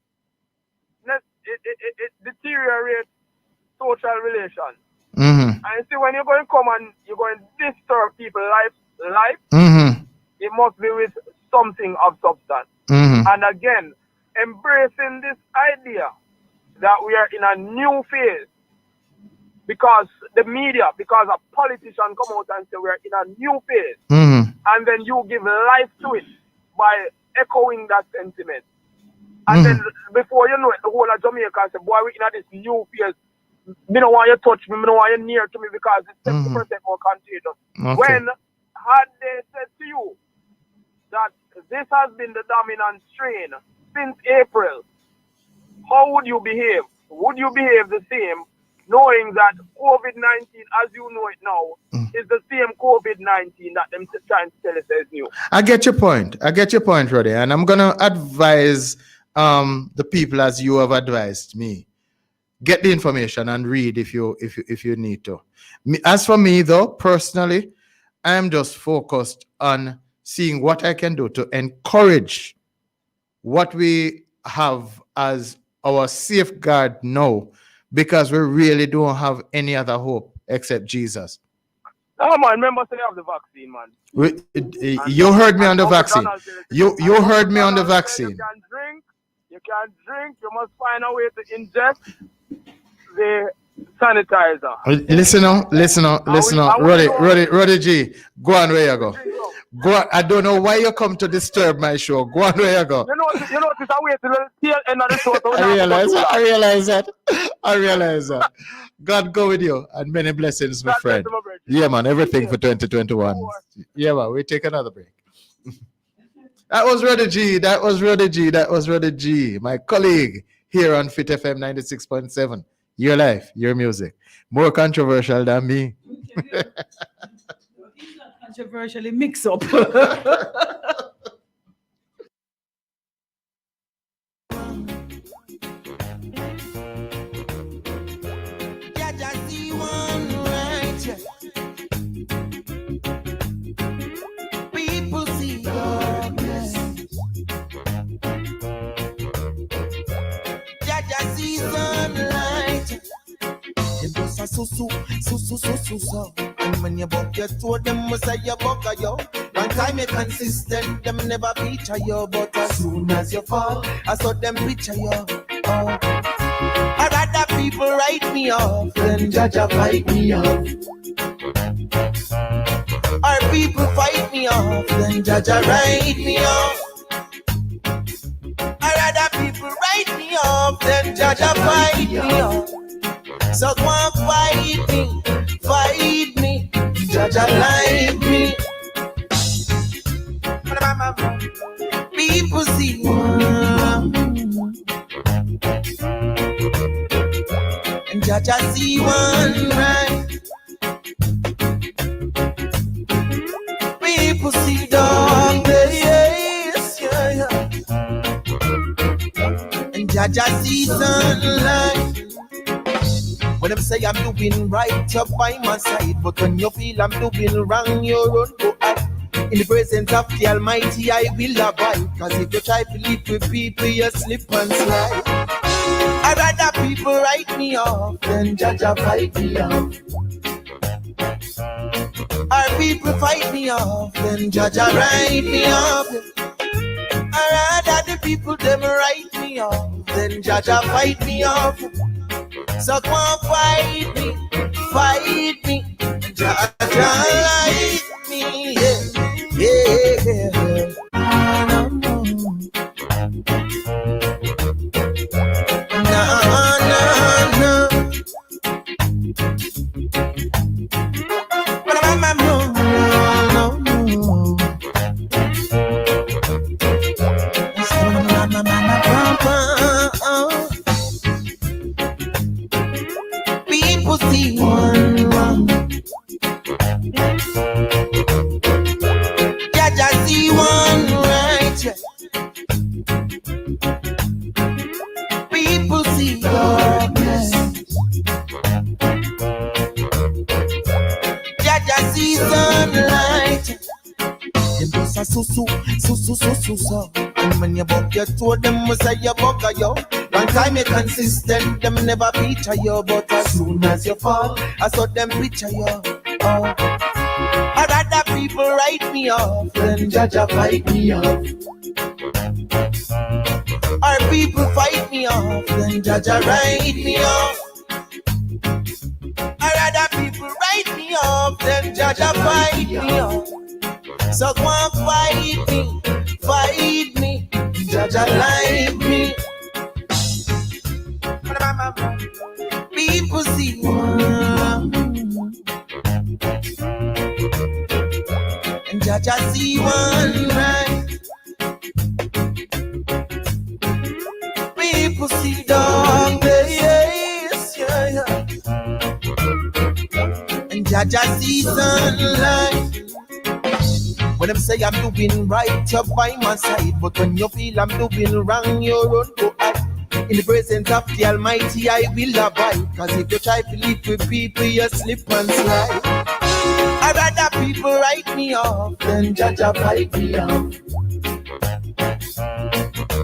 it deteriorates social relations. Mm-hmm. And you see, when you're going to come and you're going to disturb people's life, Mm-hmm. it must be with something of substance. Mm-hmm. And again, embracing this idea that we are in a new phase because the media, because a politician come out and say we are in a new phase, and then you give life to it by echoing that sentiment. And then before you know it, the whole of Jamaica say, boy, we're in this new phase. Me don't want you to touch me, me don't want you near to me because it's 50% more contagious. Okay. When had they said to you that this has been the dominant strain since April, how would you behave? Would you behave the same, knowing that COVID-19, as you know it now, is the same COVID-19 that them trying to tell us is new? I get your point, Roddy, and I'm gonna advise the people as you have advised me. Get the information and read if you need to. As for me, though, personally, I am just focused on seeing what I can do to encourage what we have as our safeguard now, because we really don't have any other hope except Jesus. Oh man, remember to have the vaccine, man. You heard me on the vaccine. You heard me on the vaccine. You can drink, you must find a way to ingest the sanitizer. Listen on. Roddy G, go on where you go. Go on. I don't know why you come to disturb my show. Go on where you go. You know it's a way to the tail end of the show. I realize that. God go with you and many blessings, my friend. Yeah, man, everything for 2021. Yeah, man, we take another break. That was Roddy G, my colleague here on Fit FM 96.7. Your life, your music. More controversial than me. Controversially mix up. People see darkness. Jaja see sunlight. Them just a so. And when you buck your toe, them must say you buck a yo. One time you consistent, them never feature you. But as soon as you fall, I saw them picture you. Oh. I'd rather people write me off than Jaja fight me off. Or people fight me off than Jaja write me off. I'd rather people write me off than Jaja fight me off. So go and fight me, Jaja like me. People see one, and Jaja see one, right? People see darkness, yeah. And Jaja see sunlight. When them say I'm doing right, you're by my side. But when you feel I'm doing wrong, you run to act. In the presence of the Almighty, I will abide. Cause if you try to live with people, you slip and slide. I'd rather people write me off than judge or fight me off. Our people fight me off than judge or write me off. I'd rather the people them write me off than judge or fight me off. So come on, fight me, judge like me, yeah, yeah. No. People see one wrong. Yeah, just see one right. People see darkness. Yeah, just see sunlight. Them just a so. And when you buck your toe, them must say you buck a yo. One time you consistent, them never feature you. But as soon as you fall, I saw them picture you. Oh. I'd rather people write me off than judge or fight me off. Or people fight me off than judge or write me off. I'd rather people write me off than judge or fight me off. So go and fight me, judge or like me. People see one and judge I see one right. People see darkness, yeah. And judge I see sunlight. When them say I'm doing right, you're by my side. But when you feel I'm doing wrong, you run to hide. In the presence of the Almighty, I will abide. Cause if you try to live with people, you slip and slide. I'd rather people write me off than judge or fight me off.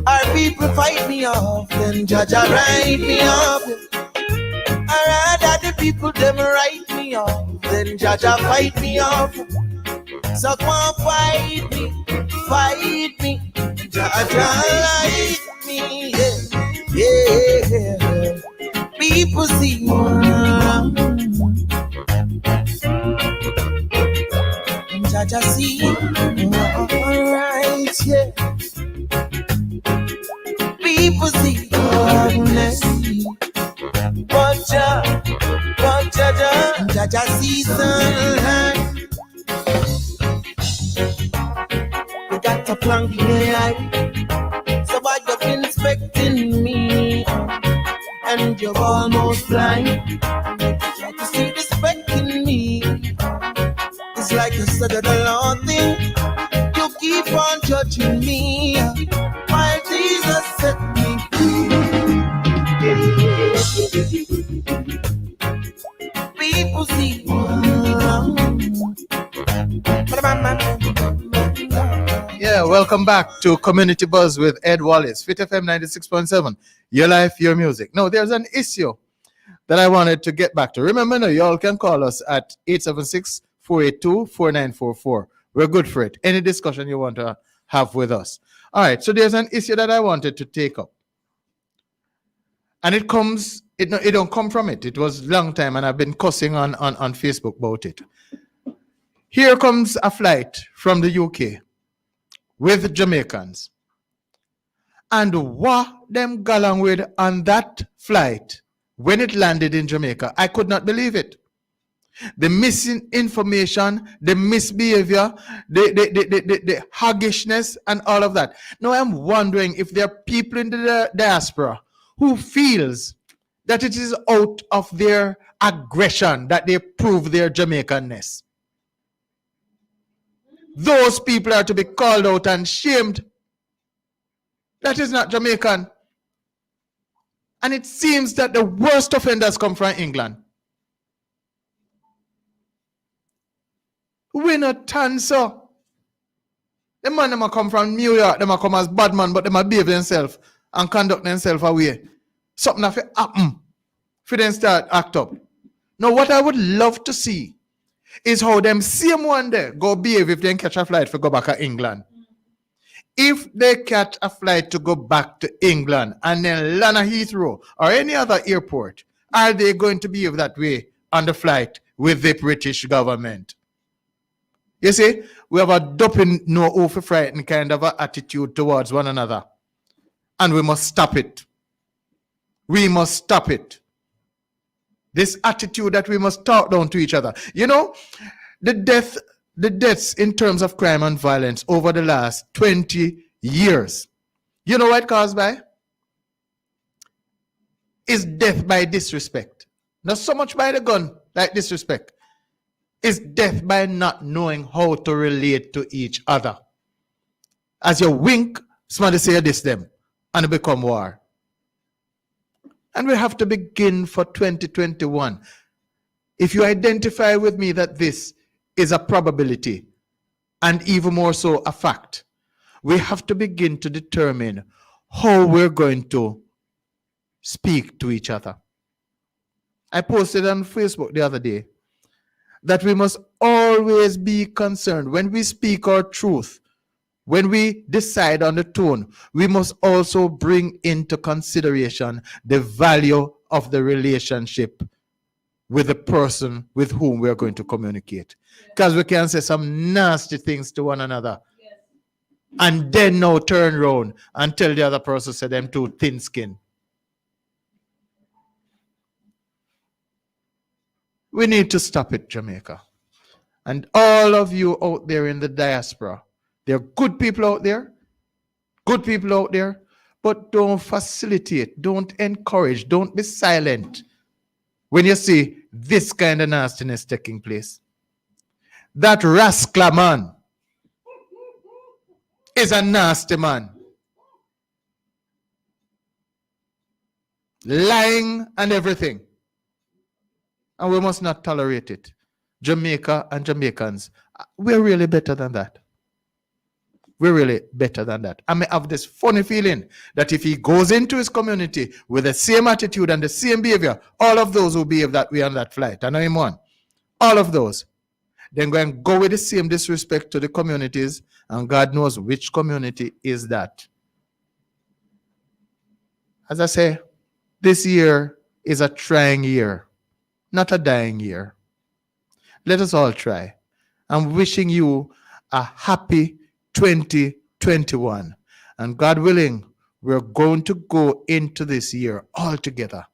Or people fight me off than judge or write me off. I'd rather the people them write me off than judge or fight me off. So come on, fight me, judge like me, yeah. People see one, and judge see right, yeah. People see darkness, but judge see sunlight. You got a plank in your eye, so why you inspecting me? And you're almost blind. Try to see the speck in me. It's like you said the Lord thing. You keep on judging me, while Jesus set me free. People see Yeah, welcome back to Community Buzz with Ed Wallace, Fit FM 96.7. Your life, your music. Now, there's an issue that I wanted to get back to. Remember, now, you all can call us at 876-482-4944. We're good for it. Any discussion you want to have with us. All right, so there's an issue that I wanted to take up. And it don't come from it. It was a long time, and I've been cussing on Facebook about it. Here comes a flight from the UK with Jamaicans. And what them got along with on that flight, when it landed in Jamaica, I could not believe it. The missing information, the misbehavior, the huggishness, and all of that. Now I'm wondering if there are people in the diaspora who feels that it is out of their aggression that they prove their Jamaicanness. Those people are to be called out and shamed. That is not Jamaican. And it seems that the worst offenders come from England. We're not done so. The man them a come from New York, them a come as bad man, but them a behave themselves and conduct themselves away. Something have to happen for them start act up. Now, what I would love to see is how them same one there go behave if they catch a flight to go back to England. If they catch a flight to go back to England and then land at Heathrow or any other airport, are they going to behave that way on the flight with the British government? You see, we have a doping no over frightened kind of a attitude towards one another. And we must stop it. We must stop it. This attitude that we must talk down to each other. You know, the deaths in terms of crime and violence over the last 20 years. You know what caused by? Is death by disrespect. Not so much by the gun, like disrespect. Is death by not knowing how to relate to each other. As you wink, somebody say this them, and it become war. And we have to begin for 2021. If you identify with me that this is a probability, and even more so a fact, we have to begin to determine how we're going to speak to each other. I posted on Facebook the other day that we must always be concerned when we speak our truth, when we decide on the tone, we must also bring into consideration the value of the relationship with the person with whom we are going to communicate. Because we can say some nasty things to one another. Yes. And then now turn around and tell the other person, say them too thin skin. We need to stop it, Jamaica. And all of you out there in the diaspora, there are good people out there, but don't facilitate, don't encourage, don't be silent when you see this kind of nastiness taking place. That rascal man is a nasty man. Lying and everything. And we must not tolerate it. Jamaica and Jamaicans, we're really better than that. We're really better than that. I may have this funny feeling that if he goes into his community with the same attitude and the same behavior, all of those who behave that way on that flight, I know him one, all of those, then go with the same disrespect to the communities, and God knows which community is that. As I say, this year is a trying year, not a dying year. Let us all try. I'm wishing you a happy 2021. And God willing, we're going to go into this year all together,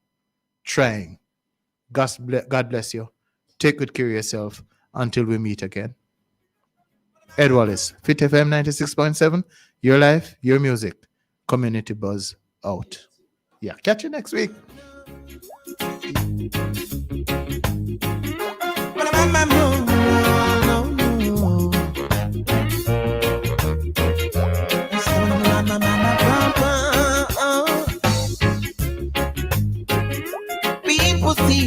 trying. God bless you. Take good care of yourself until we meet again. Ed Wallace, Fit FM 96.7, your life, your music. Community Buzz out. Yeah, catch you next week. Music.